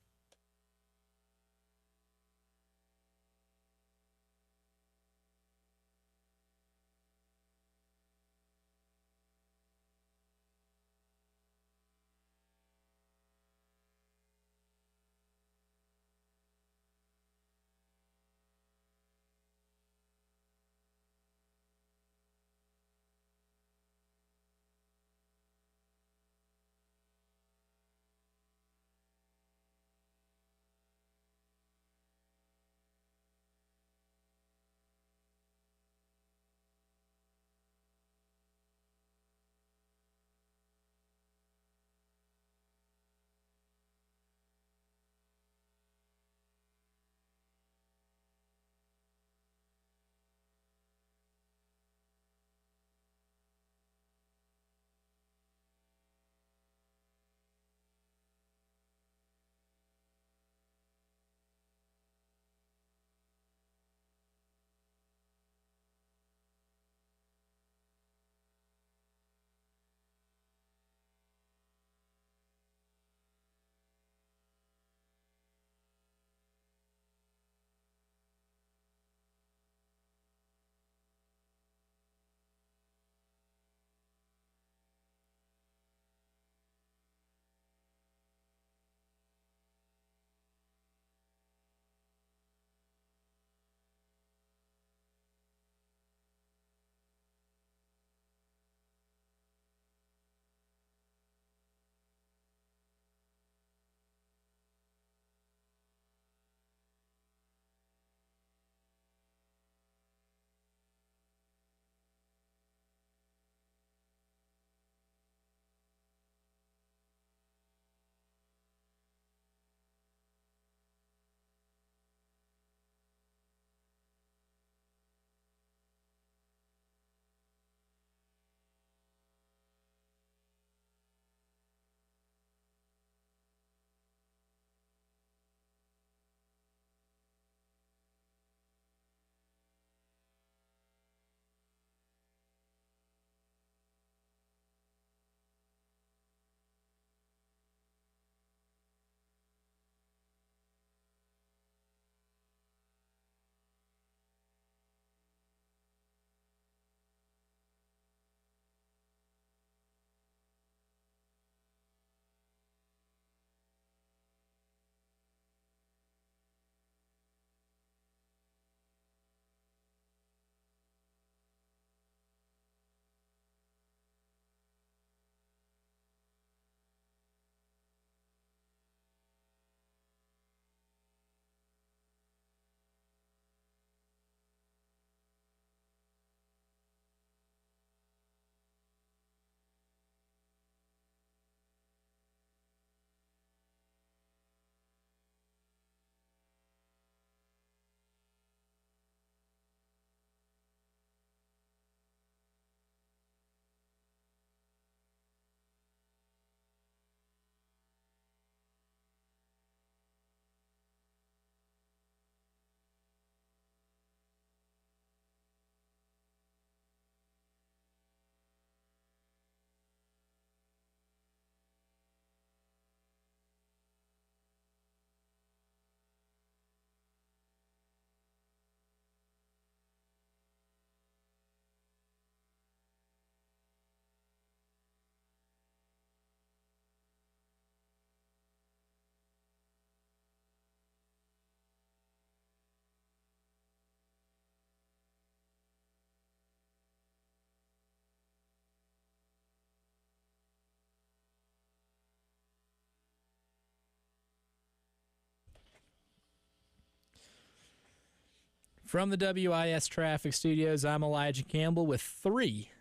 From the WIS Traffic Studios, I'm Elijah Campbell with 3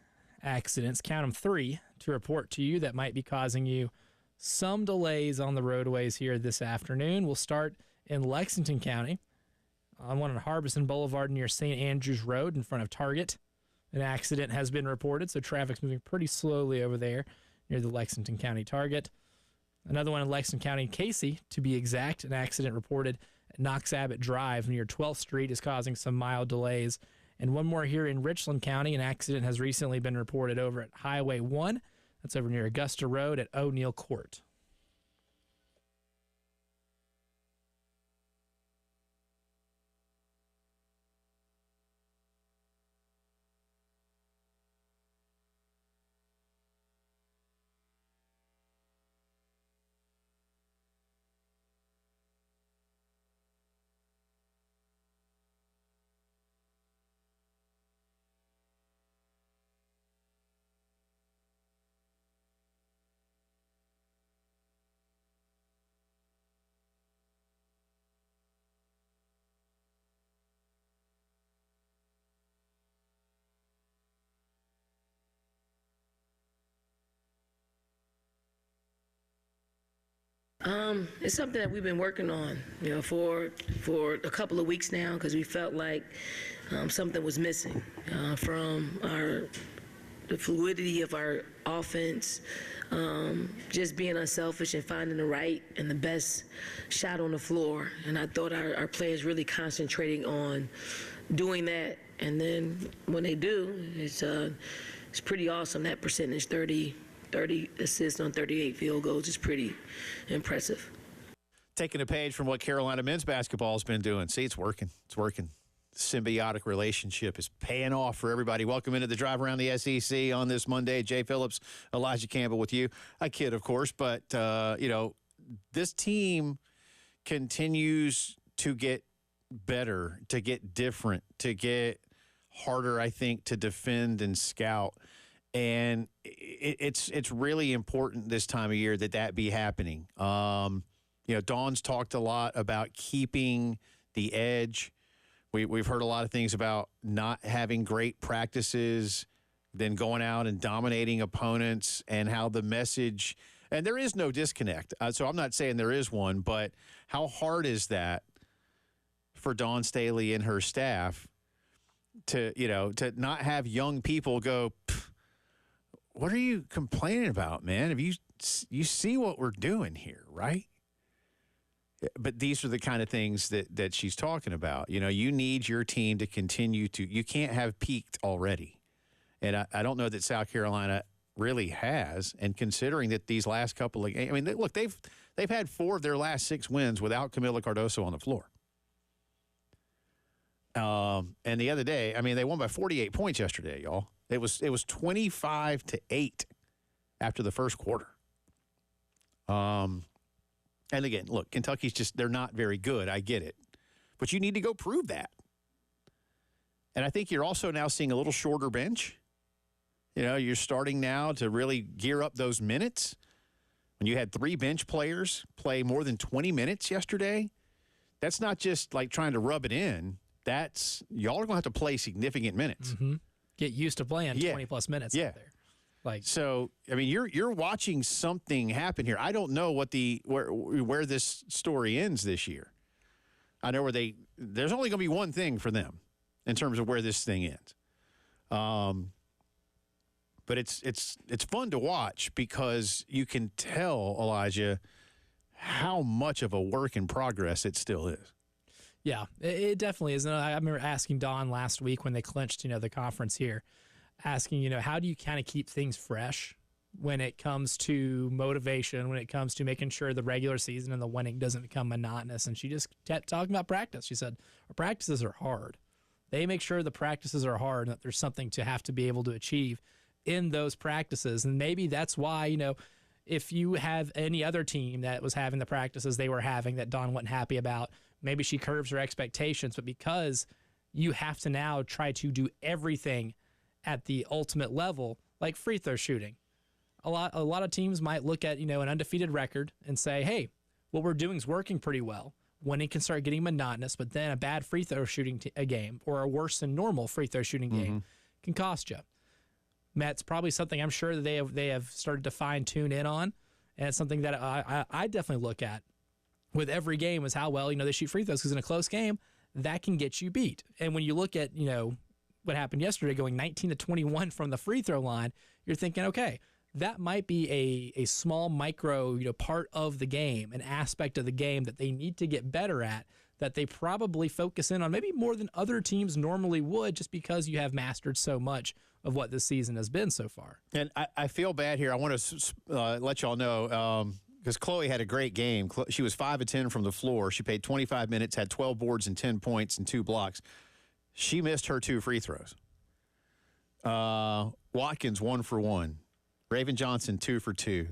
accidents, count them 3, to report to you that might be causing you some delays on the roadways here this afternoon. We'll start in Lexington County on one on Harbison Boulevard near St. Andrews Road in front of Target. An accident has been reported, so traffic's moving pretty slowly over there near the Lexington County Target. Another one in Lexington County, Casey, to be exact. An accident reported at Knox Abbott Drive near 12th Street is causing some mild delays. And one more here in Richland County. An accident has recently been reported over at Highway 1. That's over near Augusta Road at O'Neill Court. It's something that we've been working on, for a couple of weeks now, because we felt like something was missing from the fluidity of our offense, just being unselfish and finding the right and the best shot on the floor. And I thought our players really concentrating on doing that. And then when they do, it's pretty awesome. That percentage, 30 assists on 38 field goals, is pretty impressive. Taking a page from what Carolina men's basketball has been doing. See, it's working. It's working. The symbiotic relationship is paying off for everybody. Welcome into the Drive Around the SEC on this Monday. Jay Phillips, Elijah Campbell with you. I kid, of course, but, this team continues to get better, to get different, to get harder, I think, to defend and scout. And it's really important this time of year that be happening. Dawn's talked a lot about keeping the edge. We've heard a lot of things about not having great practices, then going out and dominating opponents, and how the message – and there is no disconnect. So I'm not saying there is one, but how hard is that for Dawn Staley and her staff to not have young people go, what are you complaining about, man? If you see what we're doing here, right? But these are the kind of things that she's talking about. You need your team to continue to – you can't have peaked already. And I don't know that South Carolina really has. And considering that these last couple of – I mean, look, they've had 4 of their last 6 wins without Camila Cardoso on the floor. And the other day, I mean, they won by 48 points yesterday, y'all. It was 25-8 after the first quarter. And again, look, Kentucky's they're not very good. I get it. But you need to go prove that. And I think you're also now seeing a little shorter bench. You're starting now to really gear up those minutes. When you had 3 bench players play more than 20 minutes yesterday, that's not just like trying to rub it in. That's y'all are going to have to play significant minutes. Mm-hmm. Get used to playing 20-plus minutes out there. So, I mean, you're watching something happen here. I don't know where this story ends this year. I know there's only going to be one thing for them in terms of where this thing ends. But it's fun to watch because you can tell, Elijah, how much of a work in progress it still is. Yeah, it definitely is. And I remember asking Dawn last week when they clinched, the conference here, asking, how do you kind of keep things fresh when it comes to motivation, when it comes to making sure the regular season and the winning doesn't become monotonous? And she just kept talking about practice. She said, our practices are hard. They make sure the practices are hard and that there's something to have to be able to achieve in those practices. And maybe that's why, if you have any other team that was having the practices they were having that Dawn wasn't happy about, maybe she curves her expectations. But because you have to now try to do everything at the ultimate level, like free throw shooting, a lot of teams might look at, an undefeated record and say, hey, what we're doing is working pretty well. when it can start getting monotonous, but then a bad free throw shooting a game or a worse than normal free throw shooting game can cost you. That's probably something I'm sure that they have started to fine tune in on, and it's something that I definitely look at with every game is how well they shoot free throws, because in a close game that can get you beat. And when you look at what happened yesterday, going 19-21 from the free throw line, you're thinking, okay, that might be a small micro part of the game, an aspect of the game that they need to get better at, that they probably focus in on maybe more than other teams normally would, just because you have mastered so much of what this season has been so far. And I feel bad here. I want to let y'all know, because Chloe had a great game. She was 5 of 10 from the floor. She played 25 minutes, had 12 boards and 10 points and 2 blocks. She missed her 2 free throws. Watkins, 1 for 1. Raven Johnson, 2 for 2.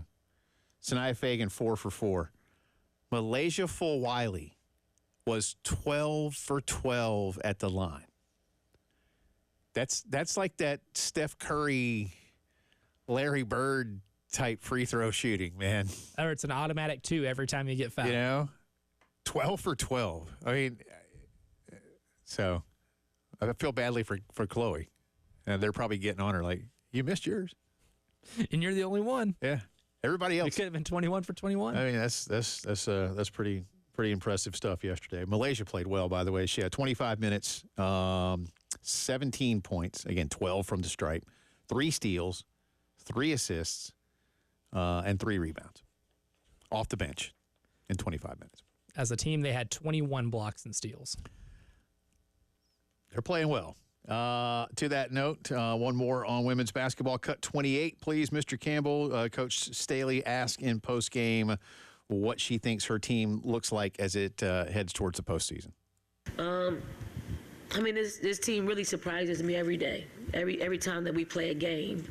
Sanaya Fagan, 4 for 4. Malaysia Full-Wiley was 12 for 12 at the line. That's like that Steph Curry, Larry Bird type free throw shooting, man. Or it's an automatic 2 every time you get fouled. 12 for 12. I mean, so I feel badly for Chloe. And they're probably getting on her like, you missed yours. And you're the only one. Yeah. Everybody else. It could have been 21 for 21. I mean, that's pretty impressive stuff yesterday. Malaysia played well, by the way. She had 25 minutes, 17 points, again, 12 from the stripe, 3 steals, 3 assists, and 3 rebounds off the bench in 25 minutes. As a team, they had 21 blocks and steals. They're playing well. To that note, one more on women's basketball. Cut 28, please, Mr. Campbell. Coach Staley asked in postgame what she thinks her team looks like as it heads towards the postseason. I mean, this team really surprises me every day. Every time that we play a game,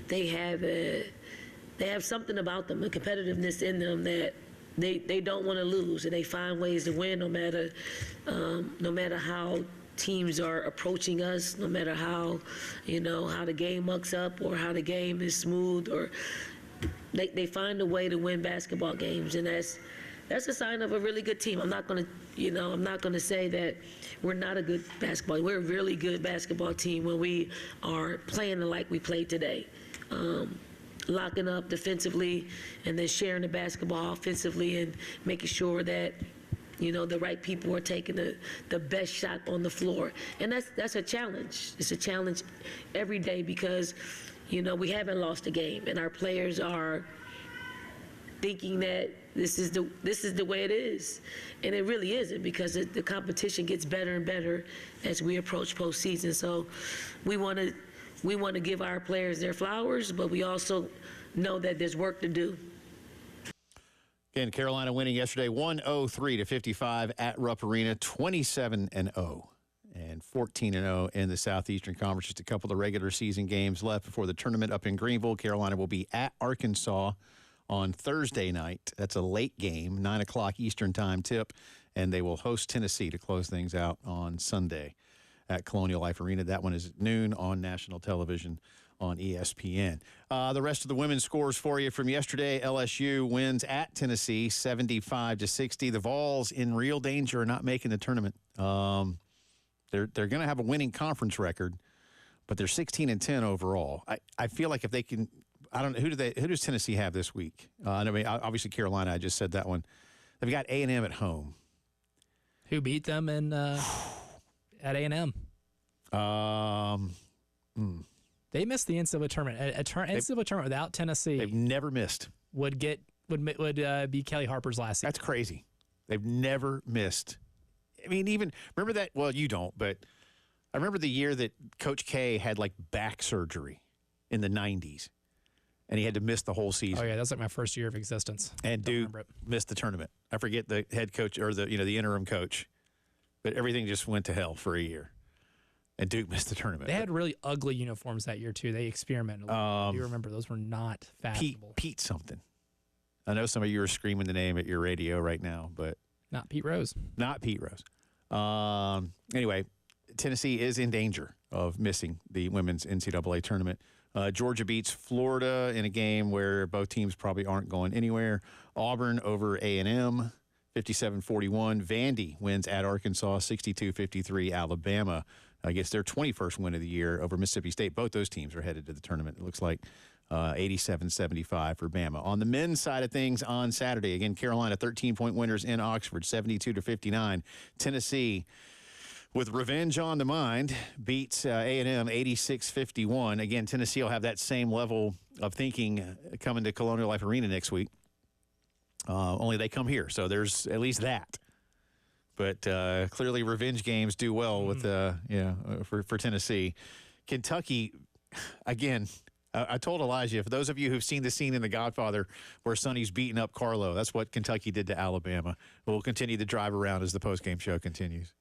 they have something about them, a competitiveness in them that they don't want to lose, and they find ways to win no matter how teams are approaching us, no matter how how the game mucks up or how the game is smooth, or they find a way to win basketball games, and that's a sign of a really good team. I'm not going to say that we're not a good basketball. We're a really good basketball team when we are playing like we played today. Locking up defensively and then sharing the basketball offensively and making sure that the right people are taking the best shot on the floor. And that's a challenge. It's a challenge every day because, we haven't lost a game, and our players are thinking that this is the way it is. And it really isn't, because the competition gets better and better as we approach postseason. So we want to give our players their flowers, but we also know that there's work to do. Again, Carolina winning yesterday 103-55 at Rupp Arena, 27-0 and 14-0 in the Southeastern Conference. Just a couple of regular season games left before the tournament up in Greenville. Carolina will be at Arkansas on Thursday night. That's a late game, 9 o'clock Eastern time tip, and they will host Tennessee to close things out on Sunday at Colonial Life Arena. That one is at noon on national television on ESPN. The rest of the women's scores for you from yesterday. LSU wins at Tennessee 75-60. The Vols in real danger of not making the tournament. They're going to have a winning conference record, but they're 16-10 overall. I feel like if they can, I don't know, who does Tennessee have this week? I mean, obviously Carolina. I just said that one. They've got A&M at home. Who beat them at A&M? They missed the NCAA tournament. NCAA tournament without Tennessee. They've never missed. Would be Kelly Harper's last season. That's crazy. They've never missed. I mean, even remember that. Well, you don't, but I remember the year that Coach K had like back surgery in the 90s, and he had to miss the whole season. Oh yeah, that's like my first year of existence. And Duke missed the tournament. I forget the head coach or the interim coach, but everything just went to hell for a year. And Duke missed the tournament. They had really ugly uniforms that year, too. They experimented a lot. Do you remember? Those were not fashionable. Pete something. I know some of you are screaming the name at your radio right now, but... Not Pete Rose. Not Pete Rose. Anyway, Tennessee is in danger of missing the women's NCAA tournament. Georgia beats Florida in a game where both teams probably aren't going anywhere. Auburn over A&M, 57-41. Vandy wins at Arkansas, 62-53. Alabama gets their 21st win of the year over Mississippi State. Both those teams are headed to the tournament, it looks like. 87-75 for Bama. On the men's side of things on Saturday, again, Carolina 13-point winners in Oxford, 72-59. Tennessee, with revenge on the mind, beats A&M 86-51. Again, Tennessee will have that same level of thinking coming to Colonial Life Arena next week. Only they come here, so there's at least that. But clearly revenge games do well with for Tennessee. Kentucky, again, I told Elijah, for those of you who've seen the scene in The Godfather where Sonny's beating up Carlo, that's what Kentucky did to Alabama. We'll continue to drive around as the postgame show continues.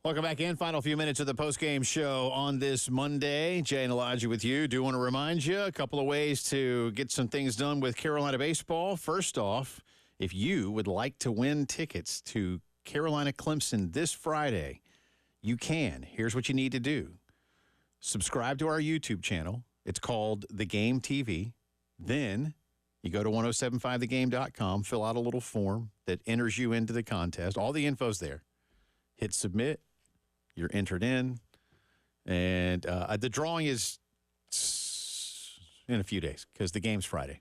Welcome back in. Final few minutes of the postgame show on this Monday. Jay and Elijah with you. Do want to remind you a couple of ways to get some things done with Carolina baseball. First off, if you would like to win tickets to Carolina Clemson this Friday, you can. Here's what you need to do. Subscribe to our YouTube channel. It's called The Game TV. Then you go to 1075thegame.com, fill out a little form that enters you into the contest. All the info's there. Hit submit. You're entered in. And the drawing is in a few days because the game's Friday.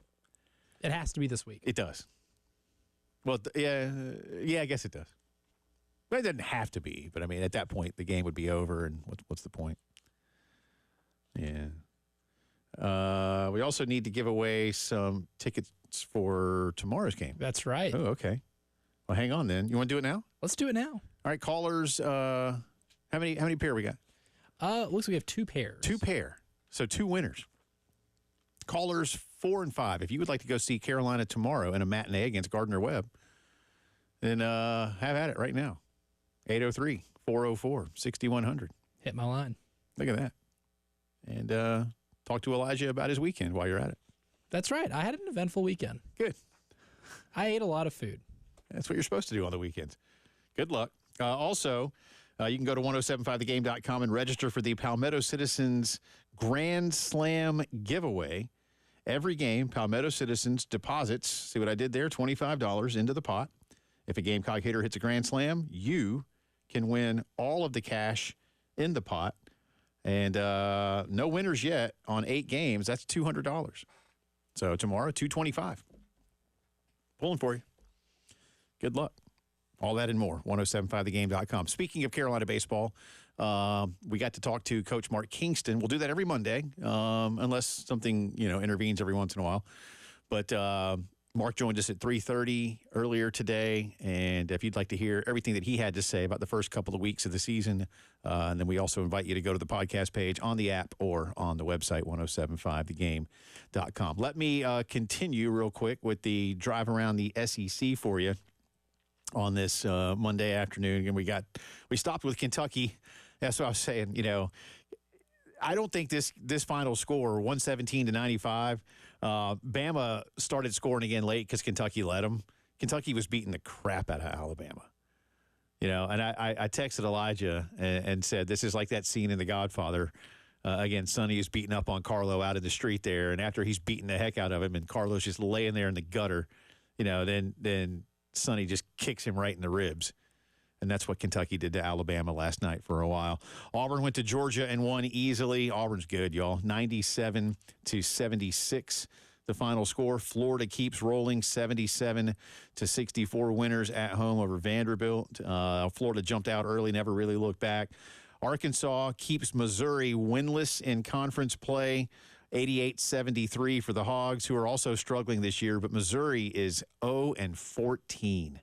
It has to be this week. It does. Well, yeah, I guess it does. But it doesn't have to be. But, I mean, at that point, the game would be over, and what's the point? Yeah. We also need to give away some tickets for tomorrow's game. That's right. Oh, okay. Well, hang on then. You want to do it now? Let's do it now. All right, callers. How many pair we got? Looks like we have 2 pairs. 2 pair. So 2 winners. Callers 4 and 5. If you would like to go see Carolina tomorrow in a matinee against Gardner-Webb, then have at it right now. 803-404-6100. Hit my line. Look at that. And talk to Elijah about his weekend while you're at it. That's right. I had an eventful weekend. Good. I ate a lot of food. That's what you're supposed to do on the weekends. Good luck. Also, you can go to 1075thegame.com and register for the Palmetto Citizens Grand Slam giveaway. Every game, Palmetto Citizens deposits, see what I did there, $25 into the pot. If a Gamecock hitter hits a Grand Slam, you can win all of the cash in the pot. And no winners yet on 8 games. That's $200. So tomorrow, $225. Pulling for you. Good luck. All that and more, 1075thegame.com. Speaking of Carolina baseball, we got to talk to Coach Mark Kingston. We'll do that every Monday, unless something, intervenes every once in a while. But Mark joined us at 3:30 earlier today, and if you'd like to hear everything that he had to say about the first couple of weeks of the season, and then we also invite you to go to the podcast page on the app or on the website, 1075thegame.com. Let me continue real quick with the drive around the SEC for you on this Monday afternoon. And we stopped with Kentucky. That's what I was saying. I don't think this final score, 117-95, Bama started scoring again late because Kentucky led them. Kentucky was beating the crap out of Alabama. And I texted Elijah and said, this is like that scene in The Godfather. Again, Sonny is beating up on Carlo out in the street there, and after he's beating the heck out of him and Carlo's just laying there in the gutter, then Sonny just kicks him right in the ribs. And that's what Kentucky did to Alabama last night for a while. Auburn went to Georgia and won easily. Auburn's good, y'all. 97-76, the final score. Florida keeps rolling, 77-64 winners at home over Vanderbilt. Florida jumped out early, never really looked back. Arkansas keeps Missouri winless in conference play. 88-73 for the Hogs, who are also struggling this year. But Missouri is 0-14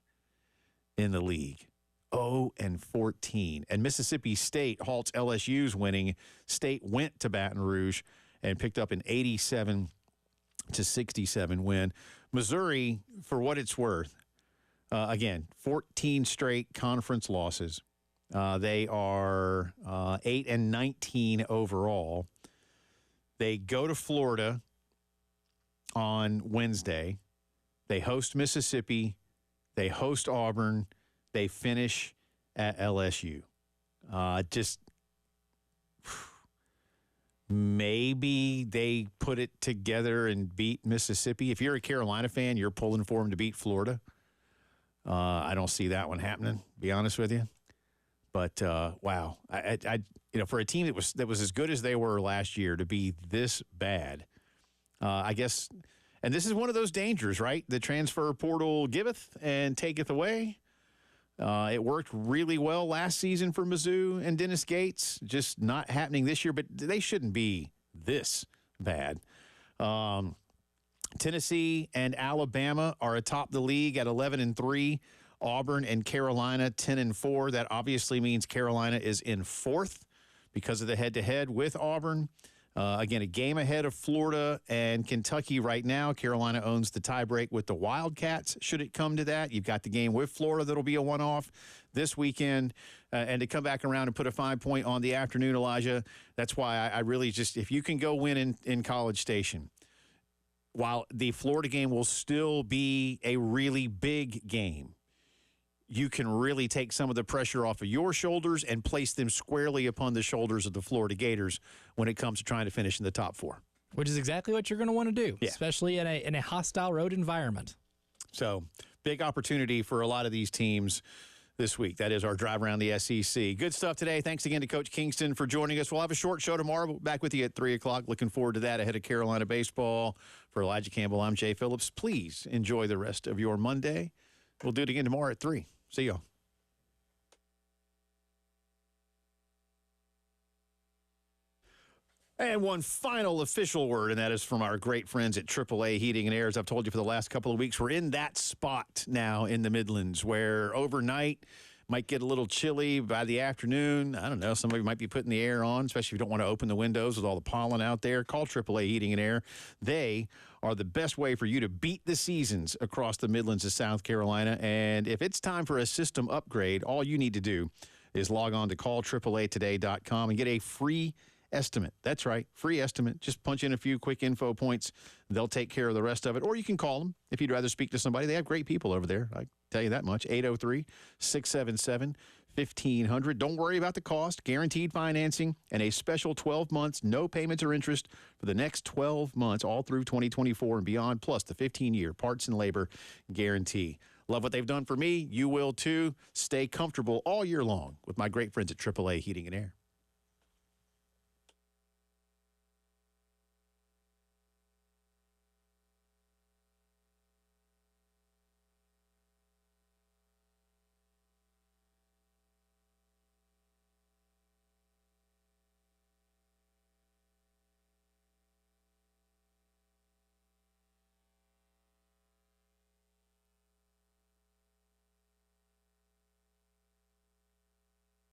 in the league. 0-14. And Mississippi State halts LSU's winning. State went to Baton Rouge and picked up an 87-67 win. Missouri, for what it's worth, again, 14 straight conference losses. They are 8-19 overall. They go to Florida on Wednesday. They host Mississippi. They host Auburn. They finish at LSU. Maybe they put it together and beat Mississippi. If you're a Carolina fan, you're pulling for them to beat Florida. I don't see that one happening, to be honest with you. But wow, I for a team that was as good as they were last year to be this bad, I guess. And this is one of those dangers, right? The transfer portal giveth and taketh away. It worked really well last season for Mizzou and Dennis Gates. Just not happening this year, but they shouldn't be this bad. Tennessee and Alabama are atop the league at 11-3. Auburn and Carolina 10-4. That obviously means Carolina is in fourth because of the head-to-head with Auburn. Again, a game ahead of Florida and Kentucky right now. Carolina owns the tiebreak with the Wildcats, should it come to that. You've got the game with Florida that'll be a one-off this weekend. And to come back around and put a 5-point on the afternoon, Elijah, that's why I really just, if you can go win in College Station, while the Florida game will still be a really big game, you can really take some of the pressure off of your shoulders and place them squarely upon the shoulders of the Florida Gators when it comes to trying to finish in the top 4. Which is exactly what you're going to want to do, Yeah. especially in a hostile road environment. So, big opportunity for a lot of these teams this week. That is our drive around the SEC. Good stuff today. Thanks again to Coach Kingston for joining us. We'll have a short show tomorrow. We'll be back with you at 3 o'clock. Looking forward to that ahead of Carolina baseball. For Elijah Campbell, I'm Jay Phillips. Please enjoy the rest of your Monday. We'll do it again tomorrow at 3. See y'all. And one final official word, and that is from our great friends at AAA Heating and Air. As I've told you for the last couple of weeks, we're in that spot now in the Midlands where overnight might get a little chilly by the afternoon. I don't know. Somebody might be putting the air on, especially if you don't want to open the windows with all the pollen out there. Call AAA Heating and Air. They are the best way for you to beat the seasons across the Midlands of South Carolina. And if it's time for a system upgrade, all you need to do is log on to callAAAtoday.com and get a free estimate. That's right, free estimate. Just punch in a few quick info points. They'll take care of the rest of it. Or you can call them if you'd rather speak to somebody. They have great people over there. I tell you that much. 803-677-1500. Don't worry about the cost. Guaranteed financing and a special 12 months, no payments or interest for the next 12 months, all through 2024 and beyond, plus the 15-year parts and labor guarantee. Love what they've done for me. You will too. Stay comfortable all year long with my great friends at AAA Heating and Air.